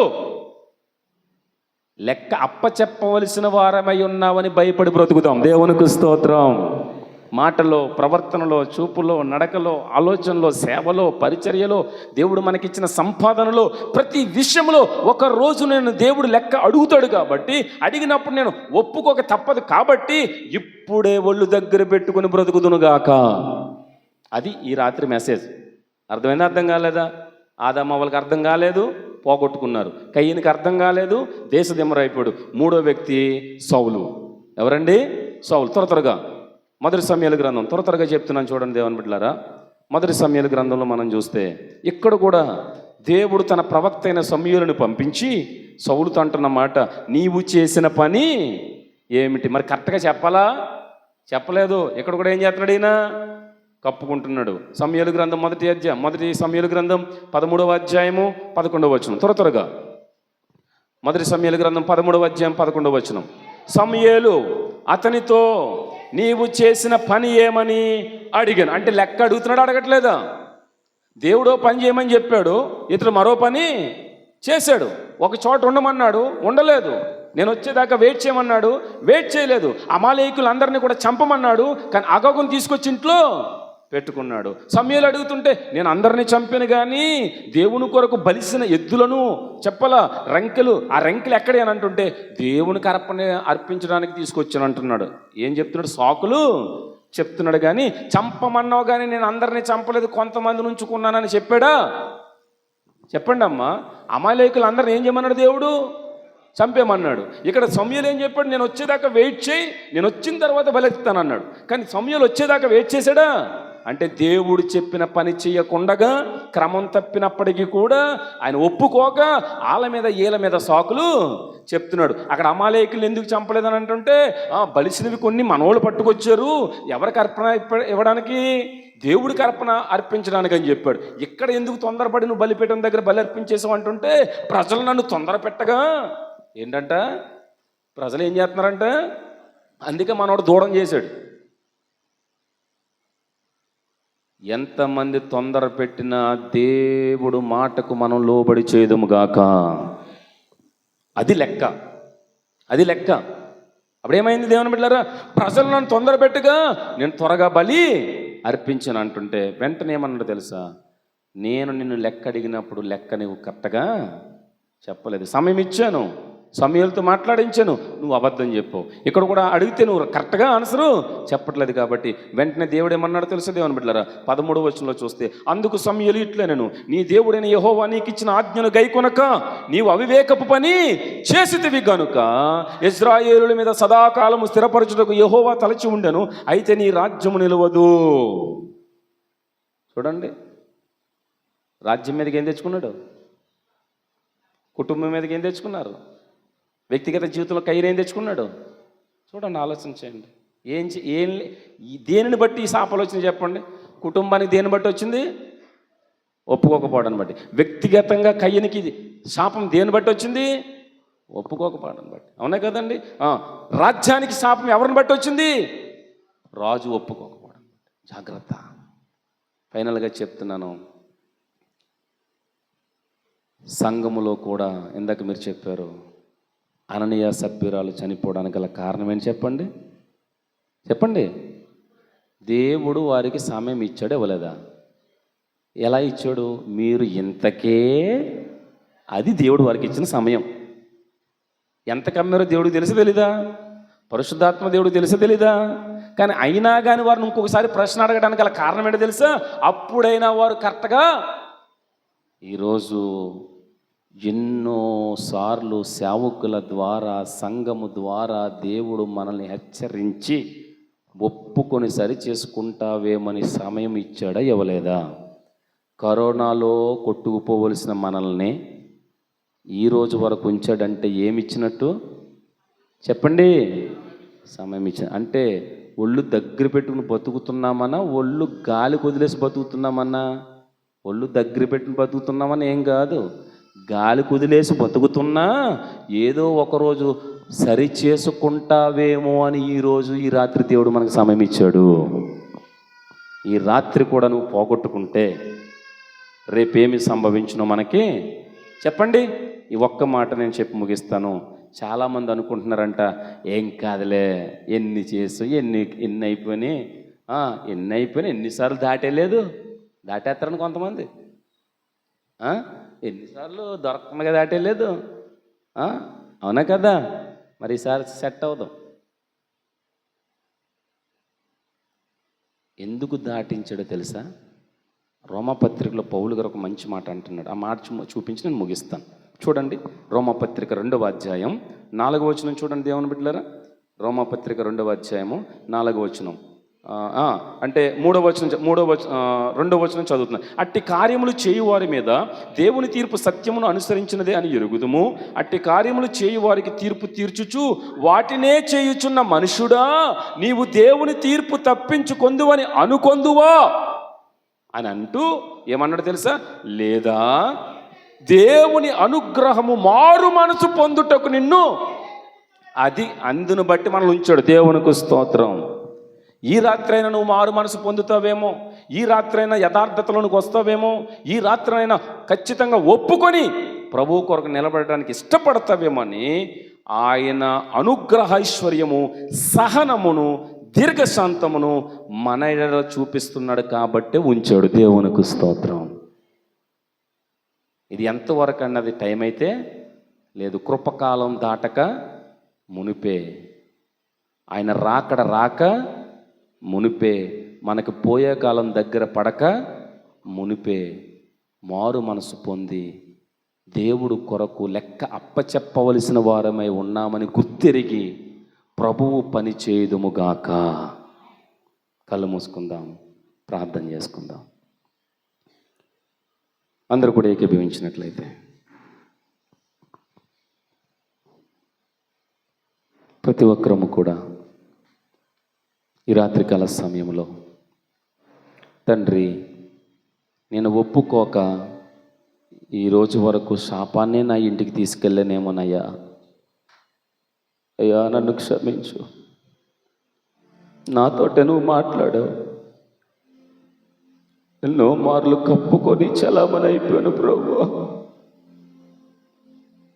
లెక్క అప్పచెప్పవలసిన వారమై ఉన్నామని భయపడి బ్రతుకుతాం. దేవునికి స్తోత్రం. మాటలో, ప్రవర్తనలో, చూపులో, నడకలో, ఆలోచనలో, సేవలో, పరిచర్యలో, దేవుడు మనకిచ్చిన సంపాదనలో, ప్రతి విషయంలో ఒక రోజు నేను దేవుడు లెక్క అడుగుతాడు కాబట్టి, అడిగినప్పుడు నేను ఒప్పుకోక తప్పదు కాబట్టి ఇప్పుడే ఒళ్ళు దగ్గర పెట్టుకుని బ్రతుకుదునుగాక. అది ఈ రాత్రి మెసేజ్. అర్థమైందా? అర్థం కాలేదా? ఆదాము వాళ్ళకి అర్థం కాలేదు, పోగొట్టుకున్నారు. కయ్యనికి అర్థం కాలేదు, దేశదిమ్మరైపోయాడు. మూడో వ్యక్తి సౌలు. ఎవరండి? సౌలు. త్వరగా మొదటి సమూయేలు గ్రంథం త్వరగా చెప్తున్నాను చూడండి దేవుని బిడ్డలారా. మొదటి సమూయేలు గ్రంథంలో మనం చూస్తే ఇక్కడ కూడా దేవుడు తన ప్రవక్త అయిన సమూయేలుని పంపించి సౌలుతో అంటున్న మాట, నీవు చేసిన పని ఏమిటి? మరి కరెక్ట్గా చెప్పాలా? చెప్పలేదు. ఇక్కడ కూడా ఏం చేస్తున్నాడు? ఈయన కప్పుకుంటున్నాడు. సమూయేలు గ్రంథం మొదటి సమూయేలు గ్రంథం 13వ అధ్యాయము 11వ వచనం. త్వరగా మొదటి సమూయేలు గ్రంథం 13వ అధ్యాయం 11వ వచనం. సమూయేలు అతనితో నీవు చేసిన పని ఏమని అడిగాను. అంటే లెక్క అడుగుతున్నాడు, అడగట్లేదా? దేవుడో పని చేయమని చెప్పాడు, ఇతడు మరో పని చేశాడు. ఒక చోట ఉండమన్నాడు, ఉండలేదు. నేను వచ్చేదాకా వెయిట్ చేయమన్నాడు, వెయిట్ చేయలేదు. అమాలేకులందరినీ కూడా చంపమన్నాడు, కానీ అగోగును తీసుకొచ్చి ఇంట్లో పెట్టుకున్నాడు. సమూయేలు అడుగుతుంటే నేను అందరినీ చంపాను కానీ దేవుని కొరకు బలిసిన ఎద్దులను చెప్పలా, రంకెలు, ఆ రంకెలు ఎక్కడే అని అంటుంటే దేవునికి అర్పించడానికి తీసుకొచ్చాను అంటున్నాడు. ఏం చెప్తున్నాడు? సాకులు చెప్తున్నాడు. కానీ చంపమన్నావు కానీ నేను అందరినీ చంపలేదు, కొంతమంది ఉంచుకున్నానని చెప్పాడా? చెప్పండి అమ్మా. అమాలేకులు అందరిని ఏం చేయమన్నాడు? దేవుడు చంపేమన్నాడు. ఇక్కడ సమూయేలు ఏం చెప్పాడు? నేను వచ్చేదాకా వెయిట్ చేయి, నేను వచ్చిన తర్వాత బలెత్తాను అన్నాడు. కానీ సమూయేలు వచ్చేదాకా వెయిట్ చేశాడా? అంటే దేవుడు చెప్పిన పని చేయకుండగా క్రమం తప్పినప్పటికీ కూడా ఆయన ఒప్పుకోక వీళ్ళ మీద సాకులు చెప్తున్నాడు. అక్కడ అమాలేకులు ఎందుకు చంపలేదని అంటుంటే బలిసినవి కొన్ని మనోళ్ళు పట్టుకొచ్చారు, ఎవరికి అర్పణ ఇవ్వడానికి? దేవుడికి అర్పణ అర్పించడానికి అని చెప్పాడు. ఇక్కడ ఎందుకు తొందరపడి నువ్వు బలిపీఠం దగ్గర బలి అర్పించేసావు అంటుంటే ప్రజలు నన్ను తొందర పెట్టగా ఏంటంట, ప్రజలు ఏం చేస్తున్నారంట, అందుకే మనోడు దూరం చేశాడు. ఎంతమంది తొందర పెట్టినా దేవుడు మాటకు మనం లోబడి చేయదుముగాక. అది లెక్క, అది లెక్క. అప్పుడేమైంది దేవుని బిడ్డలారా? ప్రజలు నన్ను తొందర పెట్టుగా నేను త్వరగా బలి అర్పించాను అంటుంటే వెంటనే ఏమన్నాడు తెలుసా? నేను నిన్ను లెక్క అడిగినప్పుడు లెక్క నువ్వు కరెక్ట్గా చెప్పలేదు. సమయం ఇచ్చాను, సమూయేలుతో మాట్లాడించాను, నువ్వు అబద్ధం చెప్పు. ఇక్కడ కూడా అడిగితే నువ్వు కరెక్ట్గా ఆన్సరు చెప్పట్లేదు కాబట్టి వెంటనే దేవుడు ఏమన్నాడు తెలుసా దేవుని బిడ్డలారా? 13వ వచనంలో చూస్తే, అందుకు సమూయేలు ఇట్లనెను, నీ దేవుడైన యెహోవా నీకు ఇచ్చిన ఆజ్ఞను గైకొనక నీవు అవివేకపు పని చేసితివి గనుక ఇశ్రాయేలుల మీద సదాకాలము స్థిరపరచుటకు యెహోవా తలచి ఉండెను, అయితే నీ రాజ్యము నిలవదు. చూడండి, రాజ్యం మీదకి ఏం తెచ్చుకున్నాడు? కుటుంబం మీదకి ఏం తెచ్చుకున్నారు? వ్యక్తిగత జీవితంలో కైరు ఏం తెచ్చుకున్నాడు? చూడండి, ఆలోచించండి. దేనిని బట్టి ఈ శాపాలు వచ్చింది చెప్పండి? కుటుంబానికి దేని బట్టి వచ్చింది? ఒప్పుకోకపోవడాన్ని బట్టి. వ్యక్తిగతంగా కయ్యనికి శాపం దేని బట్టి వచ్చింది? ఒప్పుకోకపోవడం బట్టి. అవునా కదండి? రాజ్యానికి శాపం ఎవరిని బట్టి వచ్చింది? రాజు ఒప్పుకోకపోవడం బట్టి. జాగ్రత్త. ఫైనల్గా చెప్తున్నాను, సంఘములో కూడా ఇందాక మీరు చెప్పారు, అననీయ సభ్యురాలు చనిపోవడానికి గల కారణం ఏంటి చెప్పండి? చెప్పండి. దేవుడు వారికి సమయం ఇచ్చాడు, ఇవ్వలేదా? ఎలా ఇచ్చాడు? మీరు ఇంతకే, అది దేవుడు వారికి ఇచ్చిన సమయం. ఎంత కమ్మారో దేవుడికి తెలిసి తెలీదా? పరిశుద్ధాత్మ దేవుడికి తెలిసి తెలీదా? కానీ అయినా కానీ వారిని ఇంకొకసారి ప్రశ్న అడగడానికి గల కారణం ఏంటో తెలుసా? అప్పుడైనా వారు కరెక్ట్గా. ఈరోజు ఎన్నోసార్లు సేవకుల ద్వారా, సంఘము ద్వారా దేవుడు మనల్ని హెచ్చరించి ఒప్పుకొని సరి చేసుకుంటావేమని సమయం ఇచ్చాడా, ఇవ్వలేదా? కరోనాలో కొట్టుకుపోవలసిన మనల్ని ఈరోజు వరకు ఉంచాడంటే ఏమిచ్చినట్టు చెప్పండి? సమయం ఇచ్చిన. అంటే ఒళ్ళు దగ్గర పెట్టుకుని బతుకుతున్నామన్నా, ఒళ్ళు గాలి వదిలేసి బతుకుతున్నామన్నా? ఒళ్ళు దగ్గర పెట్టుకుని బతుకుతున్నామని ఏం కాదు. గాలి కుదిలేసి బతుకుతున్నా ఏదో ఒకరోజు సరి చేసుకుంటావేమో అని ఈరోజు ఈ రాత్రి దేవుడు మనకు సమయం ఇచ్చాడు. ఈ రాత్రి కూడా నువ్వు పోగొట్టుకుంటే రేపేమి సంభవించునో మనకి చెప్పండి? ఈ ఒక్క మాట నేను చెప్పి ముగిస్తాను. చాలామంది అనుకుంటున్నారంట, ఏం కాదులే, ఎన్ని చేసు, ఎన్ని అయిపోయినాయి, ఎన్నిసార్లు దాటేలేదు. దాటేస్తారని కొంతమంది. ఎన్నిసార్లు దొరకకుండా దాటేలేదు. అవునా కదా? మరి ఈసారి సెట్ అవుదాం. ఎందుకు దాటించాడో తెలుసా? రోమాపత్రికలో పౌలు గారు ఒక మంచి మాట అంటున్నాడు. ఆ మాట చూపించి నేను ముగిస్తాను. చూడండి, రోమాపత్రిక 2వ అధ్యాయం 4వ వచనం చూడండి దేవుని బిడ్డలారా. రోమాపత్రిక 2వ అధ్యాయము 4వ వచనం, అంటే 2వ వచనం చదువుతున్నాను. అట్టి కార్యములు చేయువారి మీద దేవుని తీర్పు సత్యమును అనుసరించినదే అని ఎరుగుదుము. అట్టి కార్యములు చేయువారికి తీర్పు తీర్చుచు వాటినే చేయుచున్న మనుషుడా, నీవు దేవుని తీర్పు తప్పించుకొందువని అనుకొందువా అని అంటూ ఏమన్నాడు తెలుసా? లేదా దేవుని అనుగ్రహము మారు మనసు పొందుటకు నిన్ను, అది అందును బట్టి మనల్ని ఉంచాడు. దేవునికి స్తోత్రం. ఈ రాత్రైనా నువ్వు మారు మనసు పొందుతావేమో, ఈ రాత్రైనా యథార్థతలోనికి వస్తావేమో, ఈ రాత్రైనా ఖచ్చితంగా ఒప్పుకొని ప్రభువు కొరకు నిలబడడానికి ఇష్టపడతావేమో అని ఆయన అనుగ్రహైశ్వర్యము, సహనమును, దీర్ఘశాంతమును మన ఎడల చూపిస్తున్నాడు కాబట్టి ఉంచాడు. దేవునికి స్తోత్రం. ఇది ఎంతవరకు అన్నది టైం అయితే లేదు. కృపకాలం దాటక మునిపే, ఆయన రాక మునిపే, మనకు పోయే కాలం దగ్గర పడక మునిపే మారు మనసు పొంది దేవుడు కొరకు లెక్క అప్పచెప్పవలసిన వారమై ఉన్నామని గుర్తెరిగి ప్రభువు పని చేయుదుముగాక. కళ్ళు మూసుకుందాం, ప్రార్థన చేసుకుందాం. అందరూ కూడా ఏకీభవించినట్లయితే ప్రతి ఒక్కరము కూడా ఈ రాత్రికాల సమయంలో, తండ్రి, నేను ఒప్పుకోక ఈరోజు వరకు శాపాన్నే నా ఇంటికి తీసుకెళ్ళనేమోనయ్యా. అయ్యా, నన్ను క్షమించు. నాతోటే నువ్వు మాట్లాడావు. ఎన్నో మార్లు కప్పుకొని చలామణి అయిపోయాను ప్రభువా.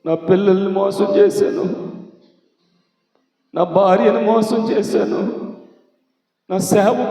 నా పిల్లల్ని మోసం చేశాను, నా భార్యను మోసం చేశాను, నా సేవ